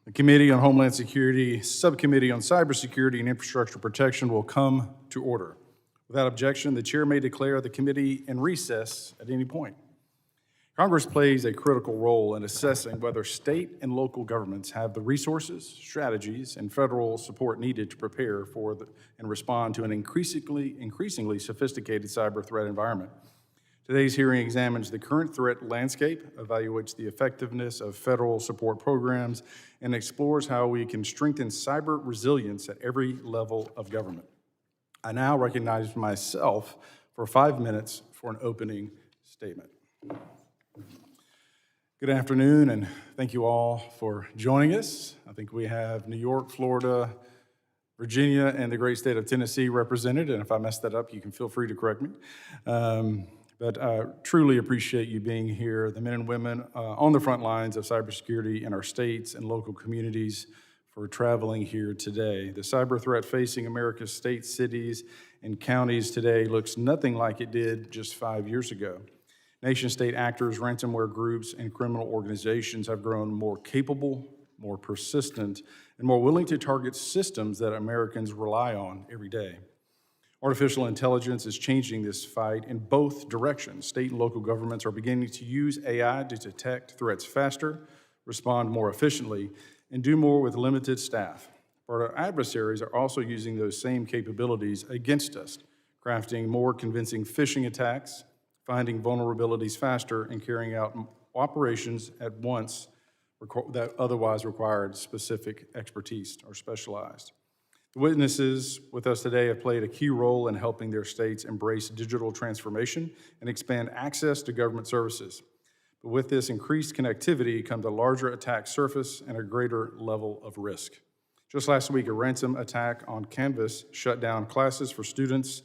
The Committee on Homeland Security, Subcommittee on Cybersecurity and Infrastructure Protection will come to order. Without objection, the chair may declare the committee in recess at any point. Congress plays a critical role in assessing whether state and local governments have the resources, strategies, and federal support needed to prepare for and respond to an increasingly sophisticated cyber threat environment. Today's hearing examines the current threat landscape, evaluates the effectiveness of federal support programs, and explores how we can strengthen cyber resilience at every level of government. I now recognize myself for 5 minutes for an opening statement. Good afternoon, and thank you all for joining us. I think we have New York, Florida, Virginia, and the great state of Tennessee represented, and if I mess that up, you can feel free to correct me. But I truly appreciate you being here, the men and women on the front lines of cybersecurity in our states and local communities for traveling here today. The cyber threat facing America's states, cities, and counties today looks nothing like it did just 5 years ago. Nation-state actors, ransomware groups, and criminal organizations have grown more capable, more persistent, and more willing to target systems that Americans rely on every day. Artificial intelligence is changing this fight in both directions. State and local governments are beginning to use AI to detect threats faster, respond more efficiently, and do more with limited staff. But our adversaries are also using those same capabilities against us, crafting more convincing phishing attacks, finding vulnerabilities faster, and carrying out operations at once that otherwise required specific expertise or specialized. The witnesses with us today have played a key role in helping their states embrace digital transformation and expand access to government services. But with this increased connectivity comes a larger attack surface and a greater level of risk. Just last week, a ransom attack on Canvas shut down classes for students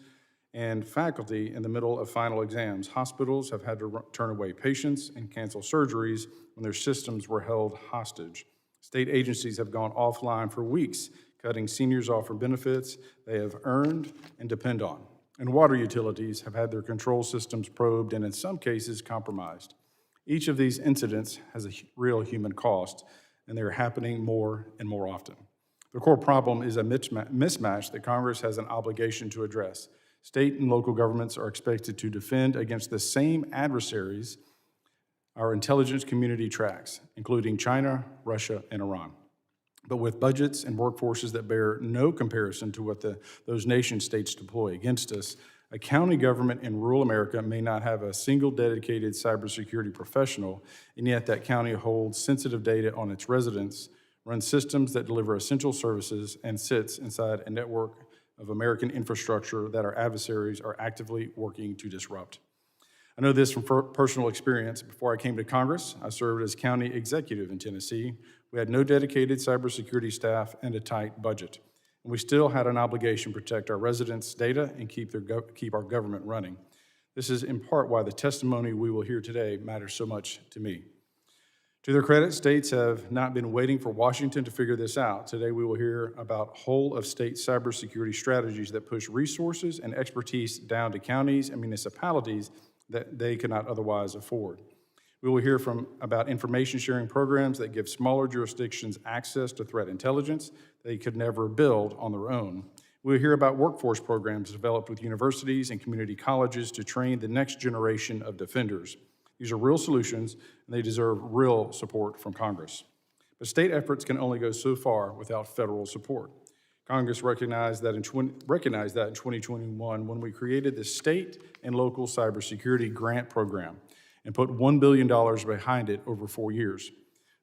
and faculty in the middle of final exams. Hospitals have had to turn away patients and cancel surgeries when their systems were held hostage. State agencies have gone offline for weeks, cutting seniors off from benefits they have earned and depend on. And water utilities have had their control systems probed and in some cases compromised. Each of these incidents has a real human cost, and they're happening more and more often. The core problem is a mismatch that Congress has an obligation to address. State and local governments are expected to defend against the same adversaries our intelligence community tracks, including China, Russia, and Iran. But with budgets and workforces that bear no comparison to what those nation states deploy against us, a county government in rural America may not have a single dedicated cybersecurity professional, and yet that county holds sensitive data on its residents, runs systems that deliver essential services, and sits inside a network of American infrastructure that our adversaries are actively working to disrupt. I know this from personal experience. Before I came to Congress, I served as county executive in Tennessee. We had no dedicated cybersecurity staff and a tight budget. And we still had an obligation to protect our residents' data and keep our government running. This is in part why the testimony we will hear today matters so much to me. To their credit, states have not been waiting for Washington to figure this out. Today we will hear about whole-of-state cybersecurity strategies that push resources and expertise down to counties and municipalities that they cannot otherwise afford. We will hear about information sharing programs that give smaller jurisdictions access to threat intelligence they could never build on their own. We'll hear about workforce programs developed with universities and community colleges to train the next generation of defenders. These are real solutions, and they deserve real support from Congress. But state efforts can only go so far without federal support. Congress recognized that in 2021 when we created the State and Local Cybersecurity Grant Program and put $1 billion behind it over 4 years.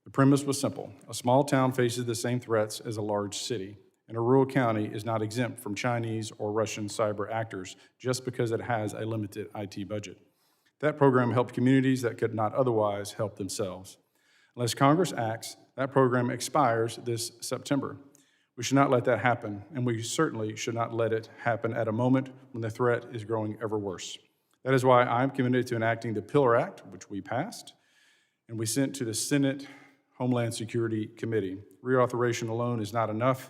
The premise was simple. A small town faces the same threats as a large city, and a rural county is not exempt from Chinese or Russian cyber actors just because it has a limited IT budget. That program helped communities that could not otherwise help themselves. Unless Congress acts, that program expires this September. We should not let that happen, and we certainly should not let it happen at a moment when the threat is growing ever worse. That is why I'm committed to enacting the Pillar Act, which we passed, and we sent to the Senate Homeland Security Committee. Reauthorization alone is not enough.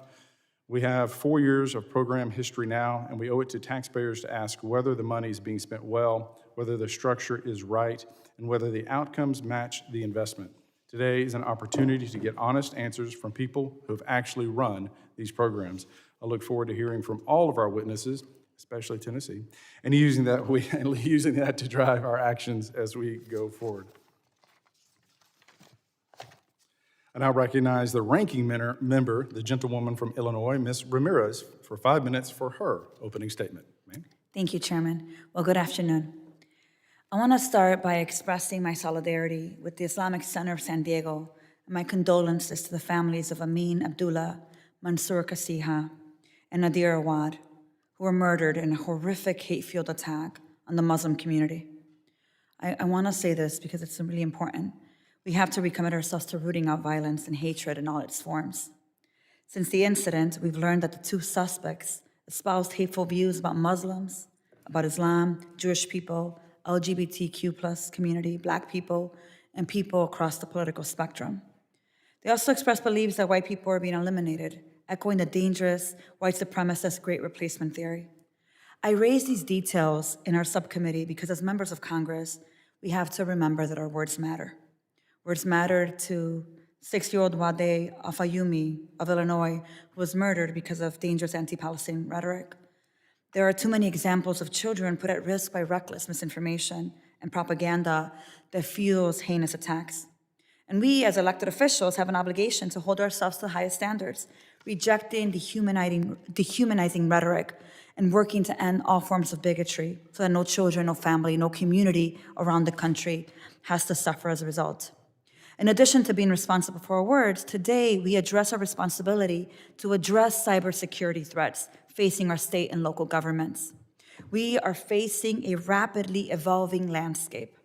We have 4 years of program history now, and we owe it to taxpayers to ask whether the money is being spent well, whether the structure is right, and whether the outcomes match the investment. Today is an opportunity to get honest answers from people who have actually run these programs. I look forward to hearing from all of our witnesses, especially Tennessee, and using that to drive our actions as we go forward. I now recognize the ranking member, the gentlewoman from Illinois, Ms. Ramirez, for 5 minutes for her opening statement. Ma'am. Thank you, Chairman. Well, good afternoon. I want to start by expressing my solidarity with the Islamic Center of San Diego and my condolences to the families of Amin Abdullah, Mansour Kasiha, and Nadir Awad, who were murdered in a horrific hate-fueled attack on the Muslim community. I want to say this because it's really important. We have to recommit ourselves to rooting out violence and hatred in all its forms. Since the incident, we've learned that the two suspects espoused hateful views about Muslims, about Islam, Jewish people, LGBTQ+ community, Black people, and people across the political spectrum. They also expressed beliefs that white people are being eliminated, echoing the dangerous white supremacist great replacement theory. I raise these details in our subcommittee because as members of Congress, we have to remember that our words matter. Words matter to 6-year-old Wade Afayumi of Illinois, who was murdered because of dangerous anti-Palestinian rhetoric. There are too many examples of children put at risk by reckless misinformation and propaganda that fuels heinous attacks. And we, as elected officials, have an obligation to hold ourselves to the highest standards, rejecting dehumanizing rhetoric and working to end all forms of bigotry so that no children, no family, no community around the country has to suffer as a result. In addition to being responsible for our words, today we address our responsibility to address cybersecurity threats facing our state and local governments. We are facing a rapidly evolving landscape.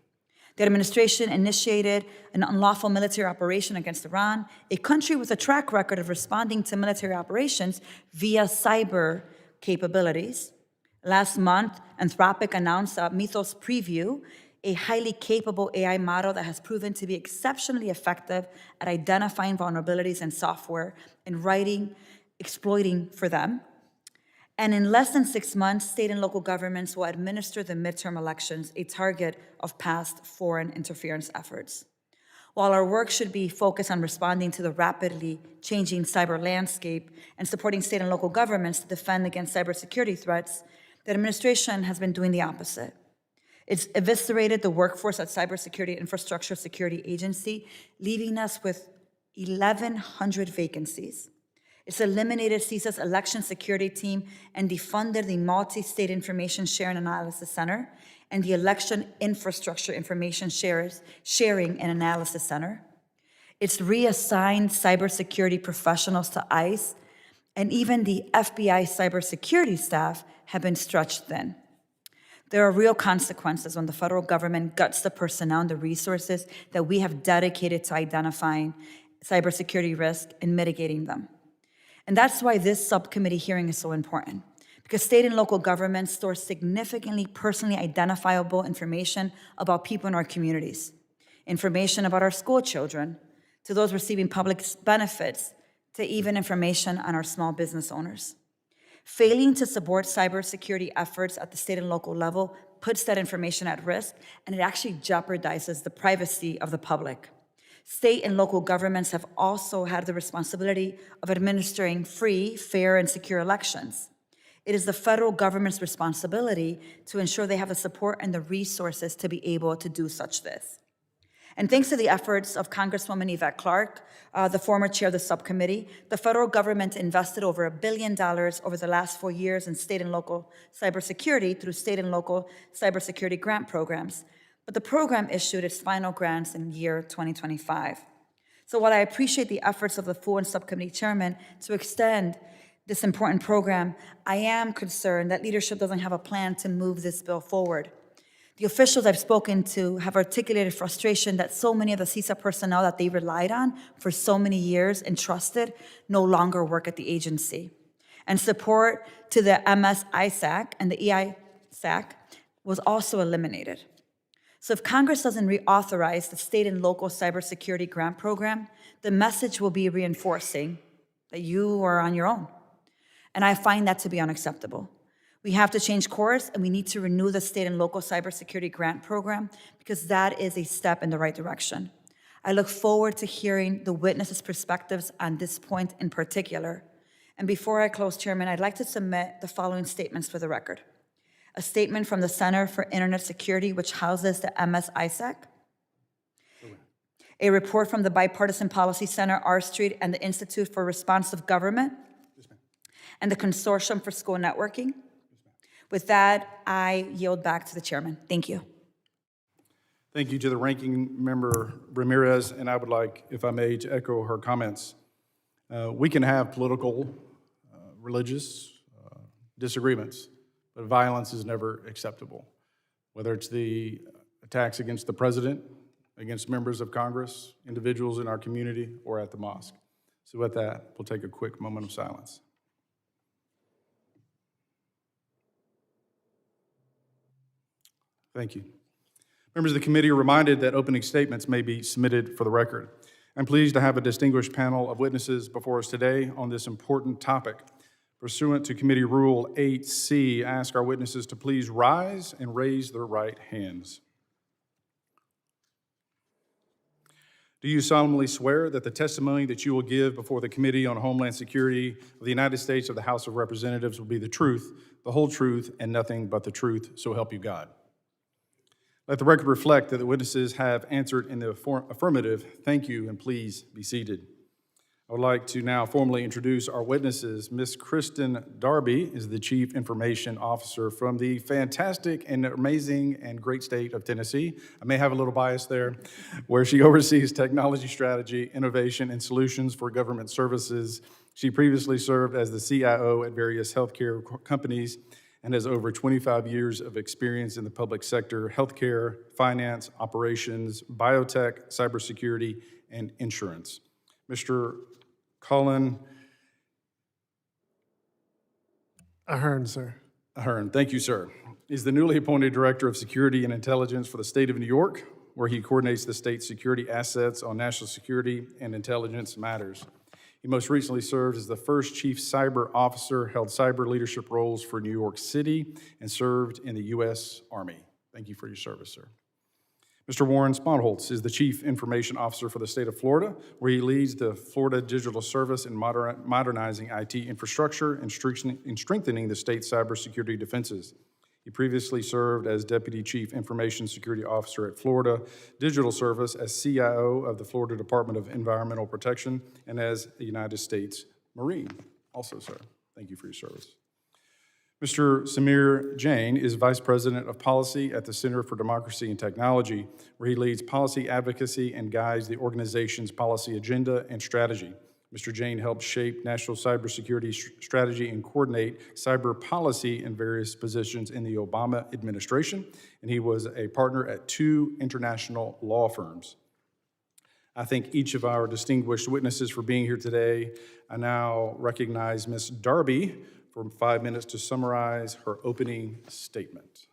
The administration initiated an unlawful military operation against Iran, a country with a track record of responding to military operations via cyber capabilities. Last month, Anthropic announced a Mythos Preview, a highly capable AI model that has proven to be exceptionally effective at identifying vulnerabilities in software and exploiting for them. And in less than 6 months, state and local governments will administer the midterm elections, a target of past foreign interference efforts. While our work should be focused on responding to the rapidly changing cyber landscape and supporting state and local governments to defend against cybersecurity threats, the administration has been doing the opposite. It's eviscerated the workforce at Cybersecurity Infrastructure Security Agency, leaving us with 1,100 vacancies. It's eliminated CISA's election security team and defunded the Multi-State Information Sharing Analysis Center and the Election Infrastructure Information Sharing and Analysis Center. It's reassigned cybersecurity professionals to ICE, and even the FBI cybersecurity staff have been stretched thin. There are real consequences when the federal government guts the personnel and the resources that we have dedicated to identifying cybersecurity risk and mitigating them. And that's why this subcommittee hearing is so important, because state and local governments store significantly personally identifiable information about people in our communities, information about our school children, to those receiving public benefits, to even information on our small business owners. Failing to support cybersecurity efforts at the state and local level puts that information at risk, and it actually jeopardizes the privacy of the public. State and local governments have also had the responsibility of administering free, fair, and secure elections. It is the federal government's responsibility to ensure they have the support and the resources to be able to do such this. And thanks to the efforts of Congresswoman Yvette Clarke, the former chair of the subcommittee, the federal government invested over $1 billion over the last 4 years in state and local cybersecurity through state and local cybersecurity grant programs. But the program issued its final grants in year 2025. So while I appreciate the efforts of the full and subcommittee chairman to extend this important program, I am concerned that leadership doesn't have a plan to move this bill forward. The officials I've spoken to have articulated frustration that so many of the CISA personnel that they relied on for so many years and trusted no longer work at the agency. And support to the MS-ISAC and the EISAC was also eliminated. So if Congress doesn't reauthorize the state and local cybersecurity grant program, the message will be reinforcing that you are on your own. And I find that to be unacceptable. We have to change course, and we need to renew the state and local cybersecurity grant program because that is a step in the right direction. I look forward to hearing the witnesses' perspectives on this point in particular. And before I close, Chairman, I'd like to submit the following statements for the record. A statement from the Center for Internet Security, which houses the MS-ISAC. A report from the Bipartisan Policy Center, R Street, and the Institute for Responsive Government, and the Consortium for School Networking. With that, I yield back to the chairman. Thank you. Thank you to the ranking member Ramirez, and I would like, if I may, to echo her comments. We can have political, religious disagreements, but violence is never acceptable. Whether it's the attacks against the president, against members of Congress, individuals in our community, or at the mosque. So with that, we'll take a quick moment of silence. Thank you. Members of the committee are reminded that opening statements may be submitted for the record. I'm pleased to have a distinguished panel of witnesses before us today on this important topic. Pursuant to Committee Rule 8C, I ask our witnesses to please rise and raise their right hands. Do you solemnly swear that the testimony that you will give before the Committee on Homeland Security of the United States of the House of Representatives will be the truth, the whole truth, and nothing but the truth, so help you God? Let the record reflect that the witnesses have answered in the affirmative. Thank you, and please be seated. I would like to now formally introduce our witnesses. Ms. Kristen Darby is the Chief Information Officer from the fantastic and amazing and great state of Tennessee. I may have a little bias there, where she oversees technology strategy, innovation, and solutions for government services. She previously served as the CIO at various healthcare companies and has over 25 years of experience in the public sector, healthcare, finance, operations, biotech, cybersecurity, and insurance. Mr. Colin Ahern, sir. Ahern, thank you, sir, is the newly appointed Director of Security and Intelligence for the state of New York, where he coordinates the state's security assets on national security and intelligence matters. He most recently served as the first Chief Cyber Officer, held cyber leadership roles for New York City, and served in the U.S. Army. Thank you for your service, sir. Mr. Warren Sponholtz is the Chief Information Officer for the state of Florida, where he leads the Florida Digital Service in modernizing IT infrastructure and strengthening the state's cybersecurity defenses. He previously served as Deputy Chief Information Security Officer at Florida Digital Service, as CIO of the Florida Department of Environmental Protection, and as a United States Marine. Also, sir, thank you for your service. Mr. Samir Jain is Vice President of Policy at the Center for Democracy and Technology, where he leads policy advocacy and guides the organization's policy agenda and strategy. Mr. Jain helps shape national cybersecurity strategy and coordinate cyber policy in various positions in the Obama administration, and he was a partner at 2 international law firms. I thank each of our distinguished witnesses for being here today. I now recognize Ms. Darby for 5 minutes to summarize her opening statement.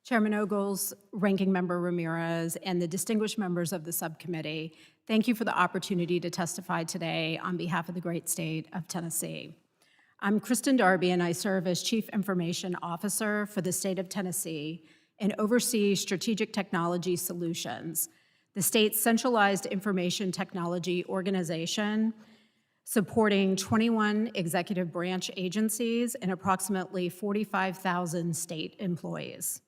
Chairman Ogles, Ranking Member Ramirez, and the distinguished members of the subcommittee, thank you for the opportunity to testify today on behalf of the great state of Tennessee. I'm Kristen Darby, and I serve as Chief Information Officer for the state of Tennessee and oversee strategic technology solutions, the state's centralized information technology organization, supporting 21 executive branch agencies and approximately 45,000 state employees.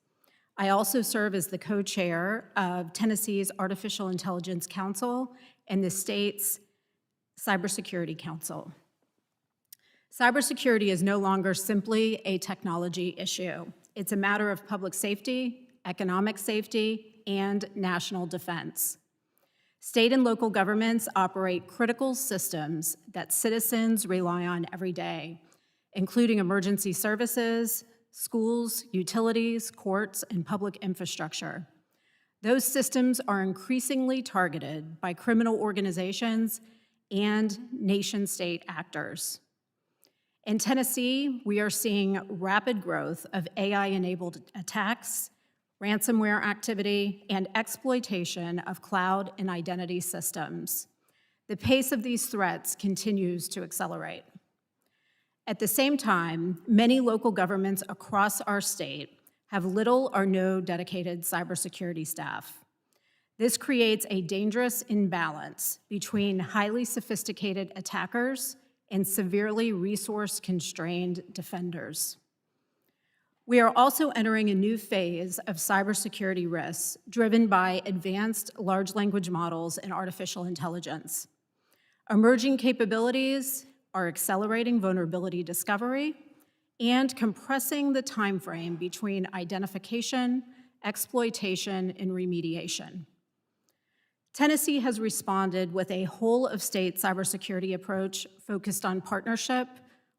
I also serve as the co-chair of Tennessee's Artificial Intelligence Council and the state's Cybersecurity Council. Cybersecurity is no longer simply a technology issue. It's a matter of public safety, economic safety, and national defense. State and local governments operate critical systems that citizens rely on every day, including emergency services, schools, utilities, courts, and public infrastructure. Those systems are increasingly targeted by criminal organizations and nation-state actors. In Tennessee, we are seeing rapid growth of AI-enabled attacks, ransomware activity, and exploitation of cloud and identity systems. The pace of these threats continues to accelerate. At the same time, many local governments across our state have little or no dedicated cybersecurity staff. This creates a dangerous imbalance between highly sophisticated attackers and severely resource-constrained defenders. We are also entering a new phase of cybersecurity risks driven by advanced large language models and artificial intelligence. Emerging capabilities are accelerating vulnerability discovery and compressing the timeframe between identification, exploitation, and remediation. Tennessee has responded with a whole-of-state cybersecurity approach focused on partnership,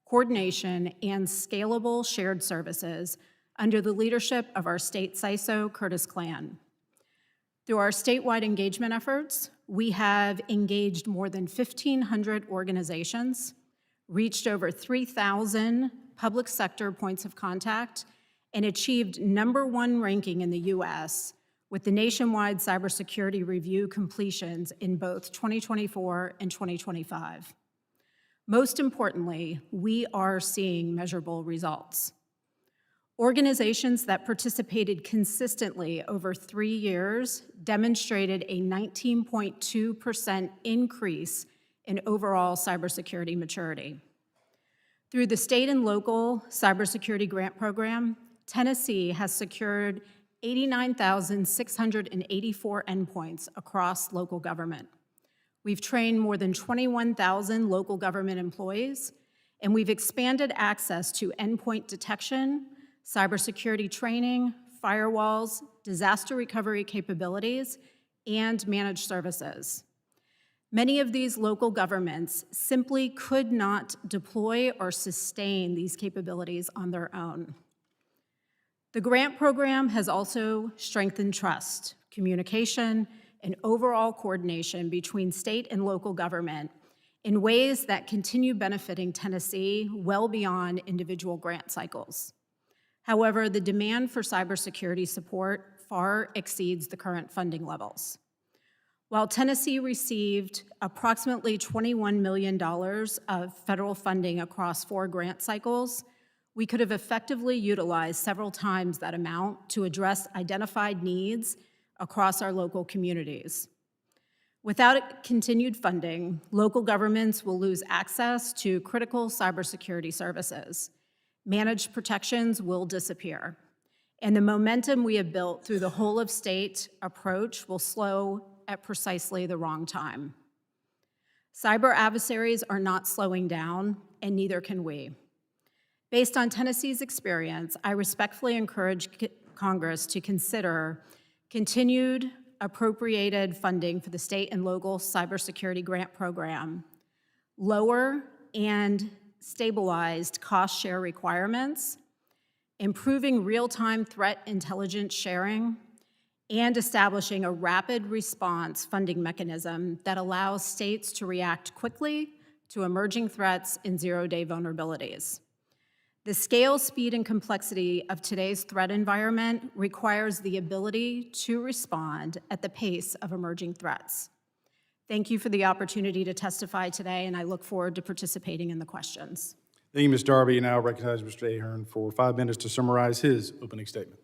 coordination, and scalable shared services under the leadership of our state CISO, Curtis Clan. Through our statewide engagement efforts, we have engaged more than 1,500 organizations, reached over 3,000 public sector points of contact, and achieved #1 ranking in the U.S. with the nationwide cybersecurity review completions in both 2024 and 2025. Most importantly, we are seeing measurable results. Organizations that participated consistently over 3 years demonstrated a 19.2% increase in overall cybersecurity maturity. Through the state and local cybersecurity grant program, Tennessee has secured 89,684 endpoints across local government. We've trained more than 21,000 local government employees, and we've expanded access to endpoint detection, cybersecurity training, firewalls, disaster recovery capabilities, and managed services. Many of these local governments simply could not deploy or sustain these capabilities on their own. The grant program has also strengthened trust, communication, and overall coordination between state and local government in ways that continue benefiting Tennessee well beyond individual grant cycles. However, the demand for cybersecurity support far exceeds the current funding levels. While Tennessee received approximately $21 million of federal funding across 4 grant cycles, we could have effectively utilized several times that amount to address identified needs across our local communities. Without continued funding, local governments will lose access to critical cybersecurity services. Managed protections will disappear, and the momentum we have built through the whole-of-state approach will slow at precisely the wrong time. Cyber adversaries are not slowing down, and neither can we. Based on Tennessee's experience, I respectfully encourage Congress to consider continued appropriated funding for the state and local cybersecurity grant program, lower and stabilized cost share requirements, improving real-time threat intelligence sharing, and establishing a rapid response funding mechanism that allows states to react quickly to emerging threats and zero-day vulnerabilities. The scale, speed, and complexity of today's threat environment requires the ability to respond at the pace of emerging threats. Thank you for the opportunity to testify today, and I look forward to participating in the questions. Thank you, Ms. Darby. Now I recognize Mr. Ahern for 5 minutes to summarize his opening statement.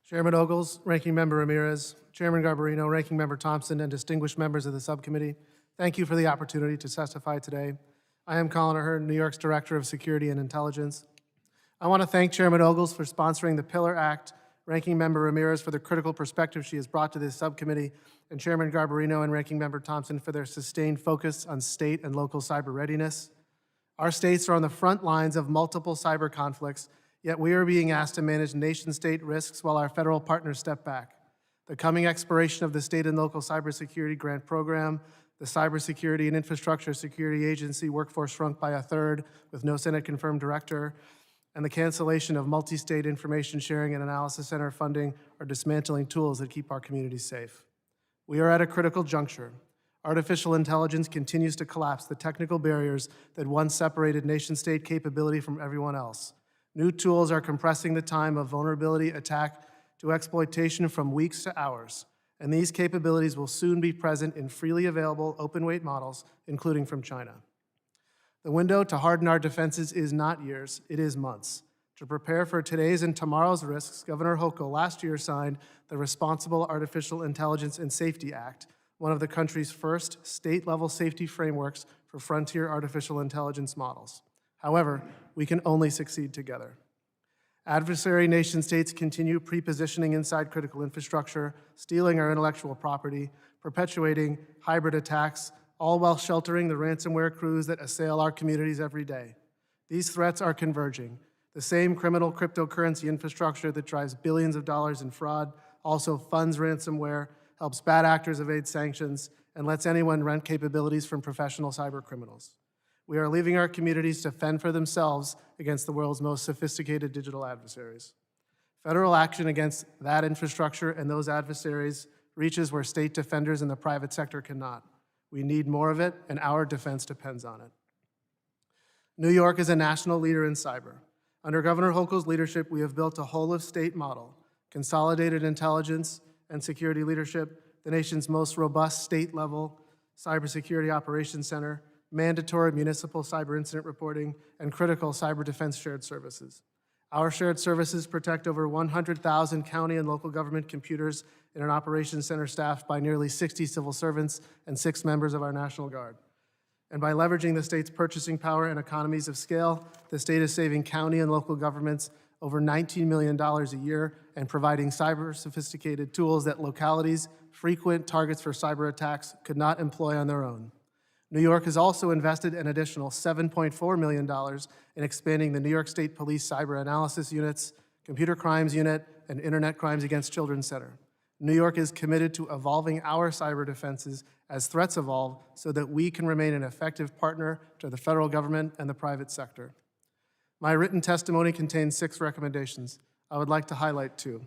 Chairman Ogles, Ranking Member Ramirez, Chairman Garbarino, Ranking Member Thompson, and distinguished members of the subcommittee, thank you for the opportunity to testify today. I am Colin Ahern, New York's Director of Security and Intelligence. I want to thank Chairman Ogles for sponsoring the Pillar Act, Ranking Member Ramirez for the critical perspective she has brought to this subcommittee, and Chairman Garbarino and Ranking Member Thompson for their sustained focus on state and local cyber readiness. Our states are on the front lines of multiple cyber conflicts, yet we are being asked to manage nation-state risks while our federal partners step back. The coming expiration of the state and local cybersecurity grant program, the Cybersecurity and Infrastructure Security Agency workforce shrunk by 1/3 with no Senate-confirmed director, and the cancellation of multi-state information sharing and analysis center funding are dismantling tools that keep our communities safe. We are at a critical juncture. Artificial intelligence continues to collapse the technical barriers that once separated nation-state capability from everyone else. New tools are compressing the time of vulnerability attack to exploitation from weeks to hours, and these capabilities will soon be present in freely available open-weight models, including from China. The window to harden our defenses is not years, it is months. To prepare for today's and tomorrow's risks, Governor Hochul last year signed the Responsible Artificial Intelligence and Safety Act, one of the country's first state-level safety frameworks for frontier artificial intelligence models. However, we can only succeed together. Adversary nation-states continue pre-positioning inside critical infrastructure, stealing our intellectual property, perpetuating hybrid attacks, all while sheltering the ransomware crews that assail our communities every day. These threats are converging. The same criminal cryptocurrency infrastructure that drives billions of dollars in fraud also funds ransomware, helps bad actors evade sanctions, and lets anyone rent capabilities from professional cyber criminals. We are leaving our communities to fend for themselves against the world's most sophisticated digital adversaries. Federal action against that infrastructure and those adversaries reaches where state defenders and the private sector cannot. We need more of it, and our defense depends on it. New York is a national leader in cyber. Under Governor Hochul's leadership, we have built a whole-of-state model, consolidated intelligence and security leadership, the nation's most robust state-level cybersecurity operations center, mandatory municipal cyber incident reporting, and critical cyber defense shared services. Our shared services protect over 100,000 county and local government computers in an operations center staffed by nearly 60 civil servants and 6 members of our National Guard. And by leveraging the state's purchasing power and economies of scale, the state is saving county and local governments over $19 million a year and providing cyber-sophisticated tools that localities, frequent targets for cyber attacks, could not employ on their own. New York has also invested an additional $7.4 million in expanding the New York State Police Cyber Analysis Units, Computer Crimes Unit, and Internet Crimes Against Children Center. New York is committed to evolving our cyber defenses as threats evolve so that we can remain an effective partner to the federal government and the private sector. My written testimony contains 6 recommendations. I would like to highlight 2.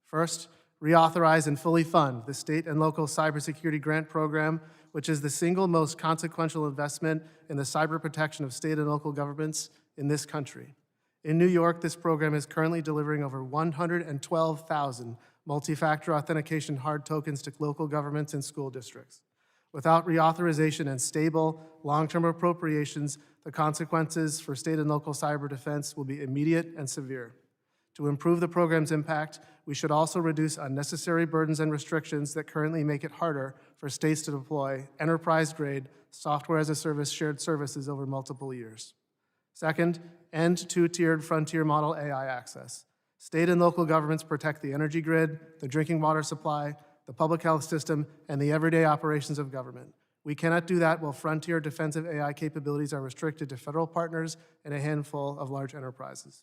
First, reauthorize and fully fund the state and local cybersecurity grant program, which is the single most consequential investment in the cyber protection of state and local governments in this country. In New York, this program is currently delivering over 112,000 multi-factor authentication hard tokens to local governments and school districts. Without reauthorization and stable, long-term appropriations, the consequences for state and local cyber defense will be immediate and severe. To improve the program's impact, we should also reduce unnecessary burdens and restrictions that currently make it harder for states to deploy enterprise-grade software-as-a-service shared services over multiple years. Second, end two-tiered frontier model AI access. State and local governments protect the energy grid, the drinking water supply, the public health system, and the everyday operations of government. We cannot do that while frontier defensive AI capabilities are restricted to federal partners and a handful of large enterprises.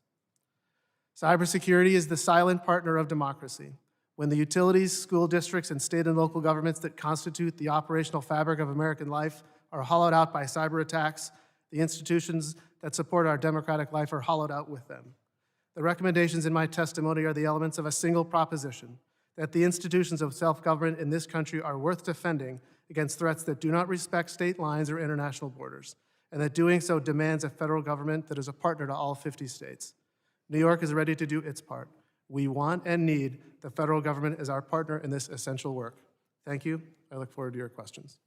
Cybersecurity is the silent partner of democracy. When the utilities, school districts, and state and local governments that constitute the operational fabric of American life are hollowed out by cyber attacks, the institutions that support our democratic life are hollowed out with them. The recommendations in my testimony are the elements of a single proposition, that the institutions of self-government in this country are worth defending against threats that do not respect state lines or international borders, and that doing so demands a federal government that is a partner to all 50 states. New York is ready to do its part. We want and need the federal government as our partner in this essential work. Thank you. I look forward to your questions.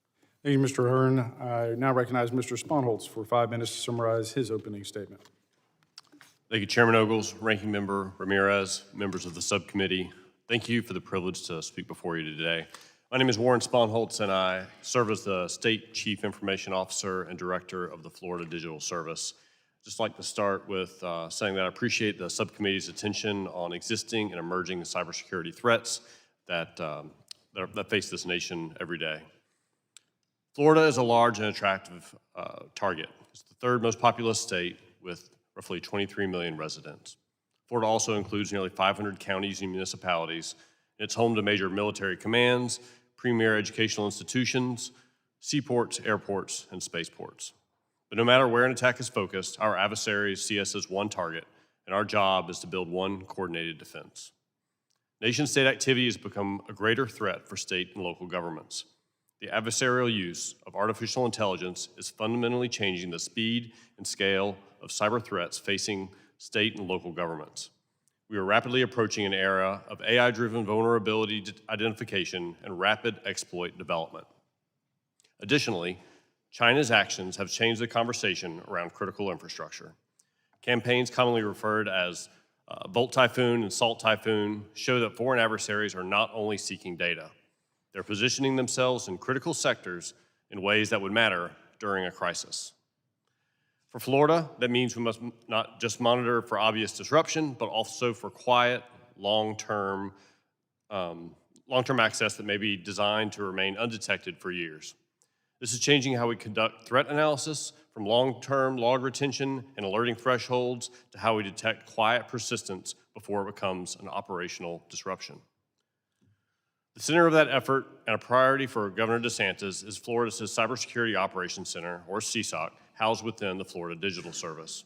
Thank you, Mr. Hearn. I now recognize Mr. Sponholz for 5 minutes to summarize his opening statement. Thank you, Chairman Ogles, Ranking Member Ramirez, members of the subcommittee. Thank you for the privilege to speak before you today. My name is Warren Sponholz, and I serve as the State Chief Information Officer and Director of the Florida Digital Service. I'd just like to start with saying that I appreciate the subcommittee's attention on existing and emerging cybersecurity threats that face this nation every day. Florida is a large and attractive target. It's the 3rd most populous state with roughly 23 million residents. Florida also includes nearly 500 counties and municipalities. It's home to major military commands, premier educational institutions, seaports, airports, and spaceports. But no matter where an attack is focused, our adversaries see us as one target, and our job is to build one coordinated defense. Nation-state activity has become a greater threat for state and local governments. The adversarial use of artificial intelligence is fundamentally changing the speed and scale of cyber threats facing state and local governments. We are rapidly approaching an era of AI-driven vulnerability identification and rapid exploit development. Additionally, China's actions have changed the conversation around critical infrastructure. Campaigns commonly referred as Volt Typhoon and Salt Typhoon show that foreign adversaries are not only seeking data, they're positioning themselves in critical sectors in ways that would matter during a crisis. For Florida, that means we must not just monitor for obvious disruption, but also for quiet, long-term access that may be designed to remain undetected for years. This is changing how we conduct threat analysis, from long-term log retention and alerting thresholds to how we detect quiet persistence before it becomes an operational disruption. The center of that effort and a priority for Governor DeSantis is Florida's Cybersecurity Operations Center, or CSOC, housed within the Florida Digital Service.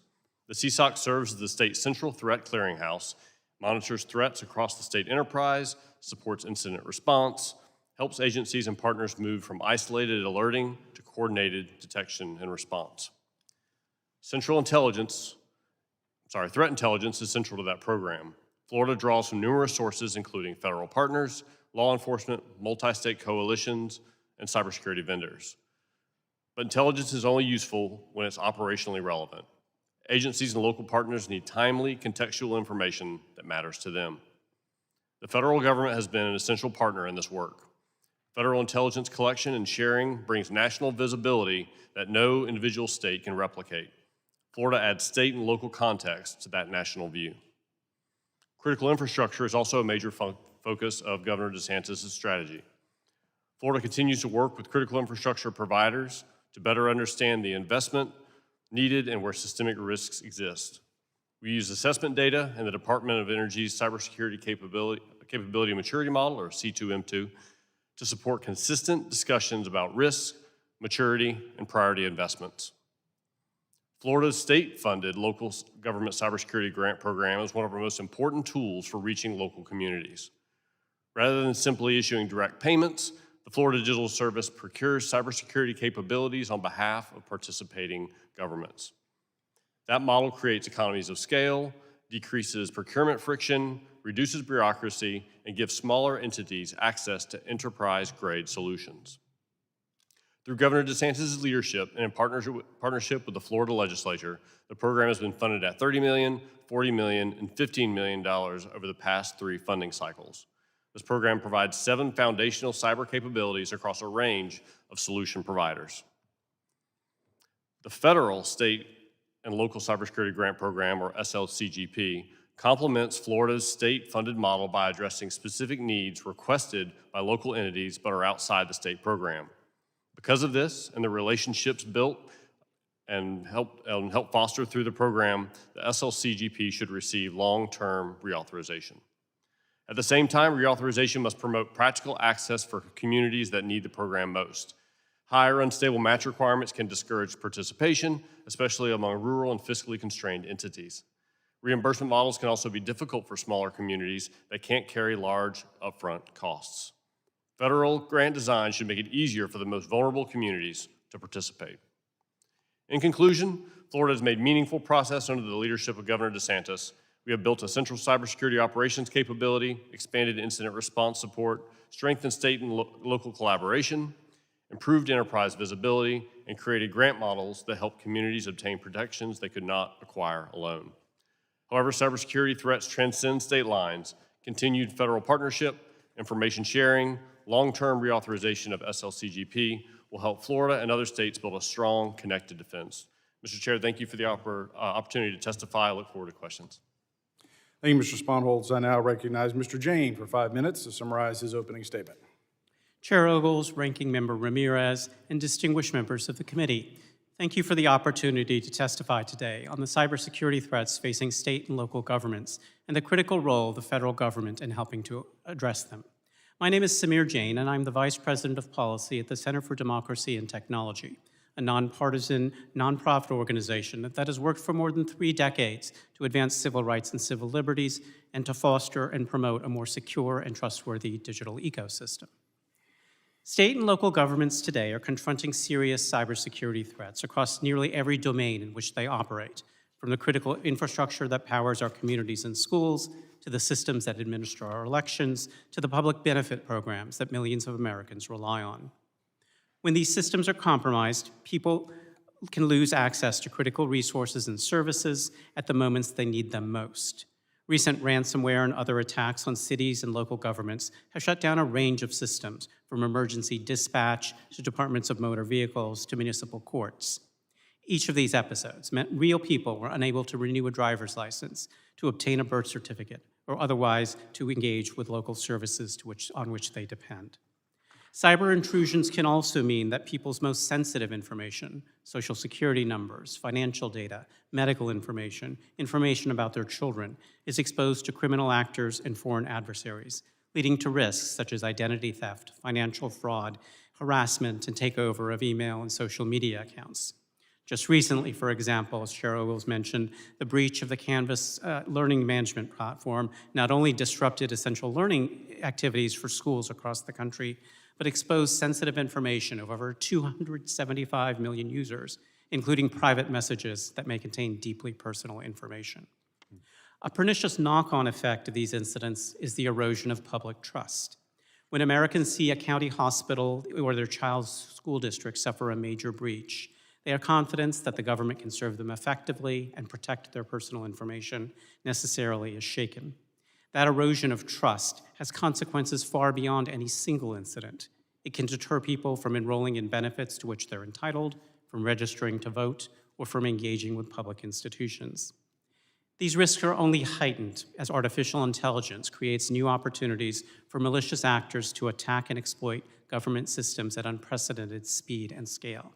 The CSOC serves as the state's central threat clearinghouse, monitors threats across the state enterprise, supports incident response, helps agencies and partners move from isolated alerting to coordinated detection and response. Threat intelligence is central to that program. Florida draws from numerous sources, including federal partners, law enforcement, multi-state coalitions, and cybersecurity vendors. But intelligence is only useful when it's operationally relevant. Agencies and local partners need timely, contextual information that matters to them. The federal government has been an essential partner in this work. Federal intelligence collection and sharing brings national visibility that no individual state can replicate. Florida adds state and local context to that national view. Critical infrastructure is also a major focus of Governor DeSantis' strategy. Florida continues to work with critical infrastructure providers to better understand the investment needed and where systemic risks exist. We use assessment data and the Department of Energy's Cybersecurity Capability Maturity Model, or C2M2, to support consistent discussions about risk, maturity, and priority investments. Florida's state-funded local government cybersecurity grant program is one of our most important tools for reaching local communities. Rather than simply issuing direct payments, the Florida Digital Service procures cybersecurity capabilities on behalf of participating governments. That model creates economies of scale, decreases procurement friction, reduces bureaucracy, and gives smaller entities access to enterprise-grade solutions. Through Governor DeSantis' leadership and in partnership with the Florida legislature, the program has been funded at $30 million, $40 million, and $15 million over the past 3 funding cycles. This program provides 7 foundational cyber capabilities across a range of solution providers. The federal, state, and local cybersecurity grant program, or SLCGP, complements Florida's state-funded model by addressing specific needs requested by local entities but are outside the state program. Because of this and the relationships built and help foster through the program, the SLCGP should receive long-term reauthorization. At the same time, reauthorization must promote practical access for communities that need the program most. Higher unstable match requirements can discourage participation, especially among rural and fiscally constrained entities. Reimbursement models can also be difficult for smaller communities that can't carry large upfront costs. Federal grant design should make it easier for the most vulnerable communities to participate. In conclusion, Florida has made meaningful progress under the leadership of Governor DeSantis. We have built a central cybersecurity operations capability, expanded incident response support, strengthened state and local collaboration, improved enterprise visibility, and created grant models that help communities obtain protections they could not acquire alone. However, cybersecurity threats transcend state lines. Continued federal partnership, information sharing, long-term reauthorization of SLCGP will help Florida and other states build a strong, connected defense. Mr. Chair, thank you for the opportunity to testify. I look forward to questions. Thank you, Mr. Sponholz. I now recognize Mr. Jane for 5 minutes to summarize his opening statement. Chair Ogles, Ranking Member Ramirez, and distinguished members of the committee, thank you for the opportunity to testify today on the cybersecurity threats facing state and local governments and the critical role of the federal government in helping to address them. My name is Samir Jain, and I'm the Vice President of Policy at the Center for Democracy and Technology, a nonpartisan, nonprofit organization that has worked for more than 3 decades to advance civil rights and civil liberties and to foster and promote a more secure and trustworthy digital ecosystem. State and local governments today are confronting serious cybersecurity threats across nearly every domain in which they operate, from the critical infrastructure that powers our communities and schools, to the systems that administer our elections, to the public benefit programs that millions of Americans rely on. When these systems are compromised, people can lose access to critical resources and services at the moments they need them most. Recent ransomware and other attacks on cities and local governments have shut down a range of systems, from emergency dispatch to departments of motor vehicles to municipal courts. Each of these episodes meant real people were unable to renew a driver's license, to obtain a birth certificate, or otherwise to engage with local services on which they depend. Cyber intrusions can also mean that people's most sensitive information, social security numbers, financial data, medical information, information about their children, is exposed to criminal actors and foreign adversaries, leading to risks such as identity theft, financial fraud, harassment, and takeover of email and social media accounts. Just recently, for example, as Chair Ogles mentioned, the breach of the Canvas learning management platform not only disrupted essential learning activities for schools across the country, but exposed sensitive information of over 275 million users, including private messages that may contain deeply personal information. A pernicious knock-on effect of these incidents is the erosion of public trust. When Americans see a county hospital or their child's school district suffer a major breach, their confidence that the government can serve them effectively and protect their personal information necessarily is shaken. That erosion of trust has consequences far beyond any single incident. It can deter people from enrolling in benefits to which they're entitled, from registering to vote, or from engaging with public institutions. These risks are only heightened as artificial intelligence creates new opportunities for malicious actors to attack and exploit government systems at unprecedented speed and scale.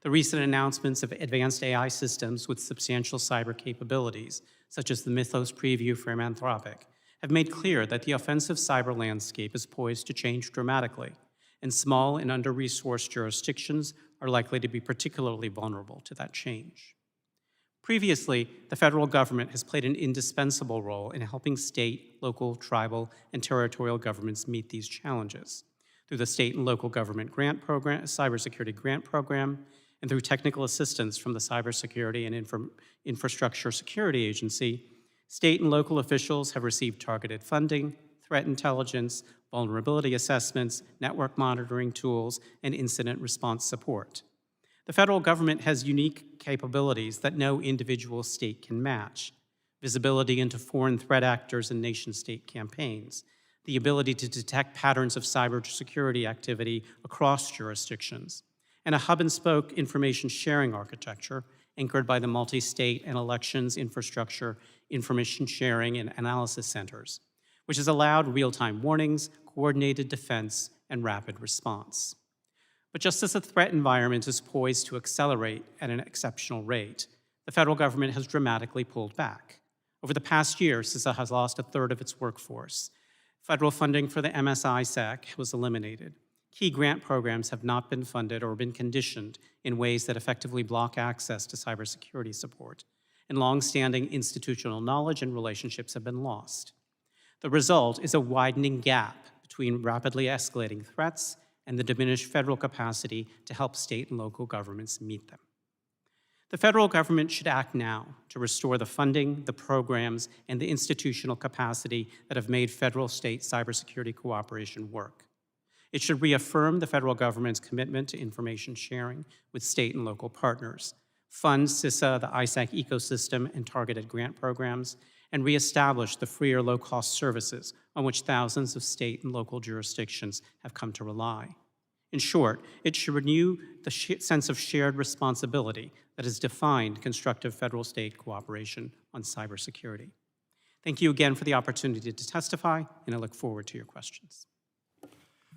The recent announcements of advanced AI systems with substantial cyber capabilities, such as the Mythos preview from Anthropic, have made clear that the offensive cyber landscape is poised to change dramatically, and small and under-resourced jurisdictions are likely to be particularly vulnerable to that change. Previously, the federal government has played an indispensable role in helping state, local, tribal, and territorial governments meet these challenges through the State and Local Government Grant Program, Cybersecurity Grant Program, and through technical assistance from the Cybersecurity and Infrastructure Security Agency. State and local officials have received targeted funding, threat intelligence, vulnerability assessments, network monitoring tools, and incident response support. The federal government has unique capabilities that no individual state can match: visibility into foreign threat actors and nation-state campaigns, the ability to detect patterns of cybersecurity activity across jurisdictions, and a hub-and-spoke information sharing architecture anchored by the multi-state and elections infrastructure information sharing and analysis centers, which has allowed real-time warnings, coordinated defense, and rapid response. But just as the threat environment is poised to accelerate at an exceptional rate, the federal government has dramatically pulled back. Over the past year, CISA has lost a third of its workforce. Federal funding for the MSI-SEC was eliminated. Key grant programs have not been funded or been conditioned in ways that effectively block access to cybersecurity support, and long-standing institutional knowledge and relationships have been lost. The result is a widening gap between rapidly escalating threats and the diminished federal capacity to help state and local governments meet them. The federal government should act now to restore the funding, the programs, and the institutional capacity that have made federal-state cybersecurity cooperation work. It should reaffirm the federal government's commitment to information sharing with state and local partners, fund CISA, the ISAC ecosystem, and targeted grant programs, and reestablish the free or low-cost services on which thousands of state and local jurisdictions have come to rely. In short, it should renew the sense of shared responsibility that has defined constructive federal-state cooperation on cybersecurity. Thank you again for the opportunity to testify, and I look forward to your questions.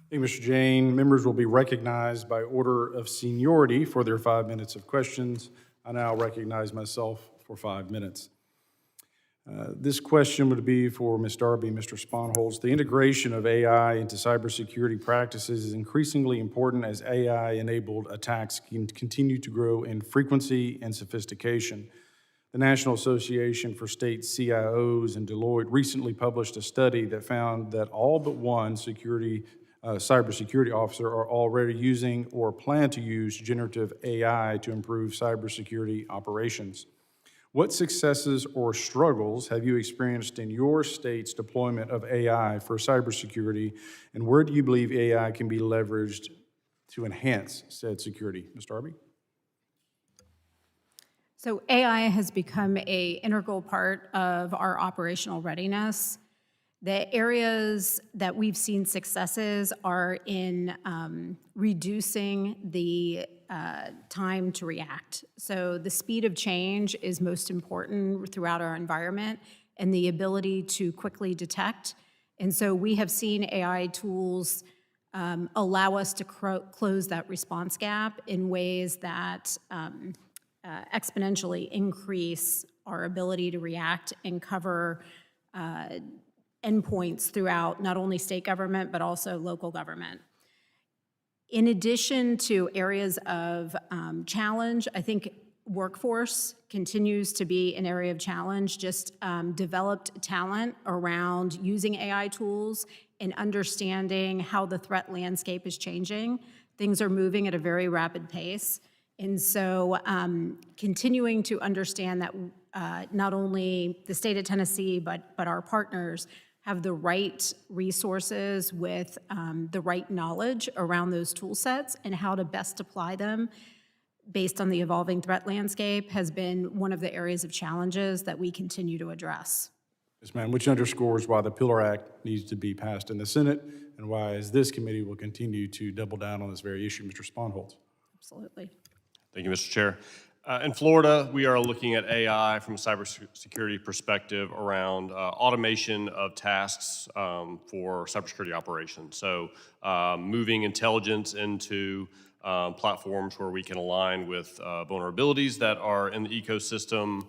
Thank you, Mr. Jane. Members will be recognized by order of seniority for their 5 minutes of questions. I now recognize myself for 5 minutes. This question would be for Ms. Darby, Mr. Sponholz. The integration of AI into cybersecurity practices is increasingly important as AI-enabled attacks can continue to grow in frequency and sophistication. The National Association for State CIOs and Deloitte recently published a study that found that all but one cybersecurity officer are already using or plan to use generative AI to improve cybersecurity operations. What successes or struggles have you experienced in your state's deployment of AI for cybersecurity, and where do you believe AI can be leveraged to enhance said security? Ms. Darby? So AI has become an integral part of our operational readiness. The areas that we've seen successes are in reducing the time to react. So the speed of change is most important throughout our environment and the ability to quickly detect. And so we have seen AI tools allow us to close that response gap in ways that exponentially increase our ability to react and cover endpoints throughout not only state government, but also local government. In addition to areas of challenge, I think workforce continues to be an area of challenge, just developed talent around using AI tools and understanding how the threat landscape is changing. Things are moving at a very rapid pace. And so continuing to understand that not only the state of Tennessee, but our partners have the right resources with the right knowledge around those tool sets and how to best apply them based on the evolving threat landscape has been one of the areas of challenges that we continue to address. Yes, ma'am, which underscores why the Pillar Act needs to be passed in the Senate and why, as this committee, will continue to double down on this very issue. Mr. Sponholz. Absolutely. Thank you, Mr. Chair. In Florida, we are looking at AI from a cybersecurity perspective around automation of tasks for cybersecurity operations. So moving intelligence into platforms where we can align with vulnerabilities that are in the ecosystem,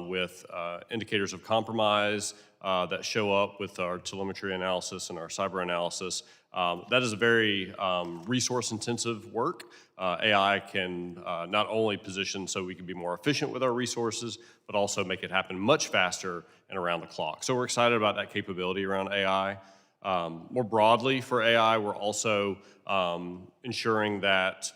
with indicators of compromise that show up with our telemetry analysis and our cyber analysis. That is a very resource-intensive work. AI can not only position so we can be more efficient with our resources, but also make it happen much faster and around the clock. So we're excited about that capability around AI. More broadly for AI, we're also ensuring that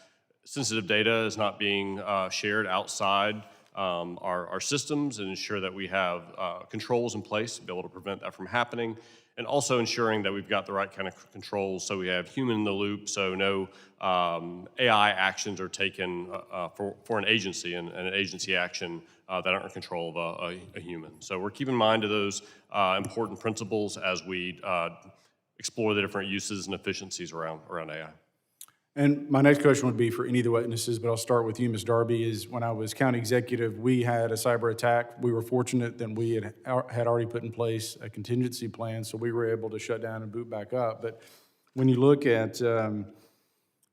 sensitive data is not being shared outside our systems and ensure that we have controls in place to be able to prevent that from happening. And also ensuring that we've got the right kind of controls so we have human in the loop, so no AI actions are taken for an agency and an agency action that aren't in control of a human. So we're keeping in mind of those important principles as we explore the different uses and efficiencies around AI. And my next question would be for any of the witnesses, but I'll start with you, Ms. Darby, is when I was county executive, we had a cyber attack. We were fortunate that we had already put in place a contingency plan, so we were able to shut down and boot back up. But when you look at,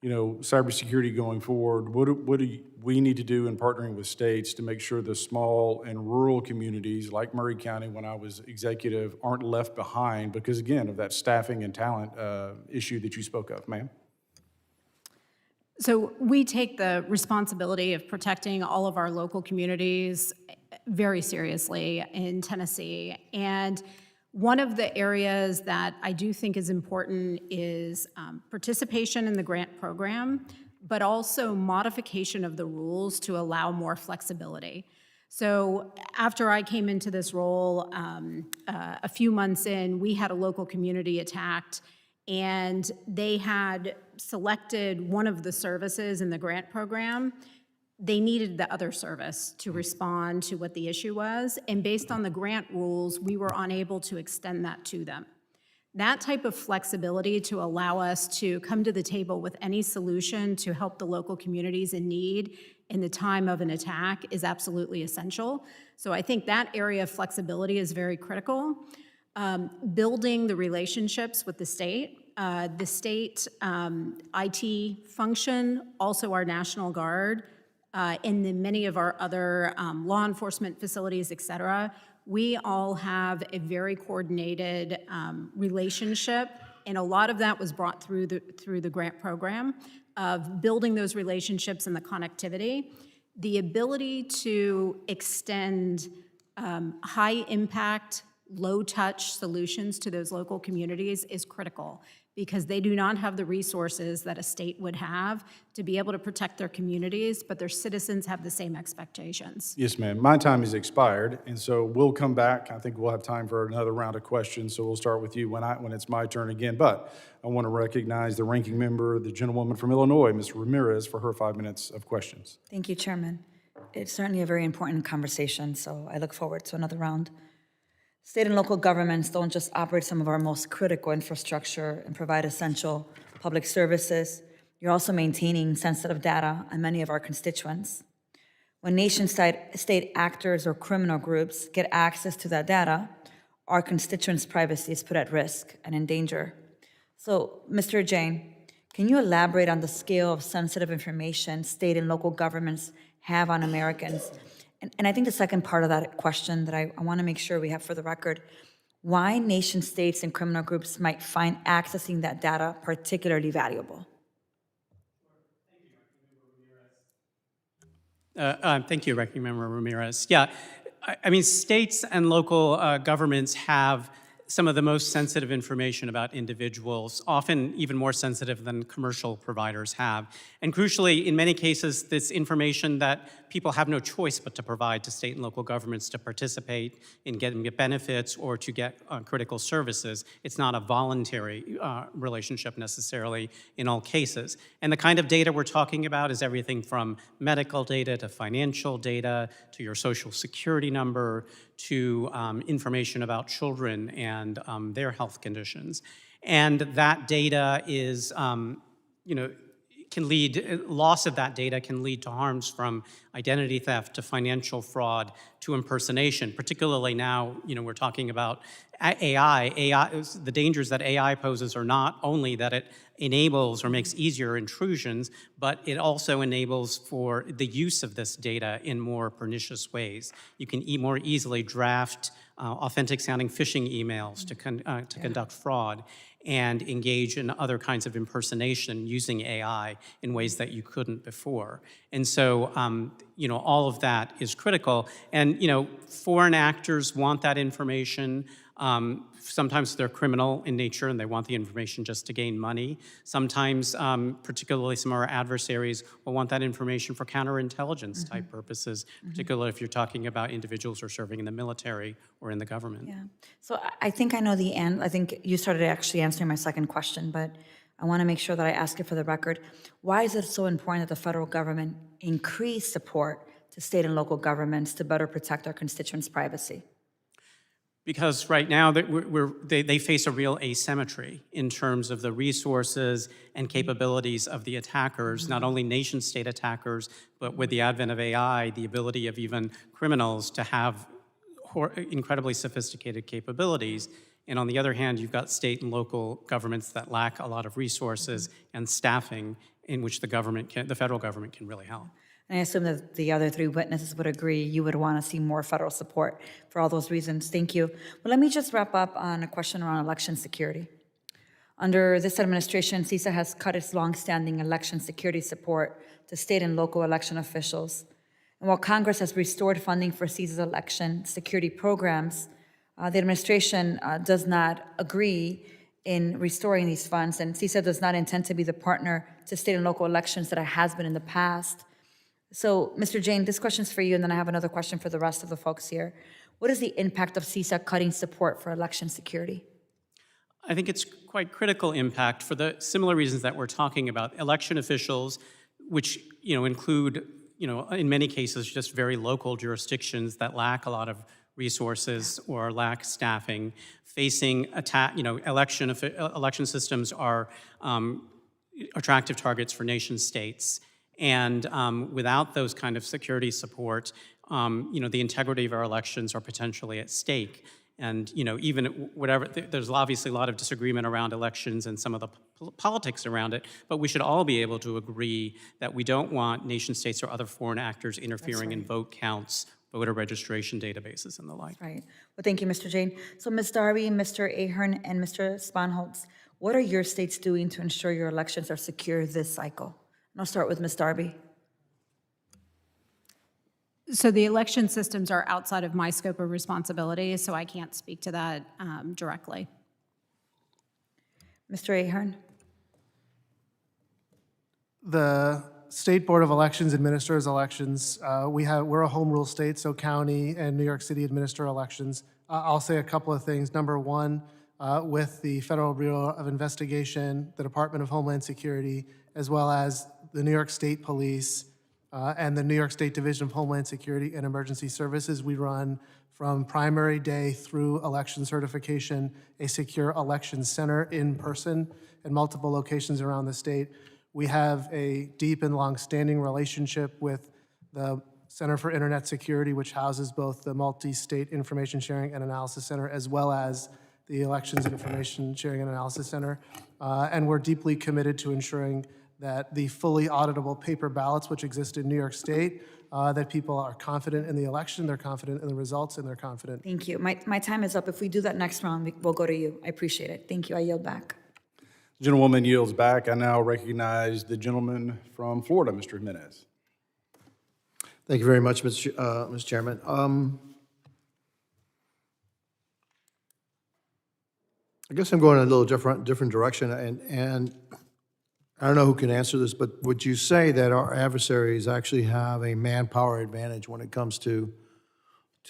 cybersecurity going forward, what do we need to do in partnering with states to make sure the small and rural communities like Murray County, when I was executive, aren't left behind because, again, of that staffing and talent issue that you spoke of, ma'am? So we take the responsibility of protecting all of our local communities very seriously in Tennessee. And one of the areas that I do think is important is participation in the grant program, but also modification of the rules to allow more flexibility. So after I came into this role, a few months in, we had a local community attacked, and they had selected one of the services in the grant program. They needed the other service to respond to what the issue was, and based on the grant rules, we were unable to extend that to them. That type of flexibility to allow us to come to the table with any solution to help the local communities in need in the time of an attack is absolutely essential. So I think that area of flexibility is very critical. Building the relationships with the state IT function, also our National Guard, and then many of our other law enforcement facilities, et cetera, we all have a very coordinated relationship, and a lot of that was brought through the grant program of building those relationships and the connectivity. The ability to extend high-impact, low-touch solutions to those local communities is critical because they do not have the resources that a state would have to be able to protect their communities, but their citizens have the same expectations. Yes, ma'am. My time has expired, and so we'll come back. I think we'll have time for another round of questions, so we'll start with you when it's my turn again. But I want to recognize the ranking member, the gentlewoman from Illinois, Ms. Ramirez, for her 5 minutes of questions. Thank you, Chairman. It's certainly a very important conversation, so I look forward to another round. State and local governments don't just operate some of our most critical infrastructure and provide essential public services. You're also maintaining sensitive data on many of our constituents. When nation-state actors or criminal groups get access to that data, our constituents' privacy is put at risk and in danger. So, Mr. Jain, can you elaborate on the scale of sensitive information state and local governments have on Americans? And I think the second part of that question that I want to make sure we have for the record, why nation states and criminal groups might find accessing that data particularly valuable? Thank you, Ranking Member Ramirez. Yeah, I mean, states and local governments have some of the most sensitive information about individuals, often even more sensitive than commercial providers have. And crucially, in many cases, this information that people have no choice but to provide to state and local governments to participate in getting benefits or to get critical services. It's not a voluntary relationship necessarily in all cases. And the kind of data we're talking about is everything from medical data to financial data to your social security number to information about children and their health conditions. And that data is, loss of that data can lead to harms from identity theft to financial fraud to impersonation. Particularly now, we're talking about AI. The dangers that AI poses are not only that it enables or makes easier intrusions, but it also enables for the use of this data in more pernicious ways. You can more easily draft authentic-sounding phishing emails to conduct fraud and engage in other kinds of impersonation using AI in ways that you couldn't before. And so, all of that is critical. And, foreign actors want that information. Sometimes they're criminal in nature and they want the information just to gain money. Sometimes, particularly some of our adversaries, will want that information for counterintelligence type purposes, particularly if you're talking about individuals who are serving in the military or in the government. Yeah. So I think I know the end. I think you started actually answering my second question, but I want to make sure that I ask it for the record. Why is it so important that the federal government increase support to state and local governments to better protect our constituents' privacy? Because right now they face a real asymmetry in terms of the resources and capabilities of the attackers, not only nation-state attackers, but with the advent of AI, the ability of even criminals to have incredibly sophisticated capabilities. And on the other hand, you've got state and local governments that lack a lot of resources and staffing in which the federal government can really help. And I assume that the other three witnesses would agree you would want to see more federal support for all those reasons. Thank you. Well, let me just wrap up on a question around election security. Under this administration, CISA has cut its longstanding election security support to state and local election officials. And while Congress has restored funding for CISA's election security programs, the administration does not agree in restoring these funds, and CISA does not intend to be the partner to state and local elections that it has been in the past. So, Mr. Jain, this question's for you, and then I have another question for the rest of the folks here. What is the impact of CISA cutting support for election security? I think it's quite critical impact for the similar reasons that we're talking about. Election officials, which include, in many cases, just very local jurisdictions that lack a lot of resources or lack staffing, facing attack. Election systems are attractive targets for nation states. And without those kind of security support, the integrity of our elections are potentially at stake. And even whatever, there's obviously a lot of disagreement around elections and some of the politics around it, but we should all be able to agree that we don't want nation states or other foreign actors interfering in vote counts, voter registration databases, and the like. Right. Well, thank you, Mr. Jain. So, Ms. Darby, Mr. Ahern, and Mr. Spanholtz, what are your states doing to ensure your elections are secure this cycle? And I'll start with Ms. Darby. So the election systems are outside of my scope of responsibility, so I can't speak to that directly. Mr. Ahern? The State Board of Elections administers elections. We're a home rule state, so county and New York City administer elections. I'll say a couple of things. Number one, with the Federal Bureau of Investigation, the Department of Homeland Security, as well as the New York State Police, and the New York State Division of Homeland Security and Emergency Services. We run from primary day through election certification, a secure election center in person in multiple locations around the state. We have a deep and long-standing relationship with the Center for Internet Security, which houses both the Multi-State Information Sharing and Analysis Center, as well as the Elections Information Sharing and Analysis Center. And we're deeply committed to ensuring that the fully auditable paper ballots which exist in New York State, that people are confident in the election, they're confident in the results, and they're confident. Thank you. My time is up. If we do that next round, we'll go to you. I appreciate it. Thank you. I yield back. Gentlewoman yields back. I now recognize the gentleman from Florida, Mr. Jimenez. Thank you very much, Mr. Chairman. I guess I'm going in a little different direction, and I don't know who can answer this, but would you say that our adversaries actually have a manpower advantage when it comes to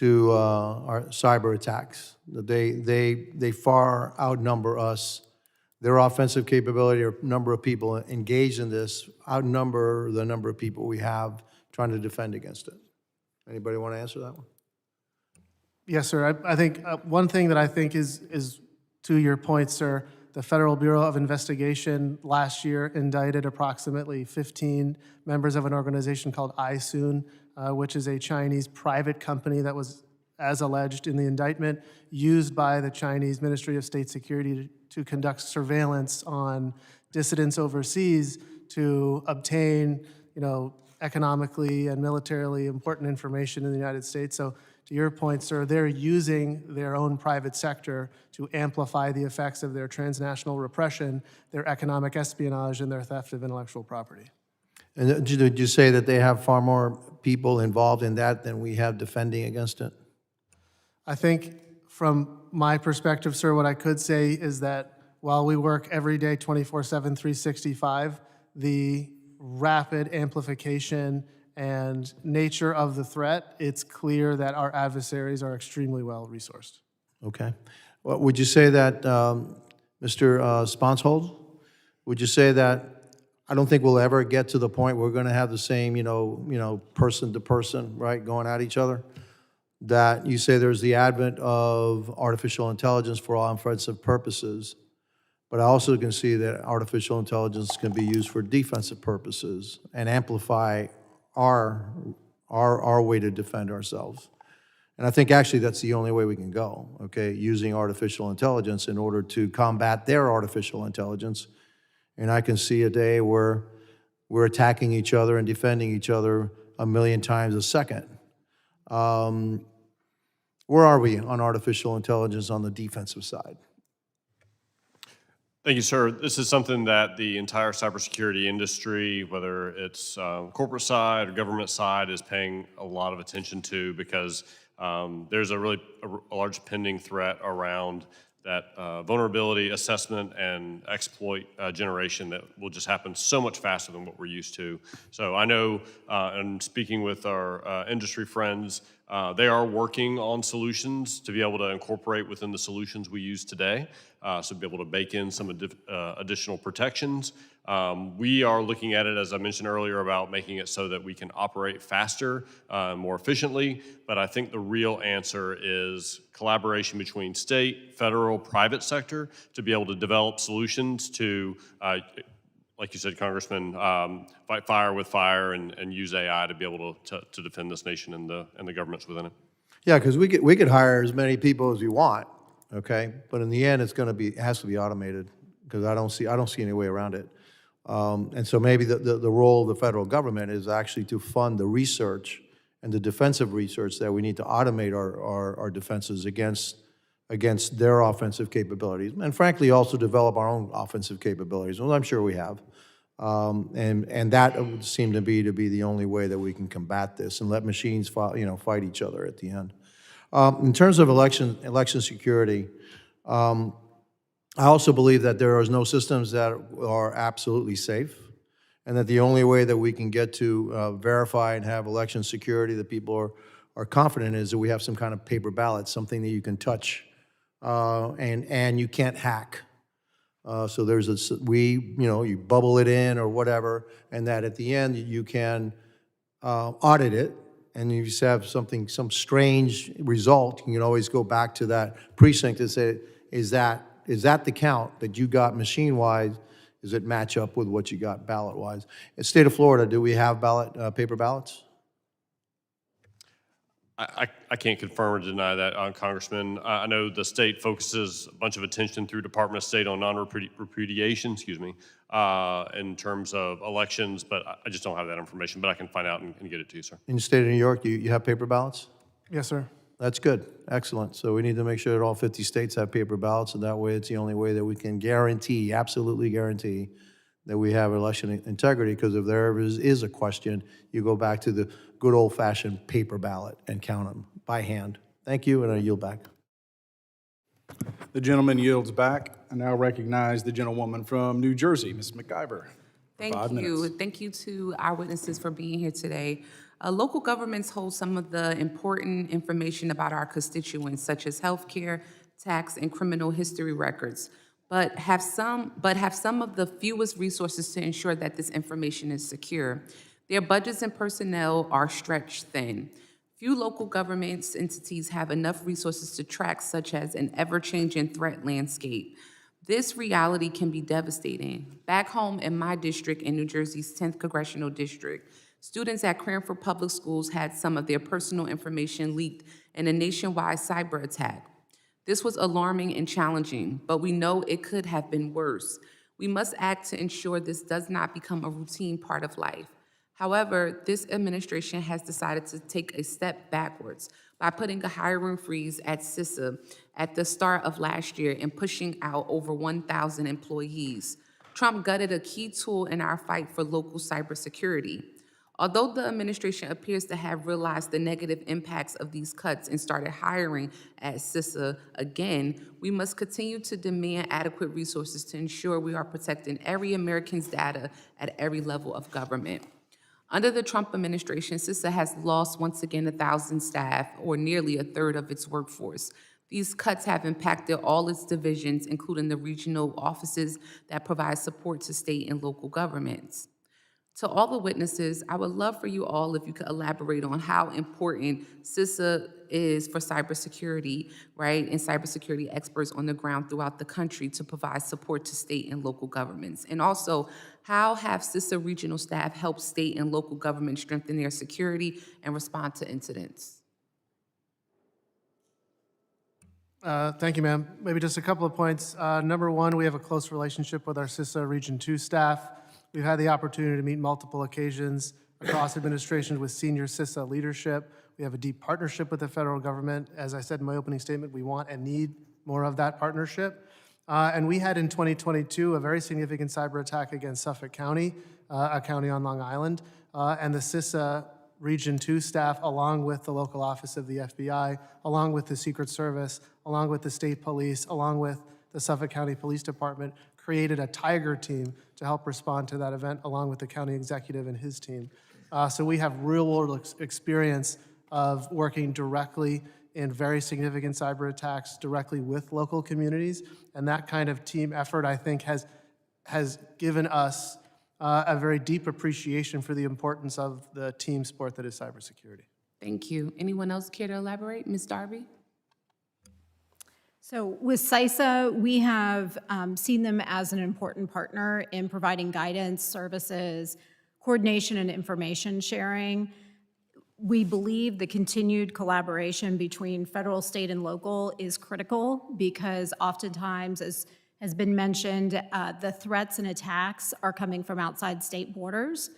our cyber attacks? That they far outnumber us. Their offensive capability or number of people engaged in this outnumber the number of people we have trying to defend against it. Anybody want to answer that one? Yes, sir. I think one thing that I think is to your point, sir, the Federal Bureau of Investigation last year indicted approximately 15 members of an organization called iSoon, which is a Chinese private company that was, as alleged in the indictment, used by the Chinese Ministry of State Security to conduct surveillance on dissidents overseas to obtain, economically and militarily important information in the United States. So to your point, sir, they're using their own private sector to amplify the effects of their transnational repression, their economic espionage, and their theft of intellectual property. And did you say that they have far more people involved in that than we have defending against it? I think from my perspective, sir, what I could say is that while we work every day, 24/7, 365, the rapid amplification and nature of the threat, it's clear that our adversaries are extremely well resourced. Okay. Well, would you say that, Mr. Sponshold, would you say that I don't think we'll ever get to the point where we're going to have the same, person to person, right, going at each other? That you say there's the advent of artificial intelligence for all offensive purposes, but I also can see that artificial intelligence can be used for defensive purposes and amplify our way to defend ourselves. And I think actually that's the only way we can go, okay, using artificial intelligence in order to combat their artificial intelligence. And I can see a day where we're attacking each other and defending each other 1,000,000 times a second. Where are we on artificial intelligence on the defensive side? Thank you, sir. This is something that the entire cybersecurity industry, whether it's corporate side or government side, is paying a lot of attention to because there's a large pending threat around that vulnerability assessment and exploit generation that will just happen so much faster than what we're used to. So I know, and speaking with our industry friends, they are working on solutions to be able to incorporate within the solutions we use today, so be able to bake in some additional protections. We are looking at it, as I mentioned earlier, about making it so that we can operate faster, more efficiently, but I think the real answer is collaboration between state, federal, private sector to be able to develop solutions to, like you said, Congressman, fight fire with fire and use AI to be able to defend this nation and the governments within it. Yeah, because we could hire as many people as we want, okay, but in the end, it has to be automated because I don't see any way around it. And so maybe the role of the federal government is actually to fund the research and the defensive research that we need to automate our defenses against their offensive capabilities, and frankly also develop our own offensive capabilities, well, I'm sure we have. And that would seem to be the only way that we can combat this and let machines fight each other at the end. In terms of election security, I also believe that there are no systems that are absolutely safe, and that the only way that we can get to verify and have election security that people are confident is that we have some kind of paper ballot, something that you can touch and you can't hack. So there's you bubble it in or whatever, and that at the end you can audit it, and if you have something, some strange result, you can always go back to that precinct and say, is that the count that you got machine-wise? Does it match up with what you got ballot-wise? In the state of Florida, do we have paper ballots? I can't confirm or deny that, Congressman. I know the state focuses a bunch of attention through Department of State on non-repudiation, in terms of elections, but I just don't have that information, but I can find out and get it to you, sir. In the state of New York, you have paper ballots? Yes, sir. That's good, excellent. So we need to make sure that all 50 states have paper ballots, and that way it's the only way that we can guarantee, absolutely guarantee, that we have election integrity, because if there ever is a question, you go back to the good old-fashioned paper ballot and count them by hand. Thank you, and I yield back. The gentleman yields back. I now recognize the gentlewoman from New Jersey, Ms. McIver. Thank 5 you. minutes. Thank you to our witnesses for being here today. Local governments hold some of the important information about our constituents, such as healthcare, tax, and criminal history records, but have some of the fewest resources to ensure that this information is secure. Their budgets and personnel are stretched thin. Few local governments entities have enough resources to track, such as an ever-changing threat landscape. This reality can be devastating. Back home in my district, in New Jersey's 10th Congressional District, students at Cranford Public Schools had some of their personal information leaked in a nationwide cyber attack. This was alarming and challenging, but we know it could have been worse. We must act to ensure this does not become a routine part of life. However, this administration has decided to take a step backwards by putting a hiring freeze at CISA at the start of last year and pushing out over 1,000 employees. Trump gutted a key tool in our fight for local cybersecurity. Although the administration appears to have realized the negative impacts of these cuts and started hiring at CISA again, we must continue to demand adequate resources to ensure we are protecting every American's data at every level of government. Under the Trump administration, CISA has lost once again 1,000 staff, or nearly a third of its workforce. These cuts have impacted all its divisions, including the regional offices that provide support to state and local governments. To all the witnesses, I would love for you all if you could elaborate on how important CISA is for cybersecurity, right, and cybersecurity experts on the ground throughout the country to provide support to state and local governments. And also, how have CISA regional staff helped state and local governments strengthen their security and respond to incidents? Thank you, ma'am. Maybe just a couple of points. Number one, we have a close relationship with our CISA Region 2 staff. We've had the opportunity to meet multiple occasions across administrations with senior CISA leadership. We have a deep partnership with the federal government. As I said in my opening statement, we want and need more of that partnership. And we had in 2022 a very significant cyber attack against Suffolk County, a county on Long Island, and the CISA Region 2 staff, along with the local office of the FBI, along with the Secret Service, along with the state police, along with the Suffolk County Police Department, created a Tiger team to help respond to that event, along with the county executive and his team. So we have real-world experience of working directly in very significant cyber attacks directly with local communities, and that kind of team effort, I think, has given us a very deep appreciation for the importance of the team sport that is cybersecurity. Thank you. Anyone else care to elaborate? Ms. Darby? So with CISA, we have seen them as an important partner in providing guidance, services, coordination, and information sharing. We believe the continued collaboration between federal, state, and local is critical because oftentimes, as has been mentioned, the threats and attacks are coming from outside state borders.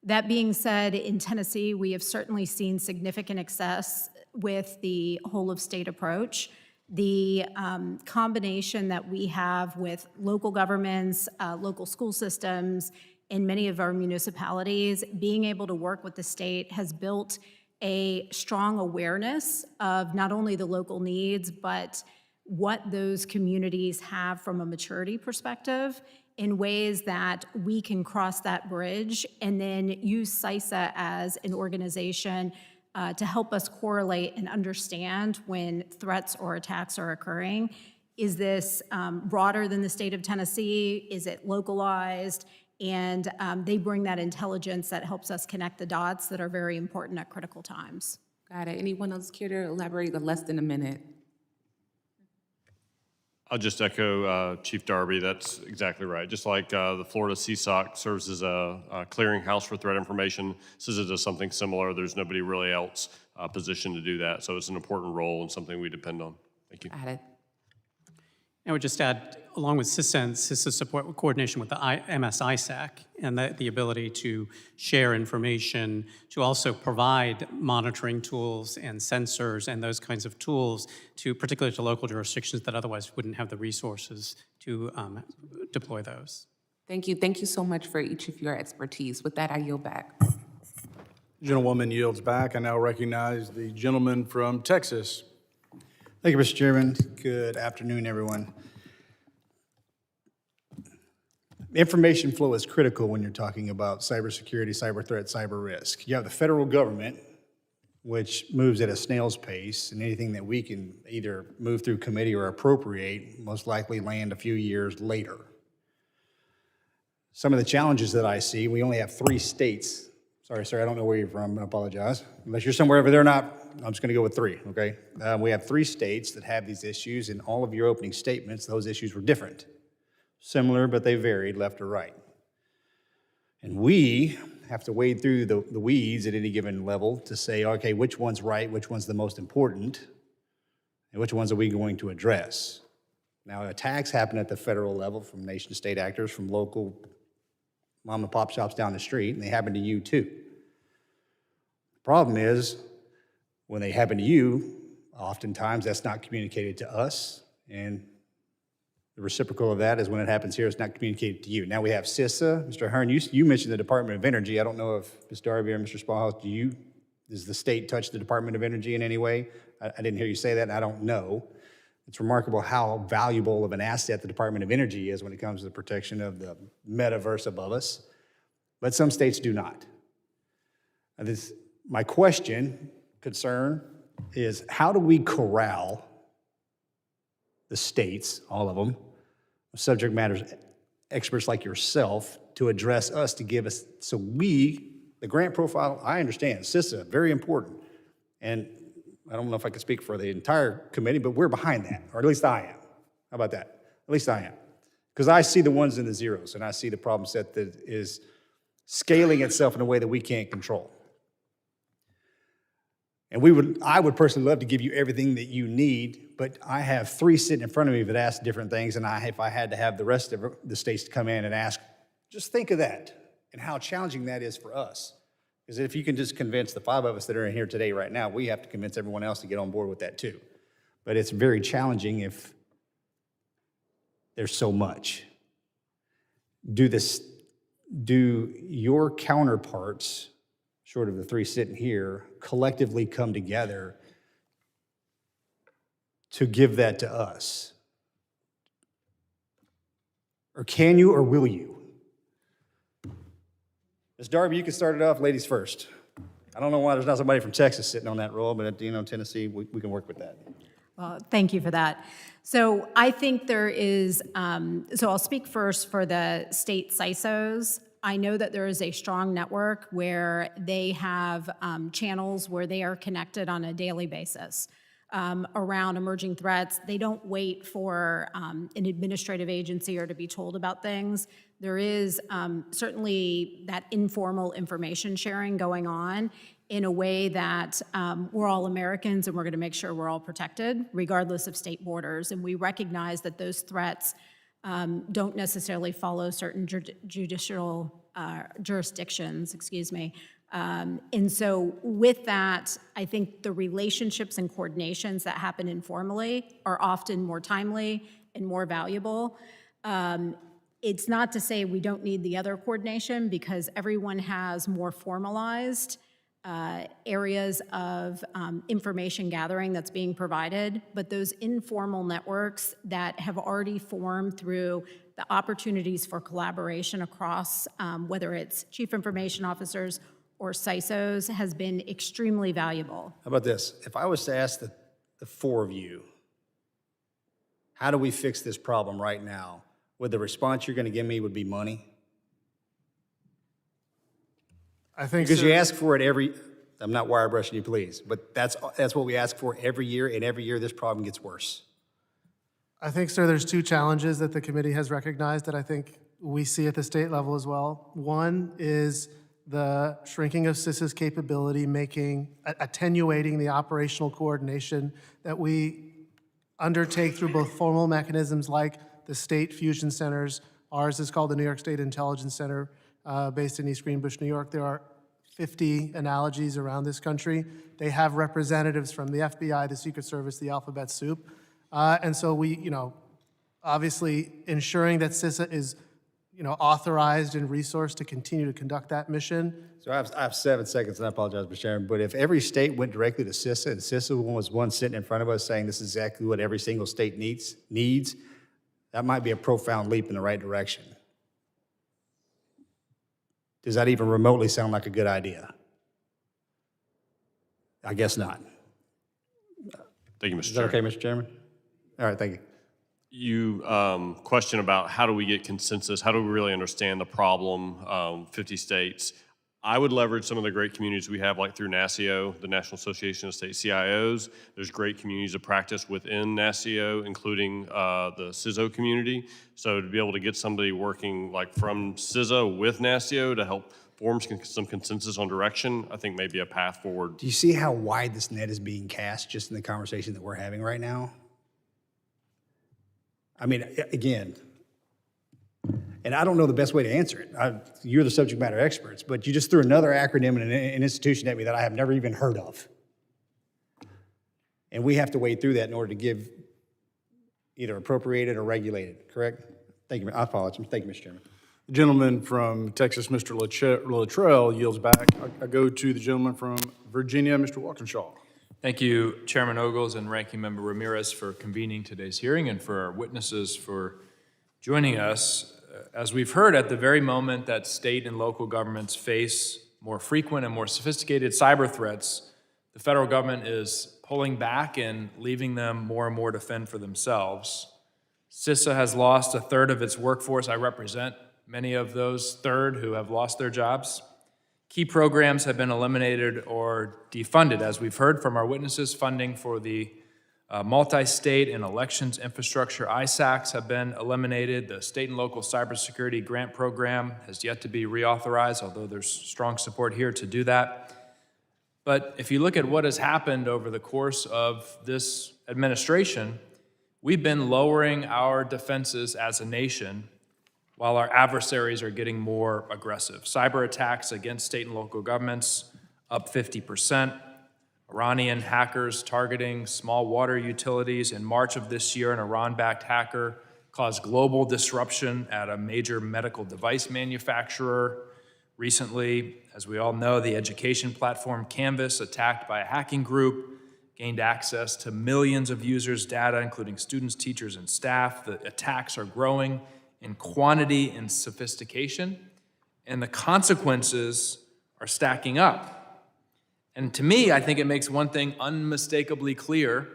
That being said, in Tennessee, we have certainly seen significant success with the whole-of-state approach. The combination that we have with local governments, local school systems, in many of our municipalities, being able to work with the state has built a strong awareness of not only the local needs, but what those communities have from a maturity perspective in ways that we can cross that bridge and then use CISA as an organization to help us correlate and understand when threats or attacks are occurring. Is this broader than the state of Tennessee? Is it localized? And they bring that intelligence that helps us connect the dots that are very important at critical times. Got it. Anyone else care to elaborate in less than a minute? I'll just echo Chief Darby. That's exactly right. Just like the Florida CSOC serves as a clearinghouse for threat information, CISA does something similar. There's nobody really else positioned to do that. So it's an important role and something we depend on. Thank you. Got it. I would just add, along with CISA and CISA support coordination with the MS-ISAC and the ability to share information, to also provide monitoring tools and sensors and those kinds of tools to, particularly to local jurisdictions that otherwise wouldn't have the resources to deploy those. Thank you. Thank you so much for each of your expertise. With that, I yield back. Gentlewoman yields back. I now recognize the gentleman from Texas. Thank you, Mr. Chairman. Good afternoon, everyone. Information flow is critical when you're talking about cybersecurity, cyber threat, cyber risk. You have the federal government, which moves at a snail's pace, and anything that we can either move through committee or appropriate most likely land a few years later. Some of the challenges that I see, we only have 3 states. Sorry, sir, I don't know where you're from, I apologize. Unless you're somewhere over there not, I'm just gonna go with 3, okay? We have 3 states that have these issues. In all of your opening statements, those issues were different. Similar, but they varied left or right. And we have to wade through the weeds at any given level to say, okay, which one's right, which one's the most important, and which ones are we going to address? Now, attacks happen at the federal level from nation-state actors, from local mom and pop shops down the street, and they happen to you too. The problem is, when they happen to you, oftentimes that's not communicated to us, and the reciprocal of that is when it happens here, it's not communicated to you. Now we have CISA. Mr. Hearn, you mentioned the Department of Energy. I don't know if Ms. Darby or Mr. Smallhouse, does the state touch the Department of Energy in any way? I didn't hear you say that, and I don't know. It's remarkable how valuable of an asset the Department of Energy is when it comes to the protection of the metaverse above us, but some states do not. My concern is how do we corral the states, all of them, subject matter experts like yourself, to address us, to give us, so we, the grant profile, I understand, CISA, very important. And I don't know if I can speak for the entire committee, but we're behind that, or at least I am. How about that? At least I am. Because I see the ones and the zeros, and I see the problem set that is scaling itself in a way that we can't control. And I would personally love to give you everything that you need, but I have 3 sitting in front of me that ask different things, and if I had to have the rest of the states to come in and ask, just think of that and how challenging that is for us. Because if you can just convince the 5 of us that are in here today right now, we have to convince everyone else to get on board with that too. But it's very challenging if there's so much. Do your counterparts, short of the 3 sitting here, collectively come together to give that to us? Or can you, or will you? Ms. Darby, you can start it off, ladies first. I don't know why there's not somebody from Texas sitting on that role, but Tennessee, we can work with that. Well, thank you for that. So I think there is, so I'll speak first for the state CISOs. I know that there is a strong network where they have channels where they are connected on a daily basis around emerging threats. They don't wait for an administrative agency or to be told about things. There is certainly that informal information sharing going on in a way that we're all Americans and we're going to make sure we're all protected regardless of state borders. And we recognize that those threats don't necessarily follow certain judicial jurisdictions, and so with that, I think the relationships and coordinations that happen informally are often more timely and more valuable. It's not to say we don't need the other coordination, because everyone has more formalized areas of information gathering that's being provided, but those informal networks that have already formed through the opportunities for collaboration across, whether it's chief information officers or CISOs, has been extremely valuable. How about this? If I was to ask the 4 of you, how do we fix this problem right now? Would the response you're going to give me would be money? I think, Because sir, you ask for it every, I'm not wire brushing you, please, but that's what we ask for every year, and every year this problem gets worse. I think, sir, there's two challenges that the committee has recognized that I think we see at the state level as well. One is the shrinking of CISA's capability, attenuating the operational coordination that we undertake through both formal mechanisms like the state fusion centers. Ours is called the New York State Intelligence Center, based in East Greenbush, New York. There are 50 analogies around this country. They have representatives from the FBI, the Secret Service, the alphabet soup. And so we, obviously ensuring that CISA is, authorized and resourced to continue to conduct that mission. So I have 7 seconds, and I apologize, Mr. Chairman, but if every state went directly to CISA, and CISA was one sitting in front of us saying this is exactly what every single state needs, that might be a profound leap in the right direction. Does that even remotely sound like a good idea? I guess not. Thank you, Mr. Is that Chairman. okay, Mr. Chairman? All right, thank you. You question about how do we get consensus? How do we really understand the problem? 50 states. I would leverage some of the great communities we have, like through NASCIO, the National Association of State CIOs. There's great communities of practice within NASCIO, including the CISO community. So to be able to get somebody working like from CISO with NASCIO to help form some consensus on direction, I think may be a path forward. Do you see how wide this net is being cast just in the conversation that we're having right now? I mean, again, and I don't know the best way to answer it. You're the subject matter experts, but you just threw another acronym and an institution at me that I have never even heard of. And we have to wade through that in order to give either appropriated or regulated, correct? Thank you. I apologize. Thank you, Mr. Chairman. The gentleman from Texas, Mr. Luttrell, yields back. I go to the gentleman from Virginia, Mr. Walkinshaw. Thank you, Chairman Ogles and Ranking Member Ramirez, for convening today's hearing and for our witnesses for joining us. As we've heard, at the very moment that state and local governments face more frequent and more sophisticated cyber threats, the federal government is pulling back and leaving them more and more to fend for themselves. CISA has lost a third of its workforce. I represent many of those third who have lost their jobs. Key programs have been eliminated or defunded. As we've heard from our witnesses, funding for the multi-state and elections infrastructure, ISACs, have been eliminated. The state and local cybersecurity grant program has yet to be reauthorized, although there's strong support here to do that. But if you look at what has happened over the course of this administration, we've been lowering our defenses as a nation while our adversaries are getting more aggressive. Cyber attacks against state and local governments up 50%. Iranian hackers targeting small water utilities. In March of this year, an Iran-backed hacker caused global disruption at a major medical device manufacturer. Recently, as we all know, the education platform Canvas, attacked by a hacking group, gained access to millions of users' data, including students, teachers, and staff. The attacks are growing in quantity and sophistication, and the consequences are stacking up. And to me, I think it makes one thing unmistakably clear: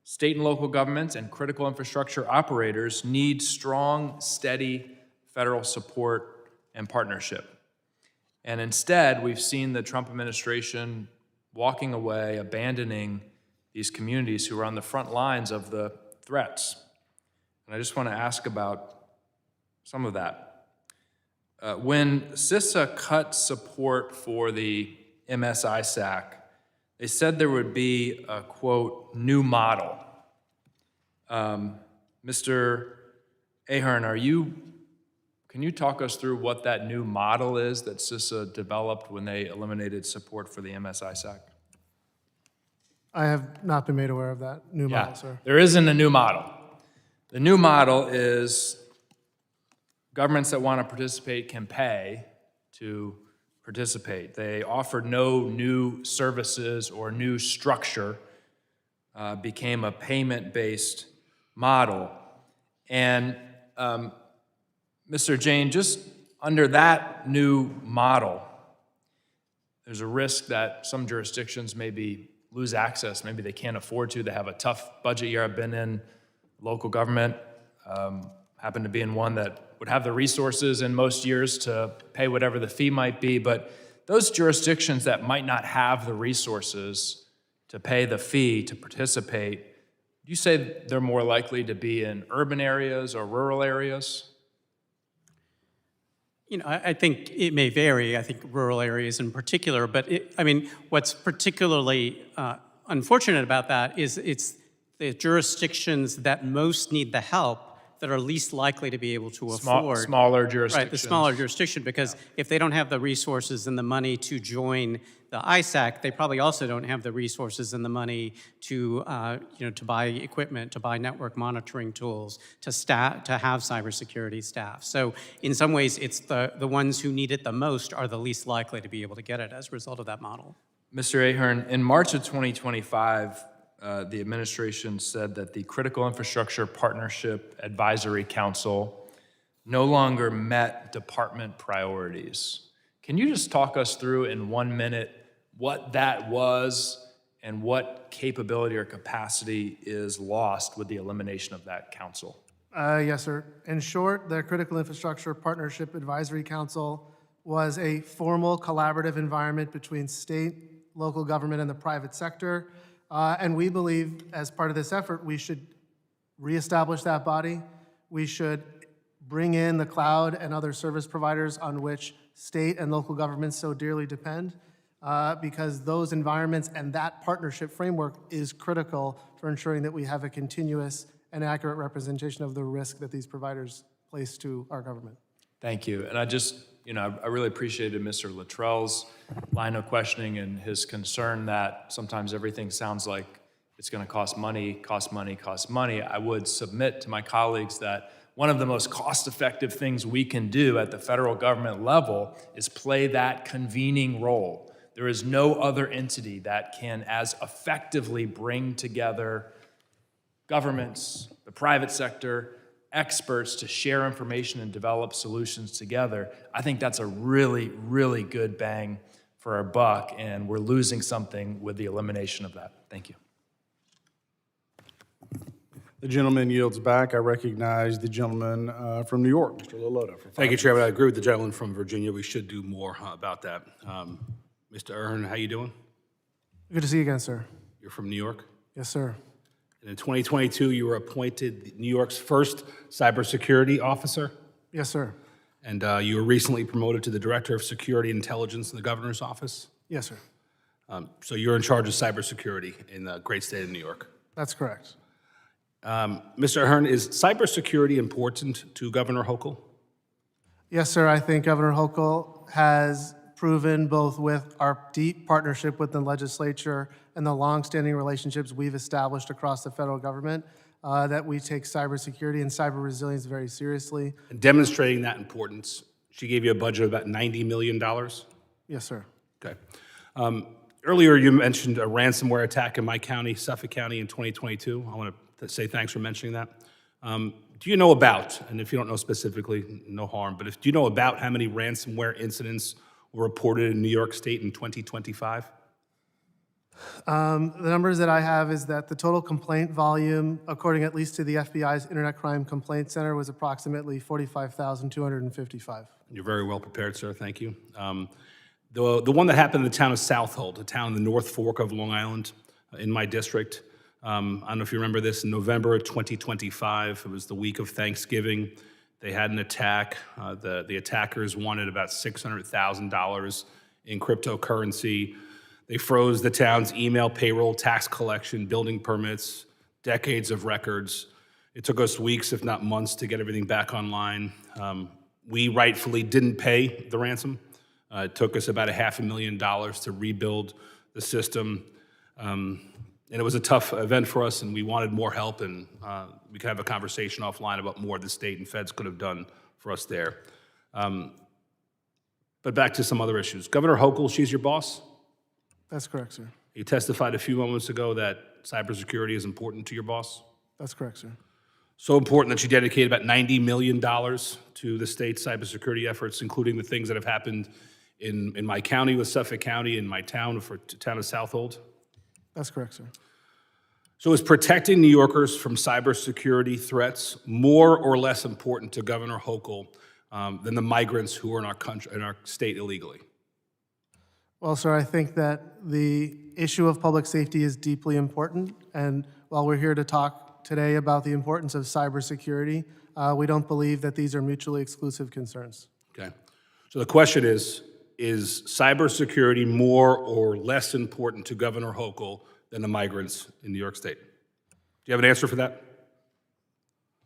state and local governments and critical infrastructure operators need strong, steady federal support and partnership. And instead, we've seen the Trump administration walking away, abandoning these communities who are on the front lines of the threats. And I just want to ask about some of that. When CISA cut support for the MSISAC, they said there would be a, quote, new model. Mr. Ahern, can you talk us through what that new model is that CISA developed when they eliminated support for the MSISAC? I have not been made aware of that new model, sir. There isn't a new model. The new model is governments that want to participate can pay to participate. They offered no new services or new structure, became a payment-based model. And Mr. Jain, just under that new model, there's a risk that some jurisdictions maybe lose access. Maybe they can't afford to. They have a tough budget year. I've been in local government, happened to be in one that would have the resources in most years to pay whatever the fee might be, but those jurisdictions that might not have the resources to pay the fee to participate, do you say they're more likely to be in urban areas or rural areas? I think it may vary. I think rural areas in particular, but what's particularly unfortunate about that is it's the jurisdictions that most need the help that are least likely to be able to afford. Smaller jurisdictions. Right, the smaller jurisdiction, because if they don't have the resources and the money to join the ISAC, they probably also don't have the resources and the money to, to buy equipment, to buy network monitoring tools, to have cybersecurity staff. So in some ways, it's the ones who need it the most are the least likely to be able to get it as a result of that model. Mr. Ahern, in March of 2025, the administration said that the Critical Infrastructure Partnership Advisory Council no longer met department priorities. Can you just talk us through in 1 minute what that was and what capability or capacity is lost with the elimination of that council? Yes, sir. In short, the Critical Infrastructure Partnership Advisory Council was a formal collaborative environment between state, local government, and the private sector. And we believe, as part of this effort, we should reestablish that body. We should bring in the cloud and other service providers on which state and local governments so dearly depend, because those environments and that partnership framework is critical for ensuring that we have a continuous and accurate representation of the risk that these providers place to our government. Thank you. And I just, I really appreciated Mr. Luttrell's line of questioning and his concern that sometimes everything sounds like it's going to cost money, cost money, cost money. I would submit to my colleagues that one of the most cost-effective things we can do at the federal government level is play that convening role. There is no other entity that can as effectively bring together governments, the private sector, experts to share information and develop solutions together. I think that's a really, really good bang for our buck, and we're losing something with the elimination of that. Thank you. The gentleman yields back. I recognize the gentleman from New York, Mr. Lillotta. Thank you, Chairman. I agree with the gentleman from Virginia. We should do more about that. Mr. Ahern, how you doing? Good to see you again, sir. You're from New York? Yes, sir. And in 2022, you were appointed New York's first cybersecurity officer. Yes, sir. And you were recently promoted to the Director of Security Intelligence in the Governor's Office. Yes, sir. So you're in charge of cybersecurity in the great state of New York. That's correct. Mr. Ahern, is cybersecurity important to Governor Hochul? Yes, sir. I think Governor Hochul has proven, both with our deep partnership with the legislature and the longstanding relationships we've established across the federal government, that we take cybersecurity and cyber resilience very seriously. And demonstrating that importance, she gave you a budget of about $90 million? Yes, sir. Okay. Earlier, you mentioned a ransomware attack in my county, Suffolk County, in 2022. I want to say thanks for mentioning that. Do you know about, and if you don't know specifically, no harm, but do you know about how many ransomware incidents were reported in New York State in 2025? The numbers that I have is that the total complaint volume, according at least to the FBI's Internet Crime Complaint Center, was approximately 45,255. You're very well prepared, sir. Thank you. The one that happened in the town of Southold, a town in the North Fork of Long Island, in my district. I don't know if you remember this. In November of 2025, it was the week of Thanksgiving. They had an attack. The attackers wanted about $600,000 in cryptocurrency. They froze the town's email, payroll, tax collection, building permits, decades of records. It took us weeks, if not months, to get everything back online. We rightfully didn't pay the ransom. It took us about $500,000 to rebuild the system. And it was a tough event for us, and we wanted more help, and we could have a conversation offline about more the state and feds could have done for us there. But back to some other issues. Governor Hochul, she's your boss? That's correct, sir. You testified a few moments ago that cybersecurity is important to your boss? That's correct, sir. So important that she dedicated about $90 million to the state's cybersecurity efforts, including the things that have happened in my county with Suffolk County, in my town, town of Southold? That's correct, sir. So is protecting New Yorkers from cybersecurity threats more or less important to Governor Hochul than the migrants who are in our country, in our state illegally? Well, sir, I think that the issue of public safety is deeply important, and while we're here to talk today about the importance of cybersecurity, we don't believe that these are mutually exclusive concerns. Okay. So the question is cybersecurity more or less important to Governor Hochul than the migrants in New York State? Do you have an answer for that?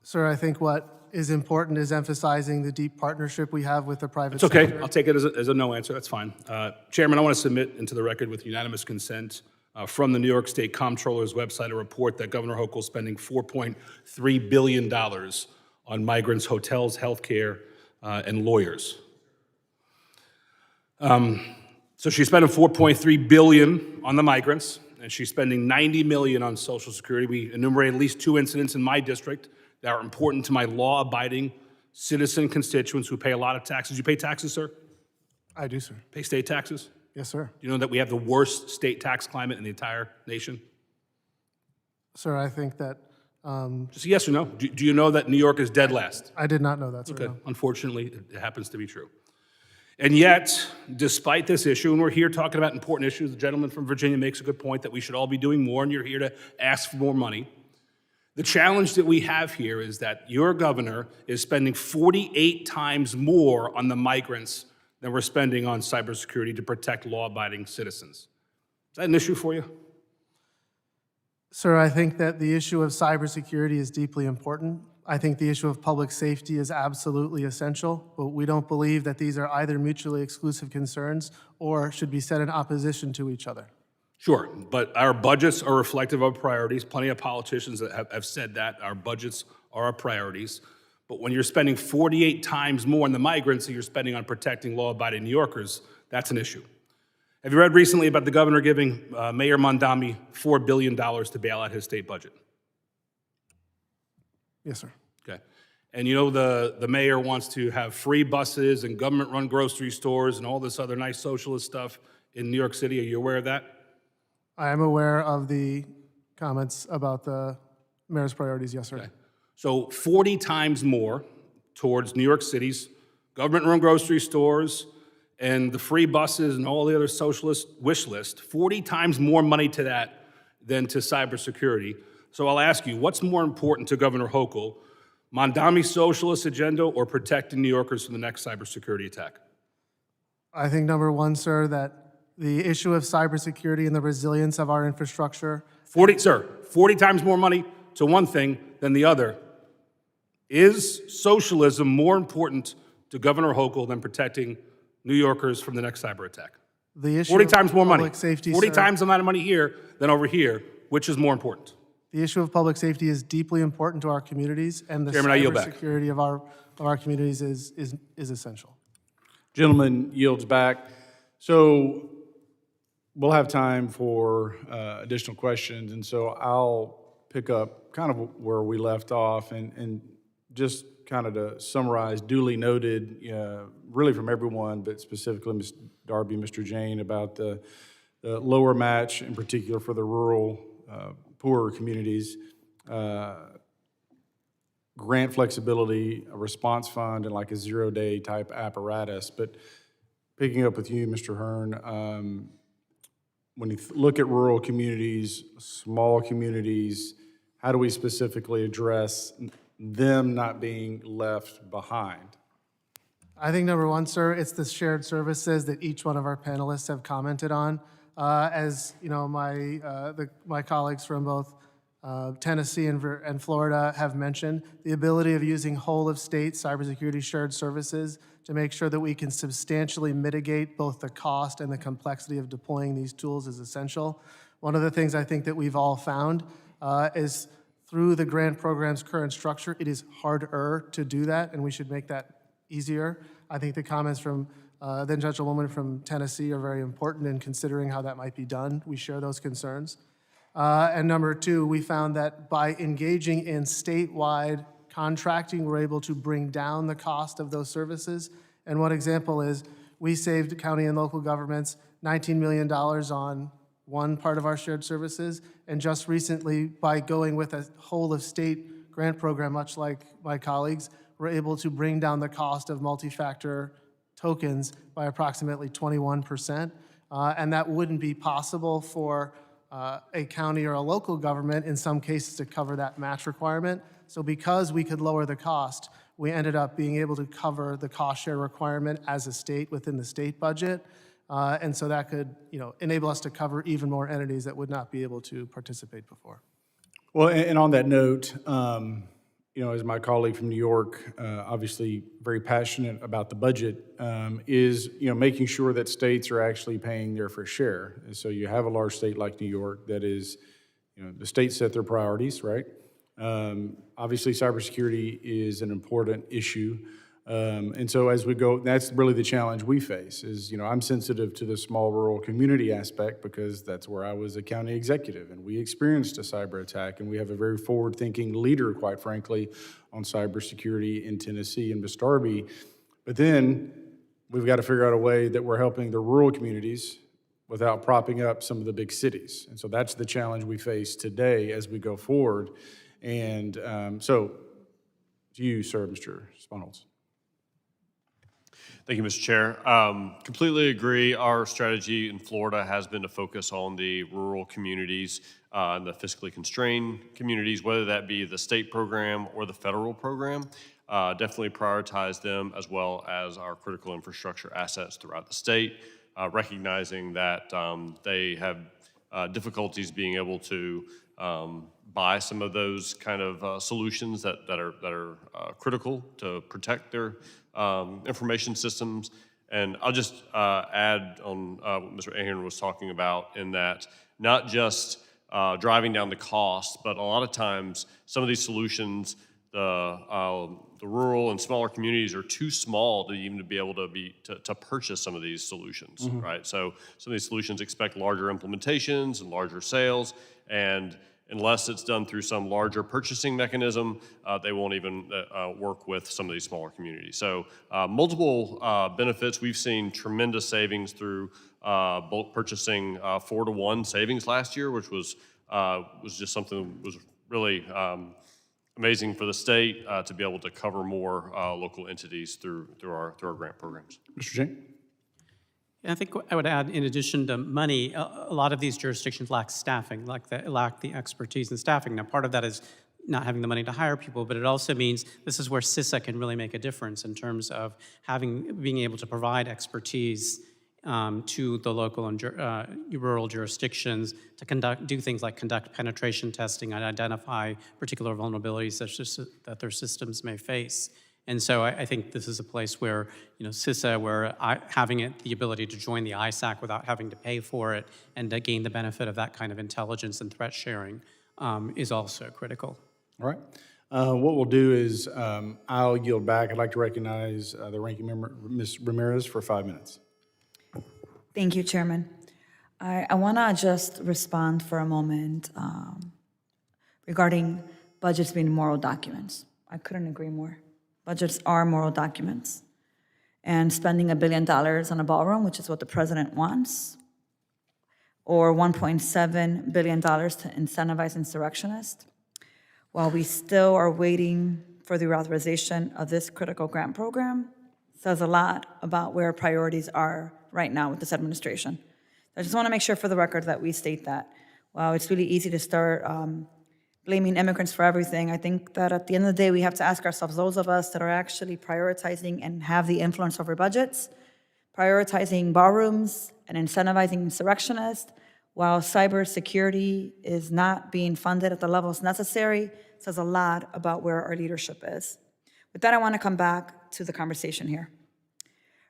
Sir, I think what is important is emphasizing the deep partnership we have with the private It's okay. sector. I'll take it as a no answer. That's fine. Chairman, I want to submit into the record with unanimous consent from the New York State Comptroller's website a report that Governor Hochul is spending $4.3 billion on migrants, hotels, healthcare, and lawyers. So she's spending $4.3 billion on the migrants, and she's spending $90 million on Social Security. We enumerated at least 2 incidents in my district that are important to my law-abiding citizen constituents who pay a lot of taxes. You pay taxes, sir? I do, sir. Pay state taxes? Yes, sir. You know that we have the worst state tax climate in the entire nation? Sir, I think that, Just yes or no. Do you know that New York is dead last? I did not know that, sir. Okay, no. unfortunately, it happens to be true. And yet, despite this issue, and we're here talking about important issues, the gentleman from Virginia makes a good point that we should all be doing more, and you're here to ask for more money. The challenge that we have here is that your governor is spending 48 times more on the migrants than we're spending on cybersecurity to protect law-abiding citizens. Is that an issue for you? Sir, I think that the issue of cybersecurity is deeply important. I think the issue of public safety is absolutely essential, but we don't believe that these are either mutually exclusive concerns or should be set in opposition to each other. Sure, but our budgets are reflective of priorities. Plenty of politicians that have said that. Our budgets are our priorities. But when you're spending 48 times more on the migrants than you're spending on protecting law-abiding New Yorkers, that's an issue. Have you read recently about the governor giving Mayor Mondami $4 billion to bail out his state budget? Yes, sir. Okay. And you know the mayor wants to have free buses and government-run grocery stores and all this other nice socialist stuff in New York City. Are you aware of that? I am aware of the comments about the mayor's priorities, yes, sir. Okay. So 40 times more towards New York City's government-run grocery stores and the free buses and all the other socialist wish list, 40 times more money to that than to cybersecurity. So I'll ask you, what's more important to Governor Hochul, Mondami's socialist agenda or protecting New Yorkers from the next cybersecurity attack? I think, number one, sir, that the issue of cybersecurity and the resilience of our infrastructure. 40 times more money to one thing than the other. Is socialism more important to Governor Hochul than protecting New Yorkers from the next cyber attack? The issue 40 of times more money. public safety, 40 sir, times the amount of money here than over here. Which is more important? the issue of public safety is deeply important to our communities, and the Chairman, I yield back. cybersecurity of our communities is essential. Gentleman yields back. So we'll have time for additional questions, and so I'll pick up kind of where we left off, and just kind of to summarize, duly noted, really from everyone, but specifically Ms. Darby, Mr. Jane, about the lower match, in particular for the rural, poorer communities, grant flexibility, a response fund, and like a zero-day type apparatus. But picking up with you, Mr. Hearn, when you look at rural communities, small communities, how do we specifically address them not being left behind? I think, number one, sir, it's the shared services that each one of our panelists have commented on. As you know, my colleagues from both Tennessee and Florida have mentioned, the ability of using whole-of-state cybersecurity shared services to make sure that we can substantially mitigate both the cost and the complexity of deploying these tools is essential. One of the things I think that we've all found is through the grant program's current structure, it is harder to do that, and we should make that easier. I think the comments from the gentlewoman from Tennessee are very important in considering how that might be done. We share those concerns. And number two, we found that by engaging in statewide contracting, we're able to bring down the cost of those services. And one example is we saved county and local governments $19 million on one part of our shared services. And just recently, by going with a whole-of-state grant program, much like my colleagues, we're able to bring down the cost of multi-factor tokens by approximately 21%. and that wouldn't be possible for a county or a local government in some cases to cover that match requirement. So because we could lower the cost, we ended up being able to cover the cost share requirement as a state within the state budget. And so that could, enable us to cover even more entities that would not be able to participate before. Well, and on that note, as my colleague from New York, obviously very passionate about the budget, is, making sure that states are actually paying their fair share. And so you have a large state like New York that is, the states set their priorities, right? Obviously, cybersecurity is an important issue. And so as we go, that's really the challenge we face is, I'm sensitive to the small rural community aspect because that's where I was a county executive and we experienced a cyber attack and we have a very forward-thinking leader, quite frankly, on cybersecurity in Tennessee and Bistarby. But then we've got to figure out a way that we're helping the rural communities without propping up some of the big cities. And so that's the challenge we face today as we go forward. And so to you, sir, Mr. Sponholz. Thank you, Mr. Chair. Completely agree. Our strategy in Florida has been to focus on the rural communities and the fiscally constrained communities, whether that be the state program or the federal program. Definitely prioritize them as well as our critical infrastructure assets throughout the state, recognizing that they have difficulties being able to buy some of those kind of solutions that are critical to protect their information systems. And I'll just add on what Mr. Ahern was talking about in that not just driving down the cost, but a lot of times some of these solutions, the rural and smaller communities are too small to even be able to purchase some of these solutions, right? So some of these solutions expect larger implementations and larger sales, and unless it's done through some larger purchasing mechanism, they won't even work with some of these smaller communities. So multiple benefits. We've seen tremendous savings through bulk purchasing, 4-to-1 savings last year, which was just something that was really amazing for the state to be able to cover more local entities through our grant programs. Mr. Jain? And I think I would add, in addition to money, a lot of these jurisdictions lack staffing, lack the expertise and staffing. Now, part of that is not having the money to hire people, but it also means this is where CISA can really make a difference in terms of being able to provide expertise to the local and rural jurisdictions to do things like conduct penetration testing and identify particular vulnerabilities that their systems may face. And so I think this is a place where, CISA, where having the ability to join the ISAC without having to pay for it and to gain the benefit of that kind of intelligence and threat sharing is also critical. All right. What we'll do is I'll yield back. I'd like to recognize the ranking member, Ms. Ramirez, for 5 minutes. Thank you, Chairman. I want to just respond for a moment regarding budgets being moral documents. I couldn't agree more. Budgets are moral documents. And spending $1 billion on a ballroom, which is what the president wants, or $1.7 billion to incentivize insurrectionists, while we still are waiting for the reauthorization of this critical grant program, says a lot about where priorities are right now with this administration. I just want to make sure for the record that we state that. While it's really easy to start blaming immigrants for everything, I think that at the end of the day, we have to ask ourselves, those of us that are actually prioritizing and have the influence over budgets, prioritizing ballrooms and incentivizing insurrectionists, while cybersecurity is not being funded at the levels necessary, says a lot about where our leadership is. With that, I want to come back to the conversation here.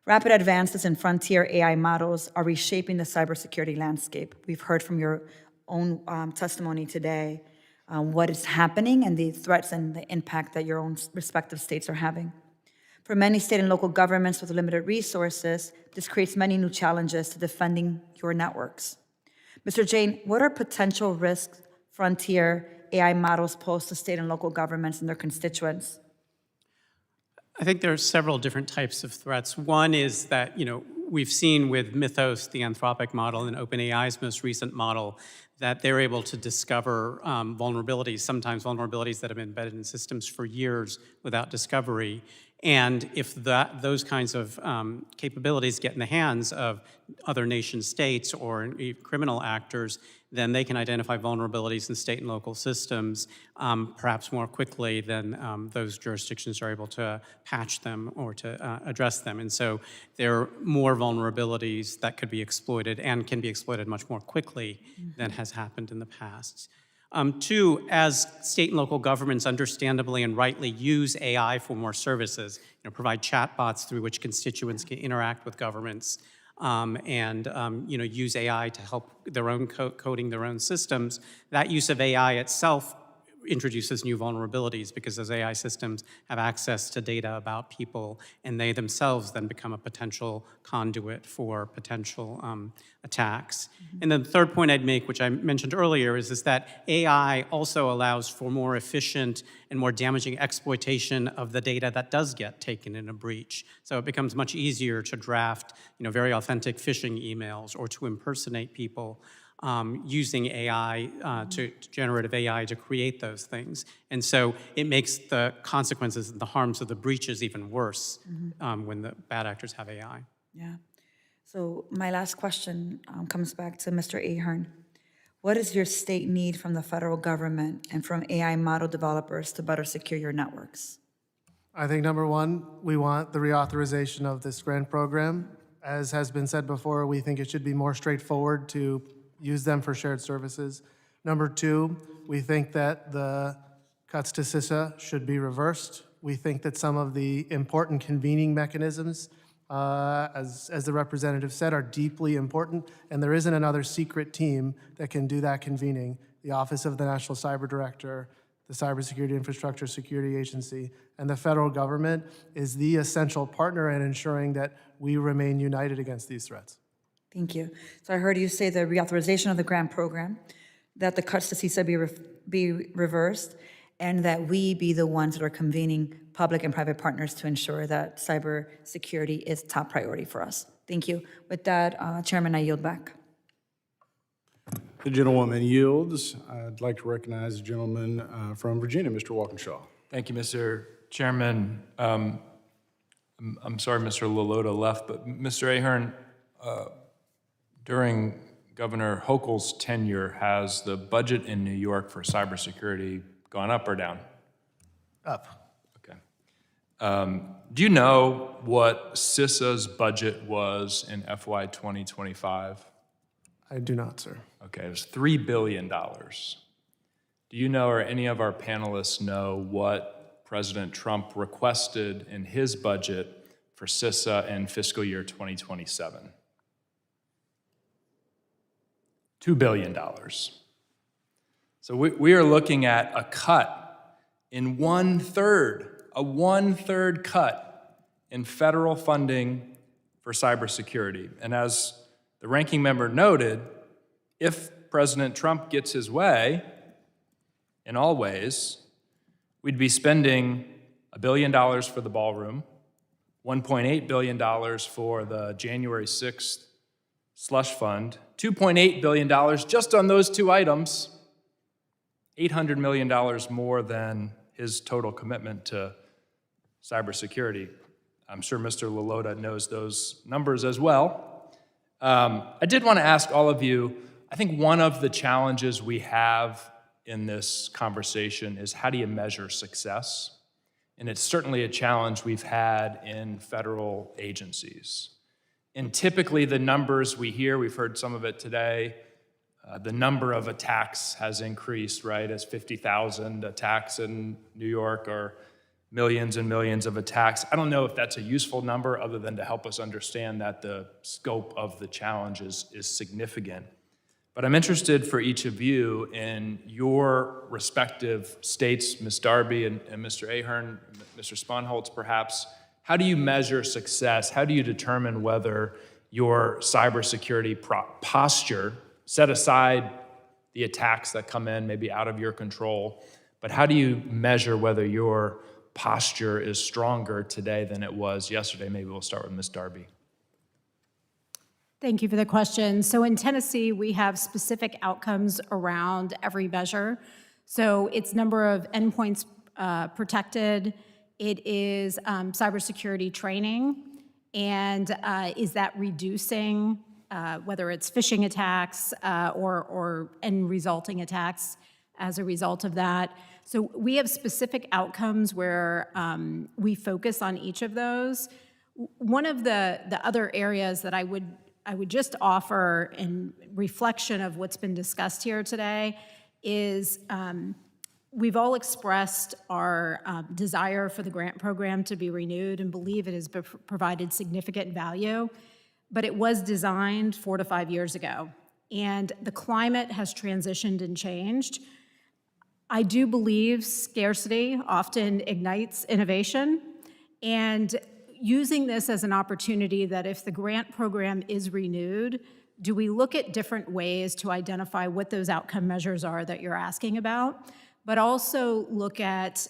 Rapid advances in frontier AI models are reshaping the cybersecurity landscape. We've heard from your own testimony today what is happening and the threats and the impact that your own respective states are having. For many state and local governments with limited resources, this creates many new challenges to defending your networks. Mr. Jain, what are potential risks frontier AI models pose to state and local governments and their constituents? I think there are several different types of threats. One is that, we've seen with Mythos, the Anthropic model, and OpenAI's most recent model, that they're able to discover vulnerabilities, sometimes vulnerabilities that have been embedded in systems for years without discovery. And if those kinds of capabilities get in the hands of other nation states or criminal actors, then they can identify vulnerabilities in state and local systems perhaps more quickly than those jurisdictions are able to patch them or to address them. And so there are more vulnerabilities that could be exploited and can be exploited much more quickly than has happened in the past. Two, as state and local governments understandably and rightly use AI for more services, provide chatbots through which constituents can interact with governments, and use AI to help their own coding their own systems, that use of AI itself introduces new vulnerabilities because those AI systems have access to data about people, and they themselves then become a potential conduit for potential attacks. And then the third point I'd make, which I mentioned earlier, is that AI also allows for more efficient and more damaging exploitation of the data that does get taken in a breach. So it becomes much easier to draft, very authentic phishing emails or to impersonate people using AI, generative AI to create those things. And so it makes the consequences and the harms of the breaches even worse when the bad actors have AI. Yeah. So my last question comes back to Mr. Ahern. What is your state need from the federal government and from AI model developers to better secure your networks? I think number one, we want the reauthorization of this grant program. As has been said before, we think it should be more straightforward to use them for shared services. Number two, we think that the cuts to CISA should be reversed. We think that some of the important convening mechanisms, as the representative said, are deeply important, and there isn't another secret team that can do that convening. The Office of the National Cyber Director, the Cybersecurity Infrastructure Security Agency, and the federal government is the essential partner in ensuring that we remain united against these threats. Thank you. So I heard you say the reauthorization of the grant program, that the cuts to CISA be reversed, and that we be the ones that are convening public and private partners to ensure that cybersecurity is top priority for us. Thank you. With that, Chairman, I yield back. The gentlewoman yields. I'd like to recognize the gentleman from Virginia, Mr. Walkinshaw. Thank you, Mr. Chairman. I'm sorry Mr. Lalotta left, but Mr. Ahern, during Governor Hochul's tenure, has the budget in New York for cybersecurity gone up or down? Up. Okay. Do you know what CISA's budget was in FY 2025? I do not, sir. Okay, it was $3 billion. Do you know, or any of our panelists know, what President Trump requested in his budget for CISA in fiscal year 2027? $2 billion. So we are looking at a cut in a one-third cut in federal funding for cybersecurity. And as the ranking member noted, if President Trump gets his way, in all ways, we'd be spending $1 billion for the ballroom, $1.8 billion for the January 6th slush fund, $2.8 billion just on those two items, $800 million more than his total commitment to cybersecurity. I'm sure Mr. Lalotta knows those numbers as well. I did want to ask all of you, I think one of the challenges we have in this conversation is how do you measure success? And it's certainly a challenge we've had in federal agencies. And typically the numbers we hear, we've heard some of it today, the number of attacks has increased, right? As 50,000 attacks in New York or millions and millions of attacks. I don't know if that's a useful number other than to help us understand that the scope of the challenge is significant. But I'm interested for each of you in your respective states, Ms. Darby and Mr. Ahern, Mr. Sponholtz perhaps. How do you measure success? How do you determine whether your cybersecurity posture, set aside the attacks that come in maybe out of your control, but how do you measure whether your posture is stronger today than it was yesterday? Maybe we'll start with Ms. Darby. Thank you for the question. So in Tennessee, we have specific outcomes around every measure. So it's number of endpoints protected, It is cybersecurity training, and is that reducing, whether it's phishing attacks and resulting attacks as a result of that. So we have specific outcomes where we focus on each of those. One of the other areas that I would just offer in reflection of what's been discussed here today is we've all expressed our desire for the grant program to be renewed and believe it has provided significant value, but it was designed 4 to 5 years ago, and the climate has transitioned and changed. I do believe scarcity often ignites innovation, and using this as an opportunity that if the grant program is renewed, do we look at different ways to identify what those outcome measures are that you're asking about, but also look at,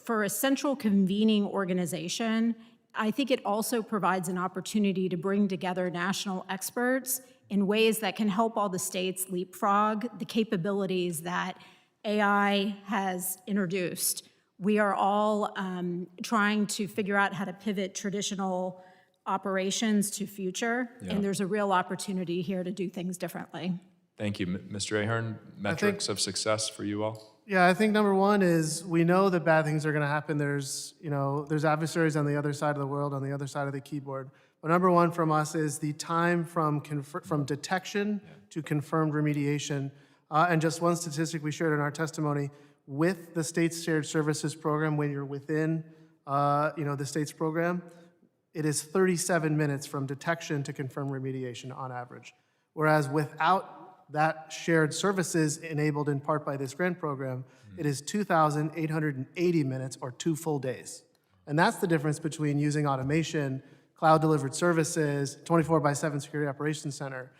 for a central convening organization, I think it also provides an opportunity to bring together national experts in ways that can help all the states leapfrog the capabilities that AI has introduced. We are all trying to figure out how to pivot traditional operations to future, and there's a real opportunity here to do things differently. Thank you. Mr. Ahern, metrics of success for you all? Yeah, I think number one is we know that bad things are going to happen. There's adversaries on the other side of the world, on the other side of the keyboard. But number one from us is the time from detection to confirmed remediation. And just one statistic we shared in our testimony, with the state's shared services program, when you're within the state's program, it is 37 minutes from detection to confirmed remediation on average. Whereas without that shared services enabled in part by this grant program, it is 2,880 minutes or 2 full days. And that's the difference between using automation, cloud-delivered services, 24/7 Security Operations Center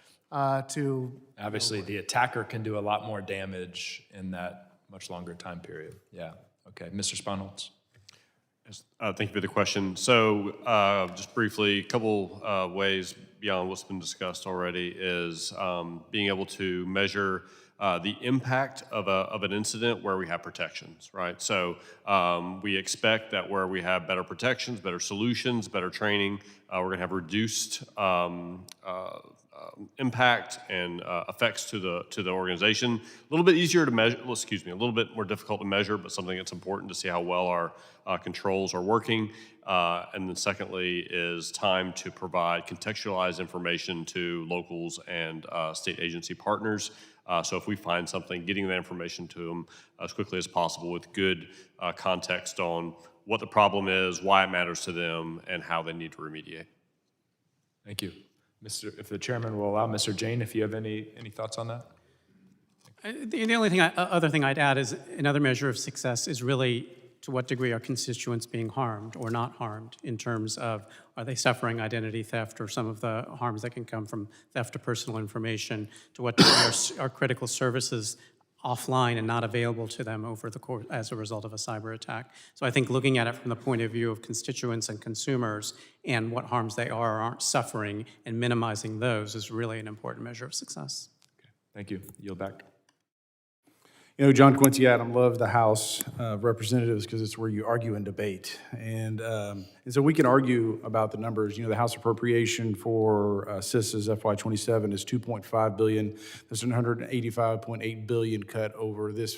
to... Obviously, the attacker can do a lot more damage in that much longer time period. Yeah, okay. Mr. Sponholz. Yes, thank you for the question. So just briefly, a couple ways beyond what's been discussed already is being able to measure the impact of an incident where we have protections, right? So we expect that where we have better protections, better solutions, better training, we're gonna have reduced impact and effects to the organization. A little bit easier to measure, a little bit more difficult to measure, but something that's important to see how well our controls are working. And then secondly is time to provide contextualized information to locals and state agency partners. So if we find something, getting that information to them as quickly as possible with good context on what the problem is, why it matters to them, and how they need to remediate. Thank you. If the chairman will allow, Mr. Jain, if you have any thoughts on that? The only other thing I'd add is another measure of success is really to what degree are constituents being harmed or not harmed in terms of are they suffering identity theft or some of the harms that can come from theft of personal information, to what degree are critical services offline and not available to them over the course as a result of a cyber attack. So I think looking at it from the point of view of constituents and consumers and what harms they are or aren't suffering and minimizing those is really an important measure of success. Okay. Thank you. Yield back. You know, John Quincy Adam loved the House of Representatives because it's where you argue and debate. And so we can argue about the numbers. You know, the House appropriation for CISA's FY27 is $2.5 billion. There's an $185.8 billion cut over this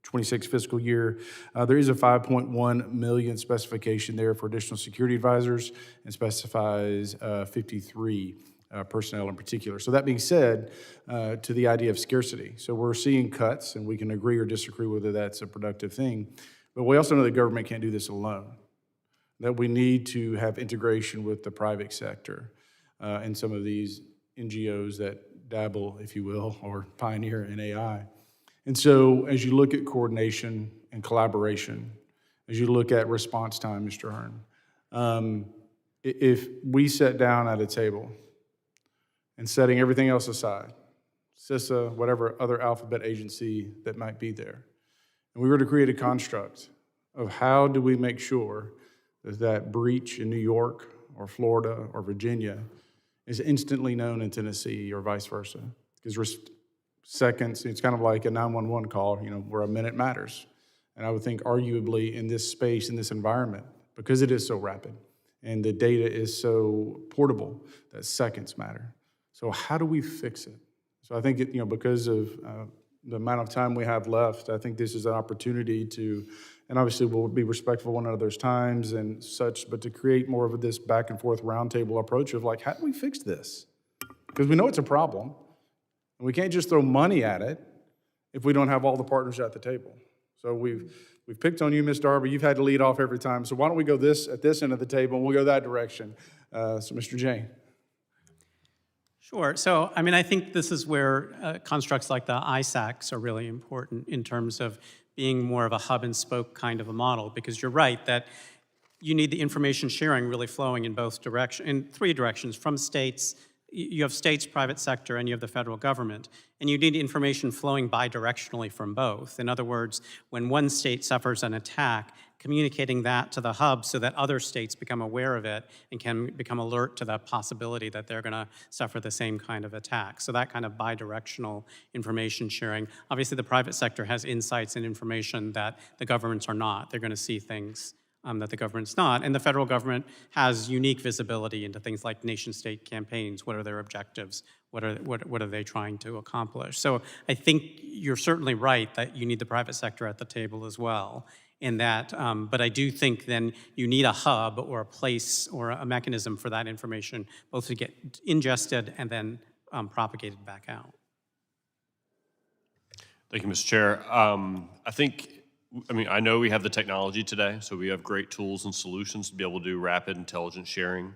26 fiscal year. There is a 5.1 million specification there for additional security advisors and specifies 53 personnel in particular. So that being said, to the idea of scarcity. So we're seeing cuts, and we can agree or disagree whether that's a productive thing. But we also know that government can't do this alone, that we need to have integration with the private sector and some of these NGOs that dabble, if you will, or pioneer in AI. And so as you look at coordination and collaboration, as you look at response time, Mr. Hearn, if we sat down at a table and setting everything else aside, CISA, whatever other alphabet agency that might be there, and we were to create a construct of how do we make sure that that breach in New York or Florida or Virginia is instantly known in Tennessee or vice versa. Because seconds, it's kind of like a 911 call, you know, where a minute matters. And I would think arguably in this space, in this environment, because it is so rapid and the data is so portable, that seconds matter. So how do we fix it? So I think, because of the amount of time we have left, I think this is an opportunity to, and obviously we'll be respectful of one another's times and such, but to create more of this back and forth roundtable approach of like, how do we fix this? Because we know it's a problem, and we can't just throw money at it if we don't have all the partners at the table. So we've picked on you, Ms. Darby. You've had to lead off every time. So why don't we go at this end of the table, and we'll go that direction. So Mr. Jane. Sure. So, I think this is where constructs like the ISACs are really important in terms of being more of a hub and spoke kind of a model, because you're right that you need the information sharing really flowing in in three directions, from states. You have states, private sector, and you have the federal government. And you need information flowing bidirectionally from both. In other words, when one state suffers an attack, communicating that to the hub so that other states become aware of it and can become alert to the possibility that they're going to suffer the same kind of attack. So that kind of bidirectional information sharing. Obviously, the private sector has insights and information that the governments are not. They're going to see things that the government's not. And the federal government has unique visibility into things like nation-state campaigns. What are their objectives? What are they trying to accomplish? So I think you're certainly right that you need the private sector at the table as well. In that, but I do think then you need a hub or a place or a mechanism for that information both to get ingested and then propagated back out. Thank you, Mr. Chair. I know we have the technology today, so we have great tools and solutions to be able to do rapid intelligence sharing.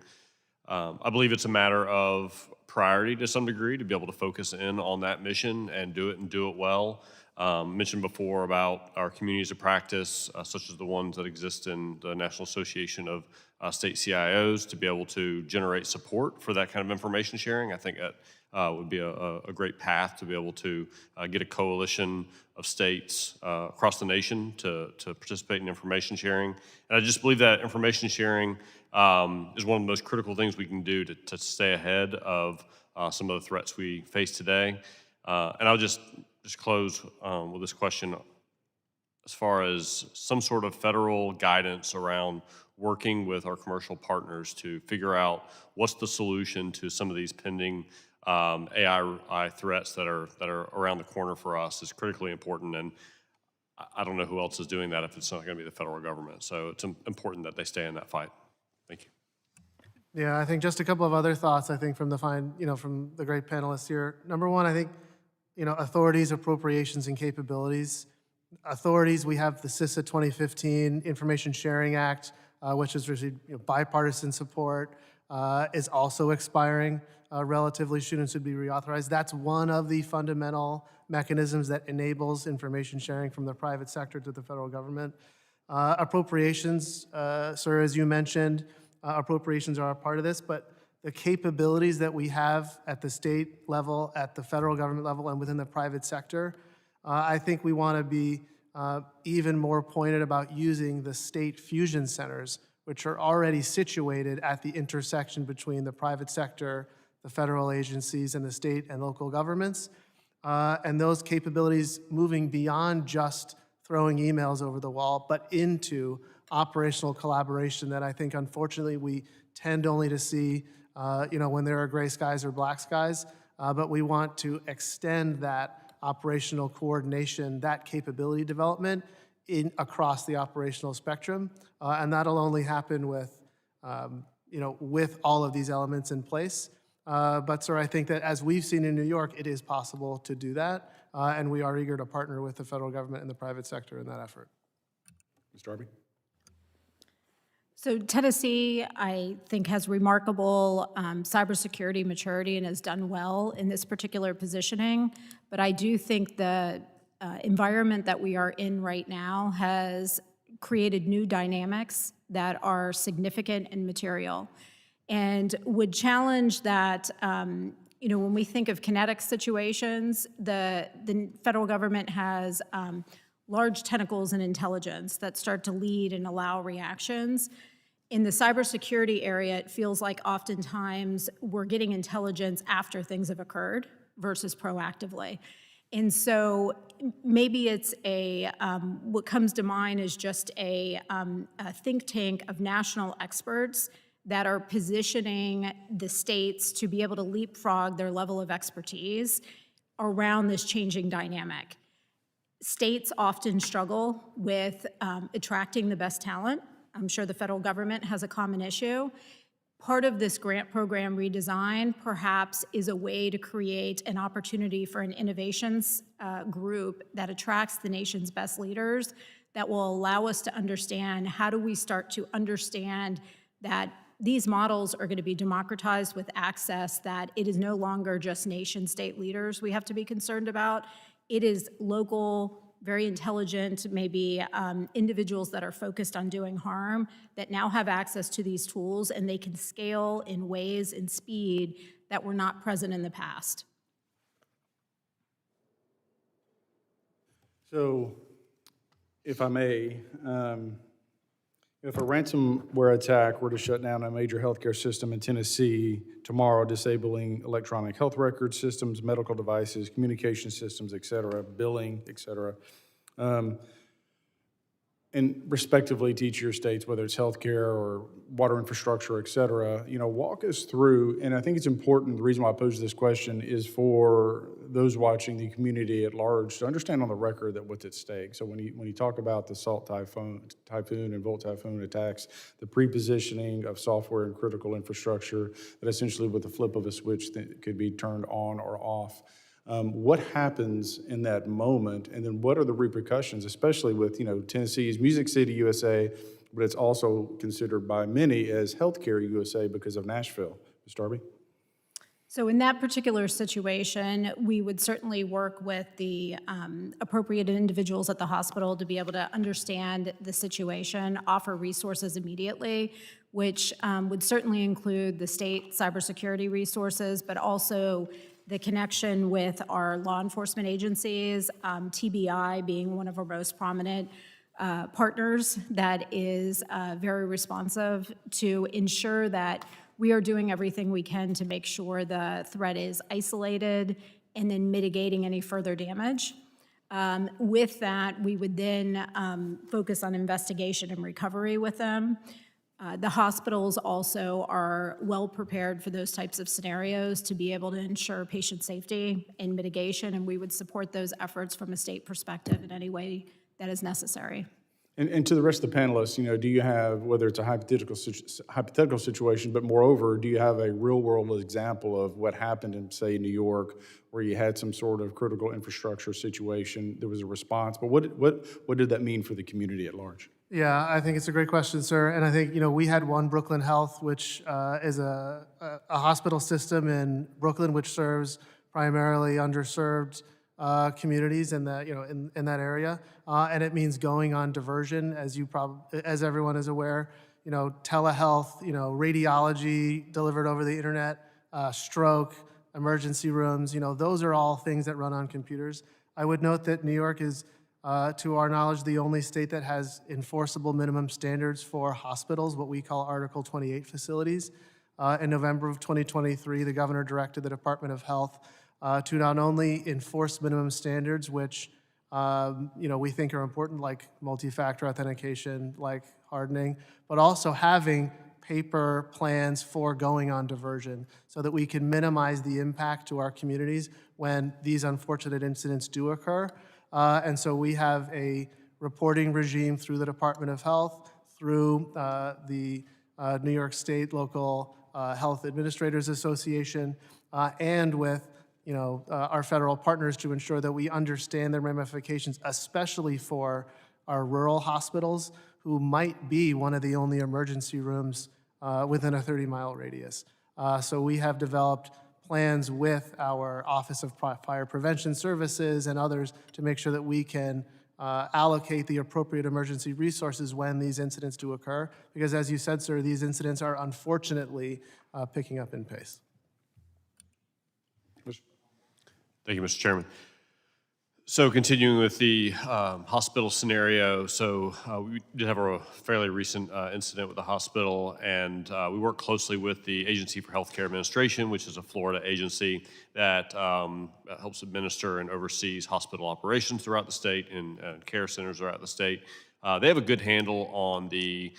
I believe it's a matter of priority to some degree to be able to focus in on that mission and do it well. Mentioned before about our communities of practice, such as the ones that exist in the National Association of State CIOs, to be able to generate support for that kind of information sharing. I think that would be a great path to be able to get a coalition of states across the nation to participate in information sharing. And I just believe that information sharing is one of the most critical things we can do to stay ahead of some of the threats we face today. And I'll just close with this question. As far as some sort of federal guidance around working with our commercial partners to figure out what's the solution to some of these pending AI threats that are around the corner for us is critically important. And I don't know who else is doing that if it's not going to be the federal government. So it's important that they stay in that fight. Thank you. Yeah, I think just a couple of other thoughts, I think, from from the great panelists here. Number one, I think, authorities, appropriations, and capabilities. Authorities, we have the CISA 2015 Information Sharing Act, which has received bipartisan support, is also expiring relatively soon and should be reauthorized. That's one of the fundamental mechanisms that enables information sharing from the private sector to the federal government. Appropriations, sir, as you mentioned, appropriations are a part of this, but the capabilities that we have at the state level, at the federal government level, and within the private sector, I think we want to be even more pointed about using the state fusion centers, which are already situated at the intersection between the private sector, the federal agencies, and the state and local governments. And those capabilities moving beyond just throwing emails over the wall, but into operational collaboration that I think, unfortunately, we tend only to see when there are gray skies or black skies, but we want to extend that operational coordination, that capability development across the operational spectrum, and that'll only happen with, with all of these elements in place. But sir, I think that as we've seen in New York, it is possible to do that, and we are eager to partner with the federal government and the private sector in that effort. Ms. Darby? So Tennessee, I think, has remarkable cybersecurity maturity and has done well in this particular positioning. But I do think the environment that we are in right now has created new dynamics that are significant and material, and would challenge that. When we think of kinetic situations, the federal government has large tentacles in intelligence that start to lead and allow reactions. In the cybersecurity area, it feels like oftentimes we're getting intelligence after things have occurred versus proactively. And so maybe it's what comes to mind is just a think tank of national experts that are positioning the states to be able to leapfrog their level of expertise around this changing dynamic. States often struggle with attracting the best talent. I'm sure the federal government has a common issue. Part of this grant program redesign perhaps is a way to create an opportunity for an innovations group that attracts the nation's best leaders that will allow us to understand how do we start to understand that these models are going to be democratized with access, that it is no longer just nation state leaders we have to be concerned about. It is local, very intelligent, maybe individuals that are focused on doing harm that now have access to these tools, and they can scale in ways and speed that were not present in the past. So, if I may, if a ransomware attack were to shut down a major healthcare system in Tennessee tomorrow, disabling electronic health record systems, medical devices, communication systems, et cetera, billing, et cetera, and respectively to each of your states, whether it's healthcare or water infrastructure, et cetera, walk us through, and I think it's important, the reason why I posed this question is for those watching, the community at large, to understand on the record that what's at stake. So when you talk about the Salt Typhoon and Volt Typhoon attacks, the pre-positioning of software and critical infrastructure that essentially with the flip of a switch could be turned on or off. What happens in that moment, and then what are the repercussions, especially with, Tennessee's Music City, USA, but it's also considered by many as Healthcare USA because of Nashville. Ms. Darby? So in that particular situation, we would certainly work with the appropriate individuals at the hospital to be able to understand the situation, offer resources immediately, which would certainly include the state cybersecurity resources, but also the connection with our law enforcement agencies, TBI being one of our most prominent partners that is very responsive to ensure that we are doing everything we can to make sure the threat is isolated and then mitigating any further damage. With that, we would then focus on investigation and recovery with them. The hospitals also are well prepared for those types of scenarios to be able to ensure patient safety and mitigation, and we would support those efforts from a state perspective in any way that is necessary. And to the rest of the panelists, do you have, whether it's a hypothetical situation, but moreover, do you have a real-world example of what happened in, say, New York, where you had some sort of critical infrastructure situation, there was a response, but what did that mean for the community at large? Yeah, I think it's a great question, sir. And I think, we had One Brooklyn Health, which is a hospital system in Brooklyn, which serves primarily underserved communities in that, in that area. And it means going on diversion, as everyone is aware, telehealth, radiology delivered over the internet, stroke, emergency rooms, those are all things that run on computers. I would note that New York is, to our knowledge, the only state that has enforceable minimum standards for hospitals, what we call Article 28 facilities. In November of 2023, the governor directed the Department of Health to not only enforce minimum standards, which we think are important, like multi-factor authentication, like hardening, but also having paper plans for going on diversion so that we can minimize the impact to our communities when these unfortunate incidents do occur. And so we have a reporting regime through the Department of Health, through the New York State Local Health Administrators Association, and with our federal partners to ensure that we understand the ramifications, especially for our rural hospitals who might be one of the only emergency rooms within a 30-mile radius. So we have developed plans with our Office of Fire Prevention Services and others to make sure that we can allocate the appropriate emergency resources when these incidents do occur. Because as you said, sir, these incidents are unfortunately picking up in pace. Thank you, Mr. Chairman. So continuing with the hospital scenario, so we did have a fairly recent incident with the hospital, and we work closely with the Agency for Healthcare Administration, which is a Florida agency that helps administer and oversees hospital operations throughout the state and care centers throughout the state. They have a good handle on the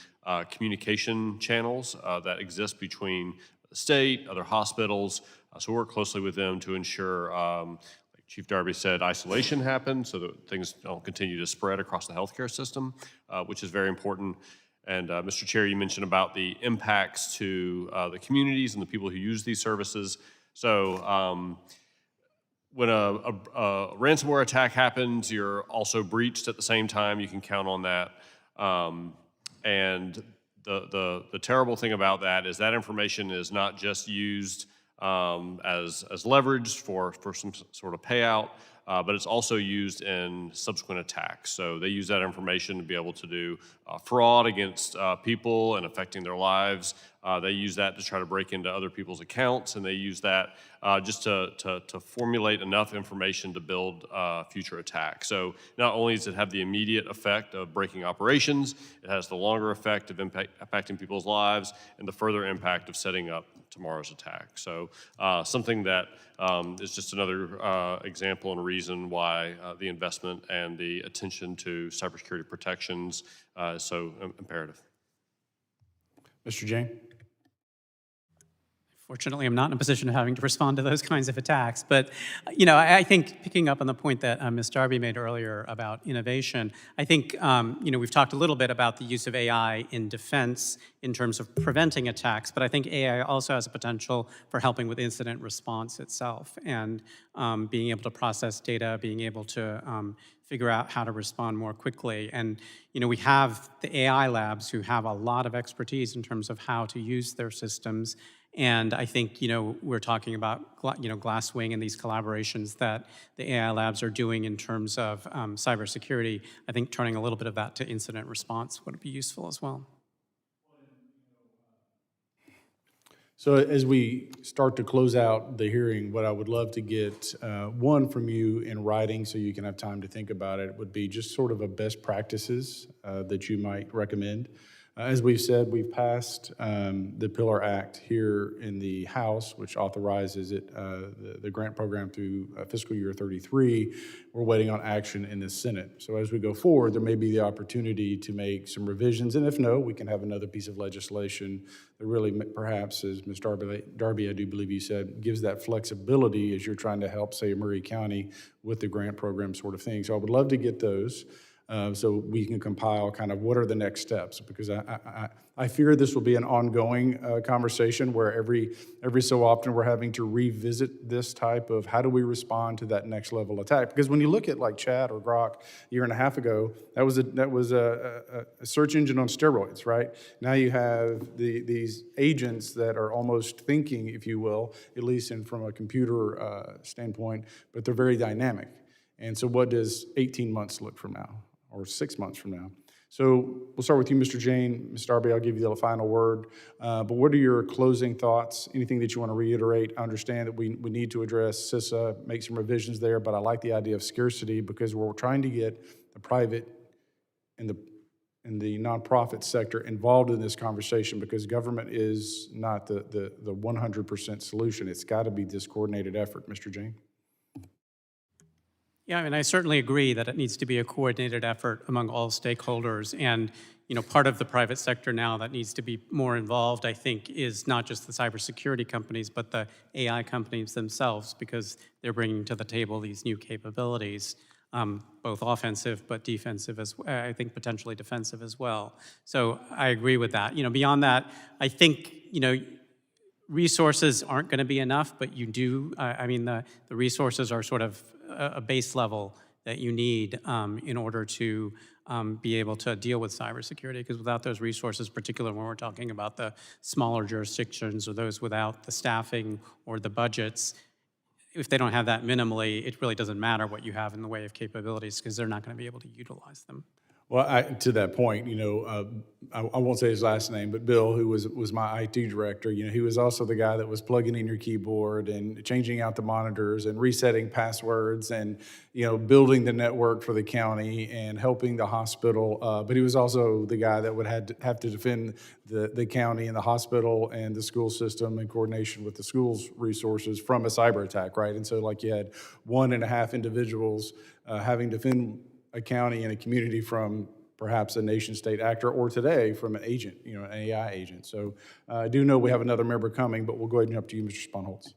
communication channels that exist between the state, other hospitals, so we work closely with them to ensure Chief Darby said isolation happens so that things don't continue to spread across the healthcare system, which is very important. And Mr. Chair, you mentioned about the impacts to the communities and the people who use these services. So when a ransomware attack happens, you're also breached at the same time. You can count on that. And the terrible thing about that is that information is not just used as leverage for some sort of payout, but it's also used in subsequent attacks. So they use that information to be able to do fraud against people and affecting their lives. They use that to try to break into other people's accounts, and they use that just to formulate enough information to build future attacks. So not only does it have the immediate effect of breaking operations, it has the longer effect of impacting people's lives and the further impact of setting up tomorrow's attack. So something that is just another example and reason why the investment and the attention to cybersecurity protections is so imperative. Mr. Jain? Fortunately, I'm not in a position of having to respond to those kinds of attacks. But, you know, I think picking up on the point that Ms. Darby made earlier about innovation, I think, you know, we've talked a little bit about the use of AI in defense in terms of preventing attacks, but I think AI also has a potential for helping with incident response itself and being able to process data, being able to figure out how to respond more quickly. And, you know, we have the AI labs who have a lot of expertise in terms of how to use their systems. And I think, you know, we're talking about, you know, Glasswing and these collaborations that the AI labs are doing in terms of cybersecurity. I think turning a little bit of that to incident response would be useful as well. So as we start to close out the hearing, what I would love to get, one from you in writing so you can have time to think about it, would be just sort of a best practices that you might recommend. As we've said, we've passed the Pillar Act here in the House, which authorizes it, the grant program through fiscal year 33. We're waiting on action in the Senate. So as we go forward, there may be the opportunity to make some revisions, and if no, we can have another piece of legislation that really perhaps, as Ms. Darby, I do believe you said, gives that flexibility as you're trying to help, say, Murray County with the grant program sort of thing. So I would love to get those. So we can compile kind of what are the next steps, because I fear this will be an ongoing conversation where every so often we're having to revisit this type of how do we respond to that next level attack. Because when you look at like Chat or Grok a year and a half ago, that was a search engine on steroids, right? Now you have these agents that are almost thinking, if you will, at least from a computer standpoint, but they're very dynamic. And so what does 18 months look from now? Or 6 months from now. So we'll start with you, Mr. Jain. Ms. Darby, I'll give you the final word. But what are your closing thoughts? Anything that you want to reiterate? I understand that we need to address CISA, make some revisions there, but I like the idea of scarcity because we're trying to get the private and the nonprofit sector involved in this conversation, because government is not the 100% solution. It's got to be this coordinated effort. Mr. Jain? Yeah, I mean, I certainly agree that it needs to be a coordinated effort among all stakeholders. And, you know, part of the private sector now that needs to be more involved, I think, is not just the cybersecurity companies, but the AI companies themselves, because they're bringing to the table these new capabilities, both offensive but defensive, I think potentially defensive as well. So I agree with that. You know, beyond that, I think, you know, resources aren't going to be enough, but you do, I mean, the resources are sort of a base level that you need in order to be able to deal with cybersecurity, because without those resources, particularly when we're talking about the smaller jurisdictions or those without the staffing or the budgets, if they don't have that minimally, it really doesn't matter what you have in the way of capabilities, because they're not going to be able to utilize them. Well, to that point, I won't say his last name, but Bill, who was my IT director, he was also the guy that was plugging in your keyboard and changing out the monitors and resetting passwords and, building the network for the county and helping the hospital. But he was also the guy that would have to defend the county and the hospital and the school system in coordination with the school's resources from a cyber attack, right? And so you had 1.5 individuals having to defend a county and a community from perhaps a nation-state actor, or today from an agent, an AI agent. So I do know we have another member coming, but we'll go ahead and jump to you, Mr. Sponholz.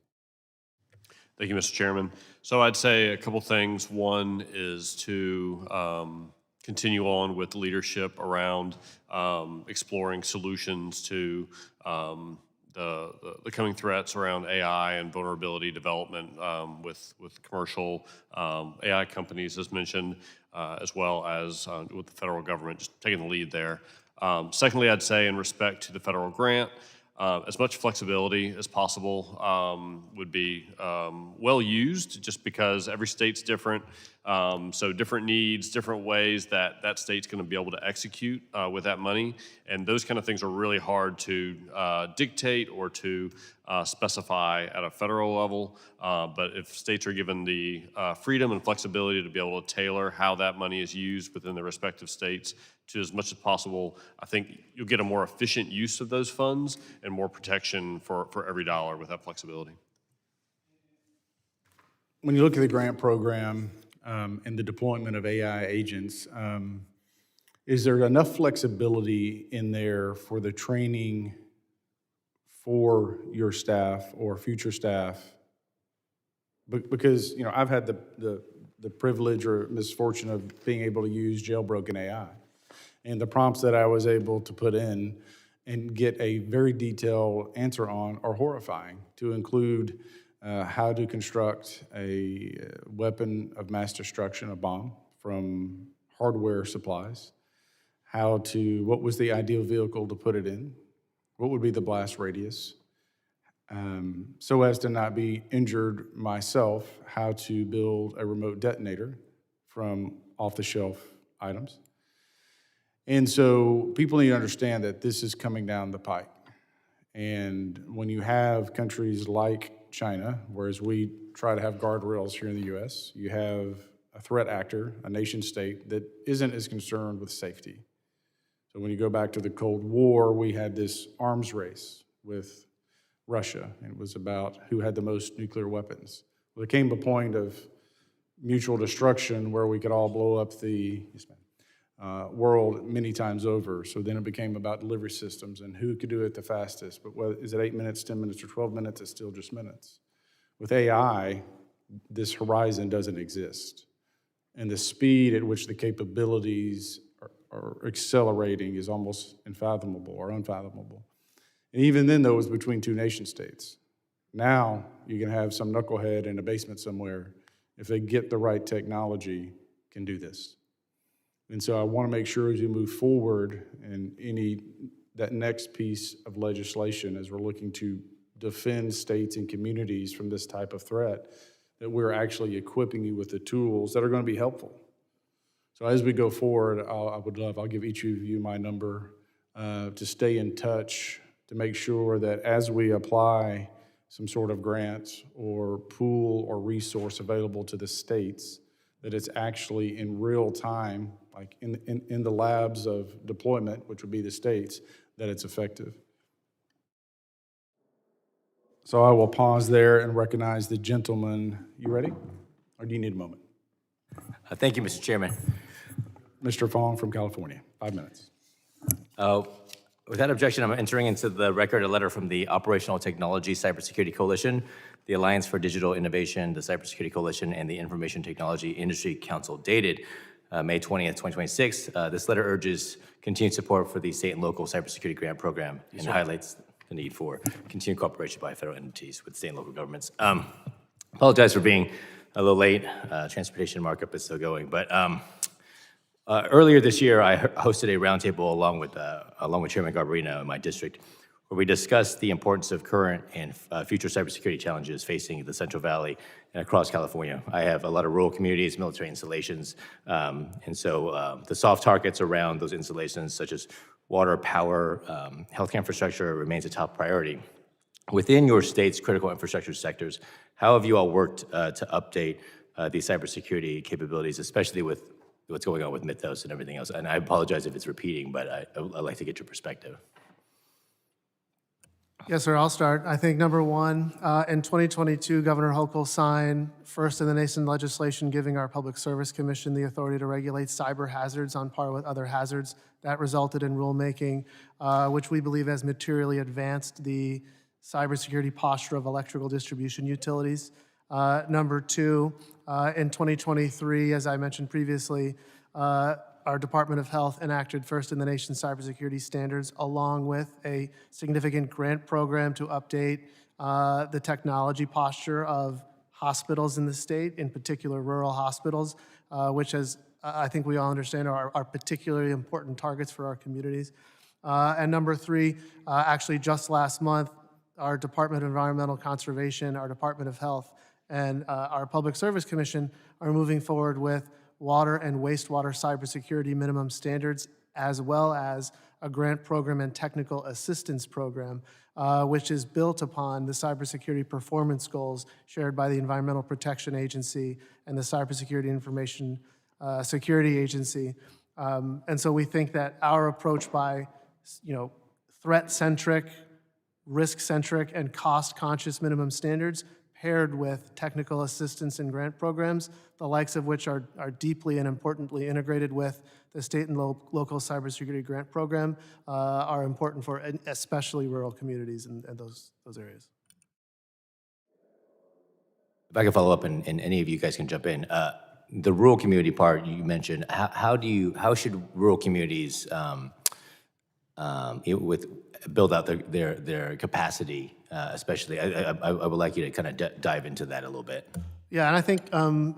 Thank you, Mr. Chairman. So I'd say a couple things. One is to continue on with leadership around exploring solutions to the coming threats around AI and vulnerability development with commercial AI companies, as mentioned, as well as with the federal government, just taking the lead there. Secondly, I'd say in respect to the federal grant, as much flexibility as possible would be well used, just because every state's different. So different needs, different ways that state's going to be able to execute with that money. And those kind of things are really hard to dictate or to specify at a federal level. But if states are given the freedom and flexibility to be able to tailor how that money is used within their respective states to as much as possible, I think you'll get a more efficient use of those funds and more protection for every dollar with that flexibility. When you look at the grant program and the deployment of AI agents, is there enough flexibility in there for the training for your staff or future staff? Because I've had the privilege or misfortune of being able to use jailbroken AI. And the prompts that I was able to put in and get a very detailed answer on are horrifying, to include how to construct a weapon of mass destruction, a bomb, from hardware supplies, what was the ideal vehicle to put it in, what would be the blast radius, so as to not be injured myself, how to build a remote detonator from off-the-shelf items. And so people need to understand that this is coming down the pike. And when you have countries like China, whereas we try to have guardrails here in the U.S., you have a threat actor, a nation state, that isn't as concerned with safety. So when you go back to the Cold War, we had this arms race with Russia, and it was about who had the most nuclear weapons. Well, there came a point of mutual destruction where we could all blow up the world many times over. So then it became about delivery systems and who could do it the fastest. But is it 8 minutes, 10 minutes, or 12 minutes? It's still just minutes. With AI, this horizon doesn't exist. And the speed at which the capabilities are accelerating is almost unfathomable. And even then, though, it was between two nation states. Now, you can have some knucklehead in a basement somewhere, if they get the right technology, can do this. And so I want to make sure as we move forward in that next piece of legislation, as we're looking to defend states and communities from this type of threat, that we're actually equipping you with the tools that are going to be helpful. So as we go forward, I'll give each of you my number to stay in touch, to make sure that as we apply some sort of grant or pool or resource available to the states, that it's actually in real time, like in the labs of deployment, which would be the states, that it's effective. So I will pause there and recognize the gentleman. You ready? Or do you need a moment? Thank you, Mr. Chairman. Mr. Fong from California, 5 minutes. Without objection, I'm entering into the record a letter from the Operational Technology Cybersecurity Coalition, the Alliance for Digital Innovation, the Cybersecurity Coalition, and the Information Technology Industry Council, dated May 20th, 2026. This letter urges continued support for the state and local cybersecurity grant program and highlights the need for continued cooperation by federal entities with state and local governments. Apologize for being a little late. Transportation markup is still going, but earlier this year, I hosted a roundtable along with Chairman Garbarino in my district, where we discuss the importance of current and future cybersecurity challenges facing the Central Valley and across California. I have a lot of rural communities, military installations, and so the soft targets around those installations, such as water, power, healthcare infrastructure, remains a top priority. Within your state's critical infrastructure sectors, how have you all worked to update these cybersecurity capabilities, especially with what's going on with Mythos and everything else? And I apologize if it's repeating, but I'd like to get your perspective. Yes, sir, I'll start. I think number one, in 2022, Governor Hochul signed first in the nation legislation giving our Public Service Commission the authority to regulate cyber hazards on par with other hazards. That resulted in rulemaking, which we believe has materially advanced the cybersecurity posture of electrical distribution utilities. Number two, in 2023, as I mentioned previously, our Department of Health enacted first in the nation cybersecurity standards, along with a significant grant program to update the technology posture of hospitals in the state, in particular rural hospitals, which as I think we all understand are particularly important targets for our communities. And number three, actually just last month, our Department of Environmental Conservation, our Department of Health, and our Public Service Commission are moving forward with water and wastewater cybersecurity minimum standards, as well as a grant program and technical assistance program, which is built upon the cybersecurity performance goals shared by the Environmental Protection Agency and the Cybersecurity Information Security Agency. And so we think that our approach by, threat-centric, risk-centric, and cost-conscious minimum standards paired with technical assistance and grant programs, the likes of which are deeply and importantly integrated with the state and local cybersecurity grant program, are important for especially rural communities and those areas. If I can follow up, and any of you guys can jump in. The rural community part you mentioned, how should rural communities build out their capacity, especially? I would like you to kind of dive into that a little bit. Yeah, and I think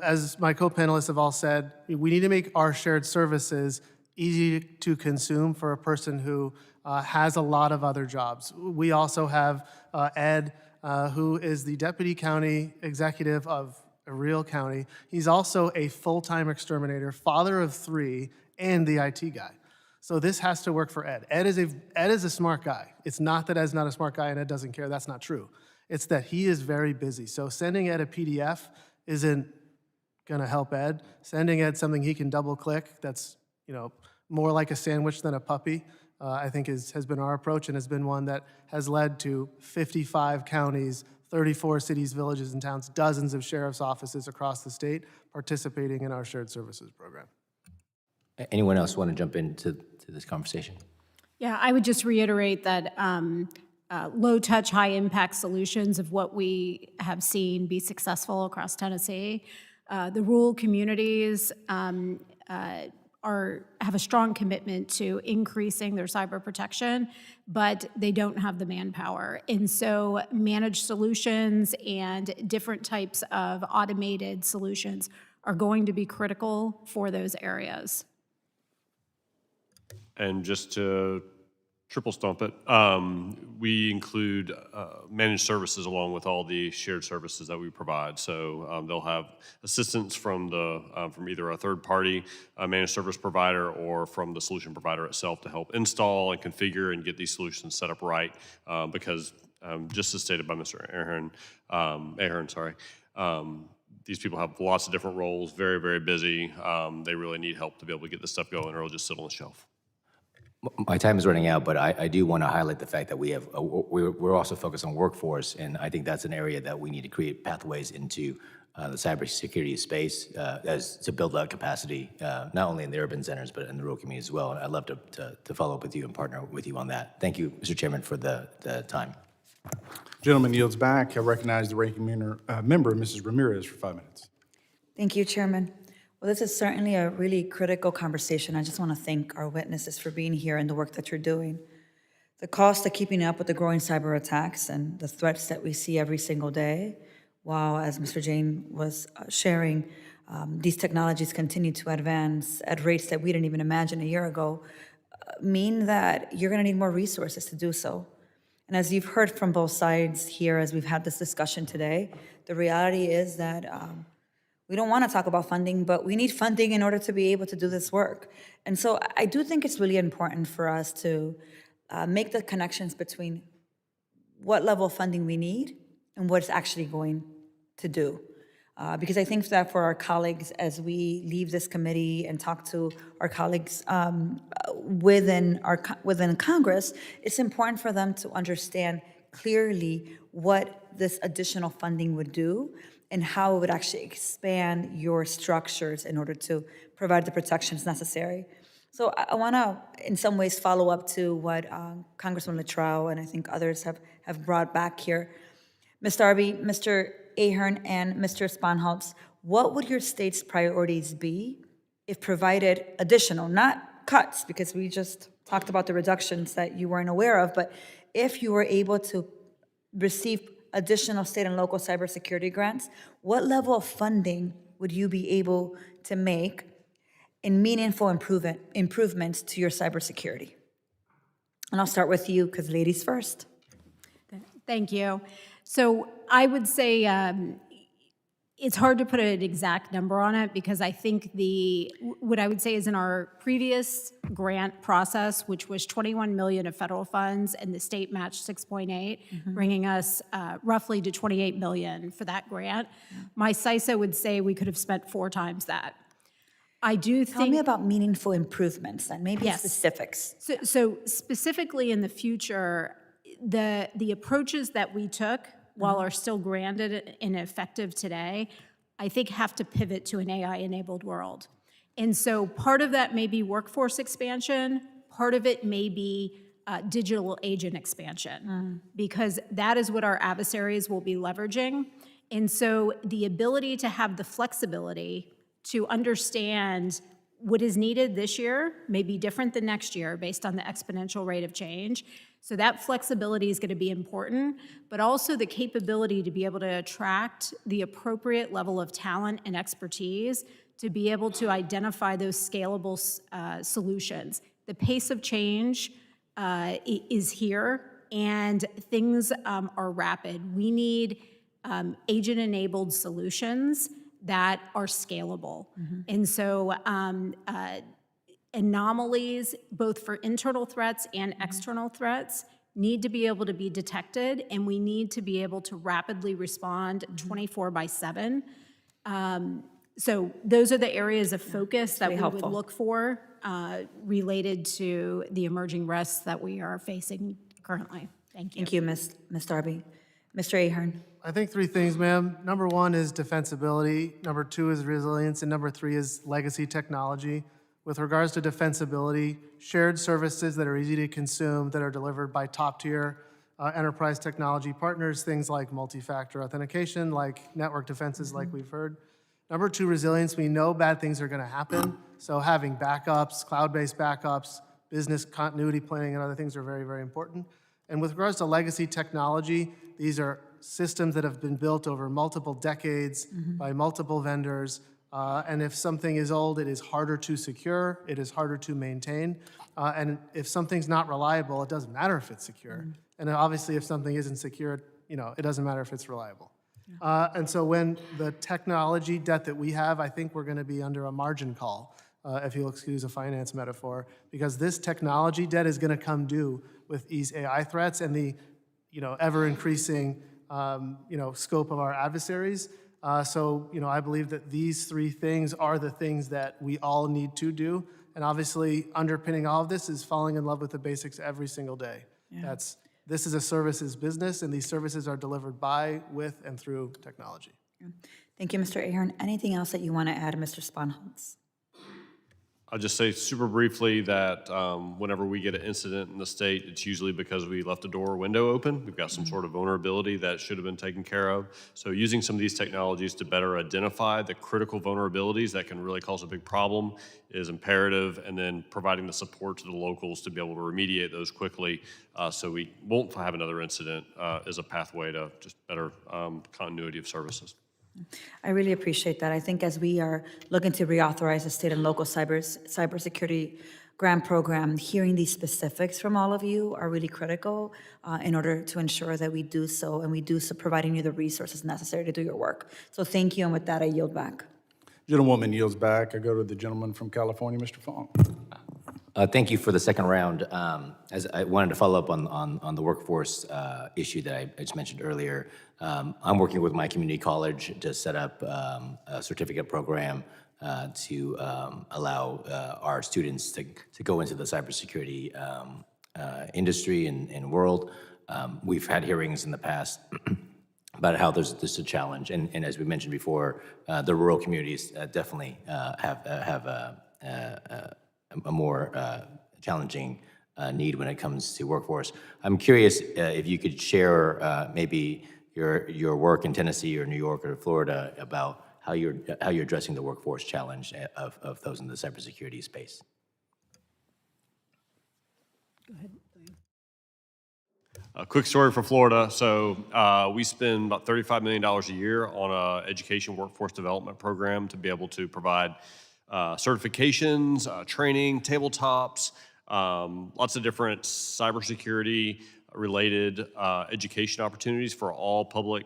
as my co-panelists have all said, we need to make our shared services easy to consume for a person who has a lot of other jobs. We also have Ed, who is the Deputy County Executive of Real County. He's also a full-time exterminator, father of 3, and the IT guy. So this has to work for Ed. Ed is a smart guy. It's not that Ed's not a smart guy and Ed doesn't care. That's not true. It's that he is very busy. So sending Ed a PDF isn't going to help Ed. Sending Ed something he can double-click that's more like a sandwich than a puppy, I think has been our approach and has been one that has led to 55 counties, 34 cities, villages, and towns, dozens of sheriff's offices across the state participating in our shared services program. Anyone else want to jump into this conversation? Yeah, I would just reiterate that low-touch, high-impact solutions of what we have seen be successful across Tennessee. The rural communities have a strong commitment to increasing their cyber protection, but they don't have the manpower. And so managed solutions and different types of automated solutions are going to be critical for those areas. And just to triple stomp it, we include managed services along with all the shared services that we provide. So they'll have assistance from either a third-party managed service provider or from the solution provider itself to help install and configure and get these solutions set up right. Because just as stated by Mr. Ahern, these people have lots of different roles, very, very busy. They really need help to be able to get this stuff going, or it'll just sit on the shelf. My time is running out, but I do want to highlight the fact that we're also focused on workforce, and I think that's an area that we need to create pathways into the cybersecurity space to build out capacity, not only in the urban centers, but in the rural communities as well. And I'd love to follow up with you and partner with you on that. Thank you, Mr. Chairman, for the time. Gentleman yields back. I recognize the ranking member, Mrs. Ramirez, for 5 minutes. Thank you, Chairman. Well, this is certainly a really critical conversation. I just want to thank our witnesses for being here and the work that you're doing. The cost of keeping up with the growing cyber attacks and the threats that we see every single day, while, as Mr. Jane was sharing, these technologies continue to advance at rates that we didn't even imagine a year ago, mean that you're going to need more resources to do so. And as you've heard from both sides here, as we've had this discussion today, the reality is that we don't want to talk about funding, but we need funding in order to be able to do this work. And so I do think it's really important for us to make the connections between what level of funding we need and what it's actually going to do. Because I think that for our colleagues, as we leave this committee and talk to our colleagues within Congress, it's important for them to understand clearly what this additional funding would do and how it would actually expand your structures in order to provide the protections necessary. So I want to, in some ways, follow up to what Congressman Latrell and I think others have brought back here. Ms. Darby, Mr. Ahern, and Mr. Spanholz, what would your state's priorities be if provided additional, not cuts, because we just talked about the reductions that you weren't aware of, but if you were able to receive additional state and local cybersecurity grants, what level of funding would you be able to make in meaningful improvements to your cybersecurity? And I'll start with you, because ladies first. Thank you. So I would say it's hard to put an exact number on it, because I think what I would say is in our previous grant process, which was $21 million of federal funds and the state matched 6.8, bringing us roughly to $28 million for that grant. My CISO would say we could have spent 4 times that. I do think— Tell me about meaningful improvements and maybe Yes. specifics. So specifically in the future, the approaches that we took, while are still granted and effective today, I think have to pivot to an AI-enabled world. And so part of that may be workforce expansion, part of it may be digital agent expansion, because that is what our adversaries will be leveraging. And so the ability to have the flexibility to understand what is needed this year may be different than next year based on the exponential rate of change. So that flexibility is going to be important, but also the capability to be able to attract the appropriate level of talent and expertise to be able to identify those scalable solutions. The pace of change is here, and things are rapid. We need agent-enabled solutions that are scalable. And so anomalies, both for internal threats and external threats, need to be able to be detected, and we need to be able to rapidly respond 24/7. So those are the areas of focus that we would look for related to the emerging risks that we are facing currently. Thank you. Thank you, Ms. Darby. Mr. Ahern. I think 3 things, ma'am. Number 1 is defensibility. Number 2 is resilience. And number 3 is legacy technology. With regards to defensibility, shared services that are easy to consume, that are delivered by top-tier enterprise technology partners, things like multi-factor authentication, like network defenses like we've heard. Number 2, resilience. We know bad things are going to happen, so having backups, cloud-based backups, business continuity planning, and other things are very, very important. And with regards to legacy technology, these are systems that have been built over multiple decades by multiple vendors. And if something is old, it is harder to secure, it is harder to maintain. And if something's not reliable, it doesn't matter if it's secure. And obviously, if something isn't secure, it doesn't matter if it's reliable. And so when the technology debt that we have, I think we're going to be under a margin call, if you'll excuse a finance metaphor, because this technology debt is going to come due with these AI threats and the ever-increasing scope of our adversaries. So I believe that these 3 things are the things that we all need to do. And obviously, underpinning all of this is falling in love with the basics every single day. Yeah. This is a services business, and these services are delivered by, with, and through technology. Thank you, Mr. Ahern. Anything else that you want to add, Mr. Spanholz? I'll just say super briefly that whenever we get an incident in the state, it's usually because we left a door or window open. We've got some sort of vulnerability that should have been taken care of. So using some of these technologies to better identify the critical vulnerabilities that can really cause a big problem is imperative, and then providing the support to the locals to be able to remediate those quickly so we won't have another incident is a pathway to just better continuity of services. I really appreciate that. I think as we are looking to reauthorize the state and local cybersecurity grant program, hearing these specifics from all of you are really critical in order to ensure that we do so, and we do so providing you the resources necessary to do your work. So thank you, and with that, I yield back. Gentlewoman yields back. I go to the gentleman from California, Mr. Fong. Thank you for the second round. As I wanted to follow up on the workforce issue that I just mentioned earlier. I'm working with my community college to set up a certificate program to allow our students to go into the cybersecurity industry and world. We've had hearings in the past about how there's a challenge, and as we mentioned before, the rural communities definitely have a more challenging need when it comes to workforce. I'm curious if you could share maybe your work in Tennessee or New York or Florida about how you're addressing the workforce challenge of those in the cybersecurity space. Go ahead. A quick story for Florida. So we spend about $35 million a year on an education workforce development program to be able to provide certifications, training, tabletops, lots of different cybersecurity related education opportunities for all public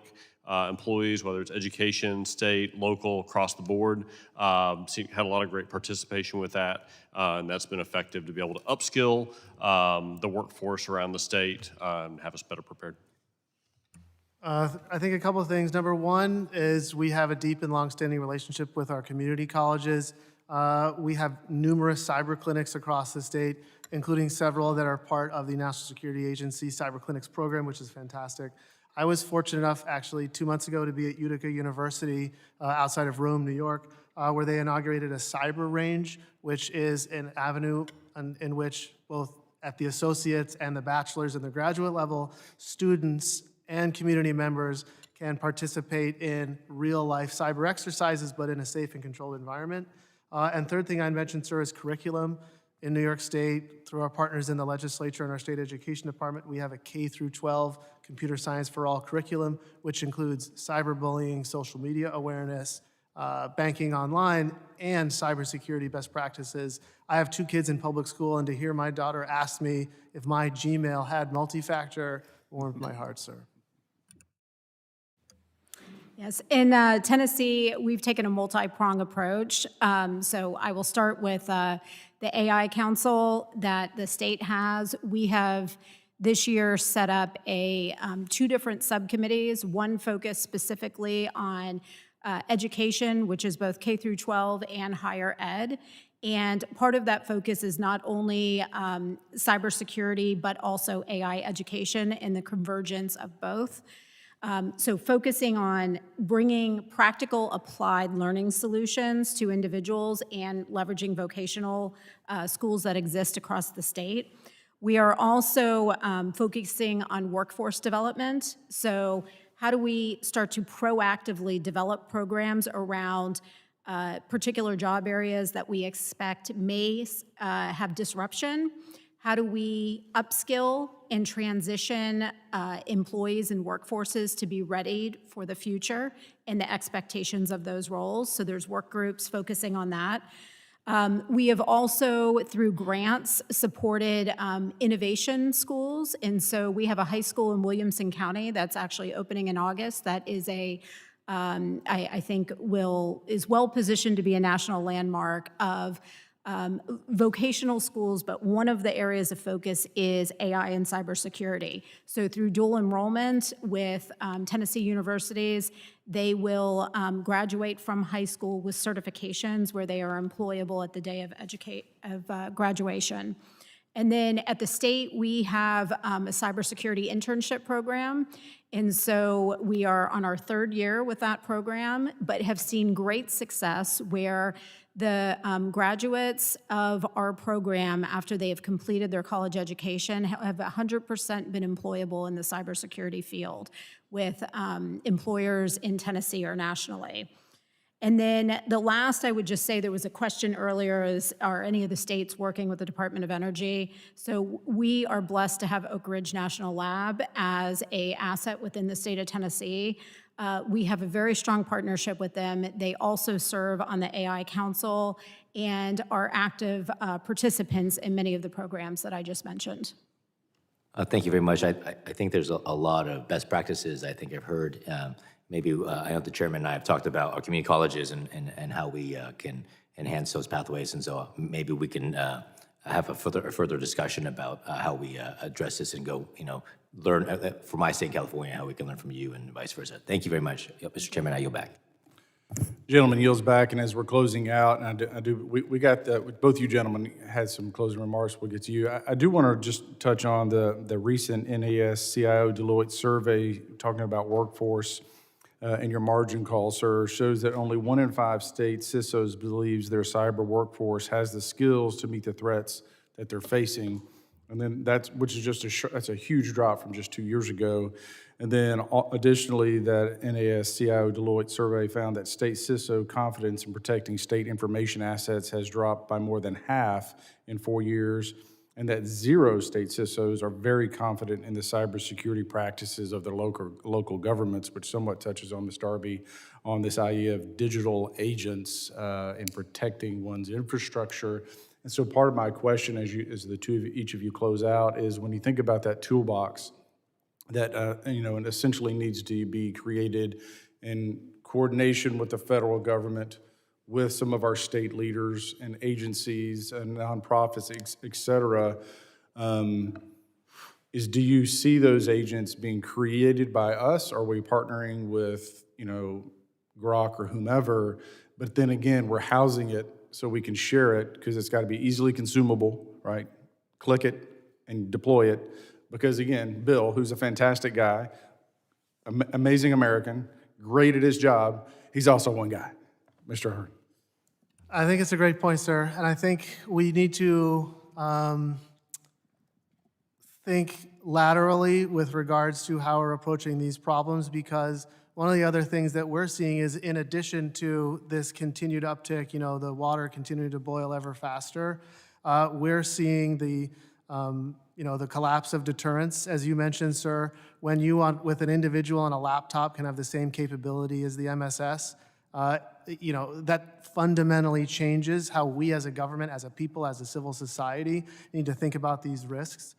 employees, whether it's education, state, local, across the board. Had a lot of great participation with that, and that's been effective to be able to upskill the workforce around the state and have us better prepared. I think a couple of things. Number one is we have a deep and longstanding relationship with our community colleges. We have numerous cyber clinics across the state, including several that are part of the National Security Agency Cyber Clinics program, which is fantastic. I was fortunate enough, actually, 2 months ago to be at Utica University outside of Rome, New York, where they inaugurated a cyber range, which is an avenue in which both at the associates and the bachelor's and the graduate level, students and community members can participate in real-life cyber exercises, but in a safe and controlled environment. And third thing I'd mention, sir, is curriculum. In New York State, through our partners in the legislature and our state education department, we have a K through 12 computer science for all curriculum, which includes cyberbullying, social media awareness, banking online, and cybersecurity best practices. I have 2 kids in public school, and to hear my daughter ask me if my Gmail had multi-factor warmed my heart, sir. Yes, in Tennessee, we've taken a multi-prong approach. So I will start with the AI Council that the state has. We have this year set up 2 different subcommittees, one focused specifically on education, which is both K through 12 and higher ed. And part of that focus is not only cybersecurity, but also AI education and the convergence of both. So focusing on bringing practical applied learning solutions to individuals and leveraging vocational schools that exist across the state. We are also focusing on workforce development. So how do we start to proactively develop programs around particular job areas that we expect may have disruption? How do we upskill and transition employees and workforces to be ready for the future and the expectations of those roles? So there's work groups focusing on that. We have also, through grants, supported innovation schools. And so we have a high school in Williamson County that's actually opening in August that is I think is well positioned to be a national landmark of vocational schools, but one of the areas of focus is AI and cybersecurity. So through dual enrollment with Tennessee universities, they will graduate from high school with certifications where they are employable at the day of graduation. And then at the state, we have a cybersecurity internship program. And so we are on our 3rd year with that program, but have seen great success where the graduates of our program, after they have completed their college education, have 100% been employable in the cybersecurity field with employers in Tennessee or nationally. And then the last, I would just say, there was a question earlier, are any of the states working with the Department of Energy? So we are blessed to have Oak Ridge National Lab as an asset within the state of Tennessee. We have a very strong partnership with them. They also serve on the AI Council and are active participants in many of the programs that I just mentioned. Thank you very much. I think there's a lot of best practices I think I've heard. Maybe I know the chairman and I have talked about our community colleges and how we can enhance those pathways. And so maybe we can have a further discussion about how we address this and go, learn from my state in California, how we can learn from you and vice versa. Thank you very much. Mr. Chairman, I yield back. Gentleman yields back, and as we're closing out, and we got both you gentlemen had some closing remarks. We'll get to you. I do want to just touch on the recent NAS-CIO Deloitte survey talking about workforce, and your margin call, sir, shows that only 1 in 5 state CISOs believes their cyber workforce has the skills to meet the threats that they're facing. And then that's a huge drop from just 2 years ago. And then additionally, that NAS-CIO Deloitte survey found that state CISO confidence in protecting state information assets has dropped by more than half in 4 years, and that 0 state CISOs are very confident in the cybersecurity practices of their local governments, which somewhat touches on, Ms. Darby, on this idea of digital agents in protecting one's infrastructure. And so part of my question as each of you close out is, when you think about that toolbox that and essentially needs to be created in coordination with the federal government, with some of our state leaders and agencies and nonprofits, et cetera, do you see those agents being created by us? Are we partnering with, Grok or whomever? But then again, we're housing it so we can share it, because it's got to be easily consumable, right? Click it and deploy it. Because again, Bill, who's a fantastic guy, amazing American, great at his job, he's also one guy. Mr. Ahern. I think it's a great point, sir. And I think we need to think laterally with regards to how we're approaching these problems, because one of the other things that we're seeing is, in addition to this continued uptick, the water continuing to boil ever faster, we're seeing the collapse of deterrence. As you mentioned, sir, when you, with an individual on a laptop, can have the same capability as the MSS, that fundamentally changes how we as a government, as a people, as a civil society need to think about these risks.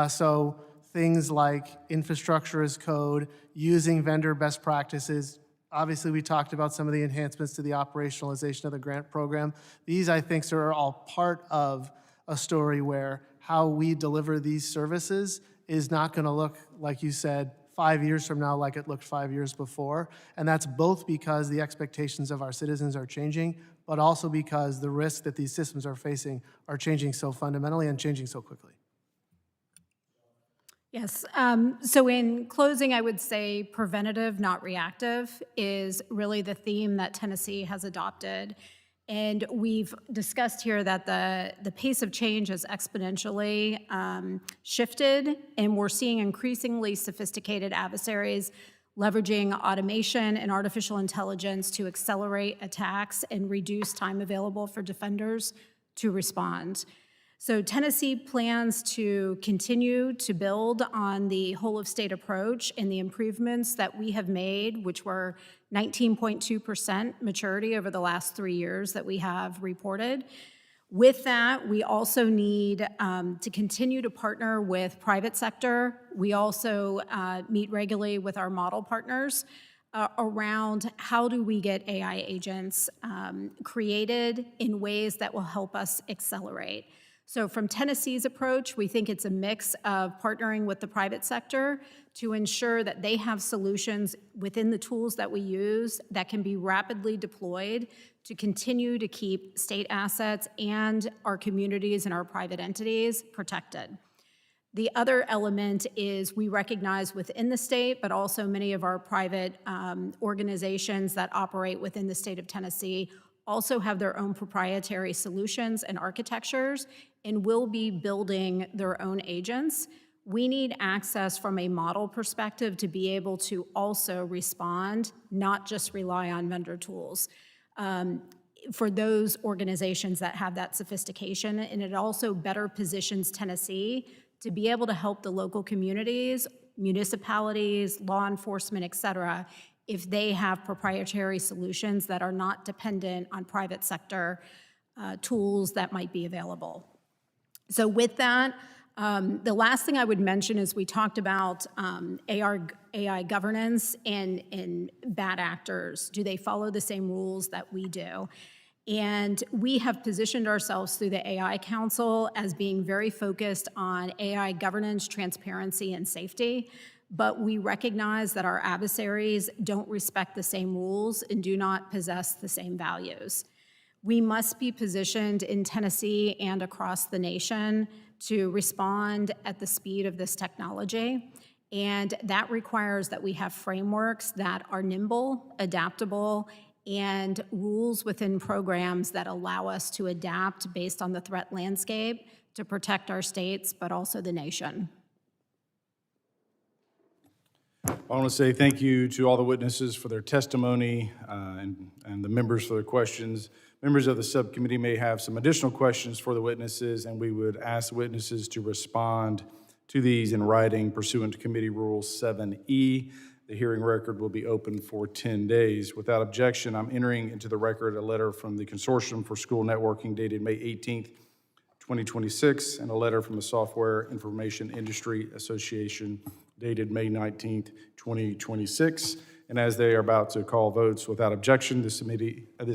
So things like infrastructure as code, using vendor best practices. Obviously, we talked about some of the enhancements to the operationalization of the grant program. These, I think, sir, are all part of a story where how we deliver these services is not going to look, like you said, 5 years from now like it looked 5 years before. And that's both because the expectations of our citizens are changing, but also because the risks that these systems are facing are changing so fundamentally and changing so quickly. Yes, so in closing, I would say preventative, not reactive, is really the theme that Tennessee has adopted. And we've discussed here that the pace of change has exponentially shifted, and we're seeing increasingly sophisticated adversaries leveraging automation and artificial intelligence to accelerate attacks and reduce time available for defenders to respond. So Tennessee plans to continue to build on the whole-of-state approach and the improvements that we have made, which were 19.2% maturity over the last 3 years that we have reported. With that, we also need to continue to partner with private sector. We also meet regularly with our model partners around how do we get AI agents created in ways that will help us accelerate. So from Tennessee's approach, we think it's a mix of partnering with the private sector to ensure that they have solutions within the tools that we use that can be rapidly deployed to continue to keep state assets and our communities and our private entities protected. The other element is we recognize within the state, but also many of our private organizations that operate within the state of Tennessee also have their own proprietary solutions and architectures and will be building their own agents. We need access from a model perspective to be able to also respond, not just rely on vendor tools. For those organizations that have that sophistication, and it also better positions Tennessee to be able to help the local communities, municipalities, law enforcement, et cetera, if they have proprietary solutions that are not dependent on private sector tools that might be available. So with that, the last thing I would mention is we talked about AI governance and bad actors. Do they follow the same rules that we do? And we have positioned ourselves through the AI Council as being very focused on AI governance, transparency, and safety. But we recognize that our adversaries don't respect the same rules and do not possess the same values. We must be positioned in Tennessee and across the nation to respond at the speed of this technology. And that requires that we have frameworks that are nimble, adaptable, and rules within programs that allow us to adapt based on the threat landscape to protect our states, but also the nation. I want to say thank you to all the witnesses for their testimony and the members for their questions. Members of the subcommittee may have some additional questions for the witnesses, and we would ask the witnesses to respond to these in writing pursuant to Committee Rule 7E. The hearing record will be open for 10 days. Without objection, I'm entering into the record a letter from the Consortium for School Networking dated May 18th, 2026, and a letter from the Software Information Industry Association dated May 19th, 2026. And as they are about to call votes, without objection, this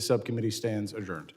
subcommittee stands adjourned.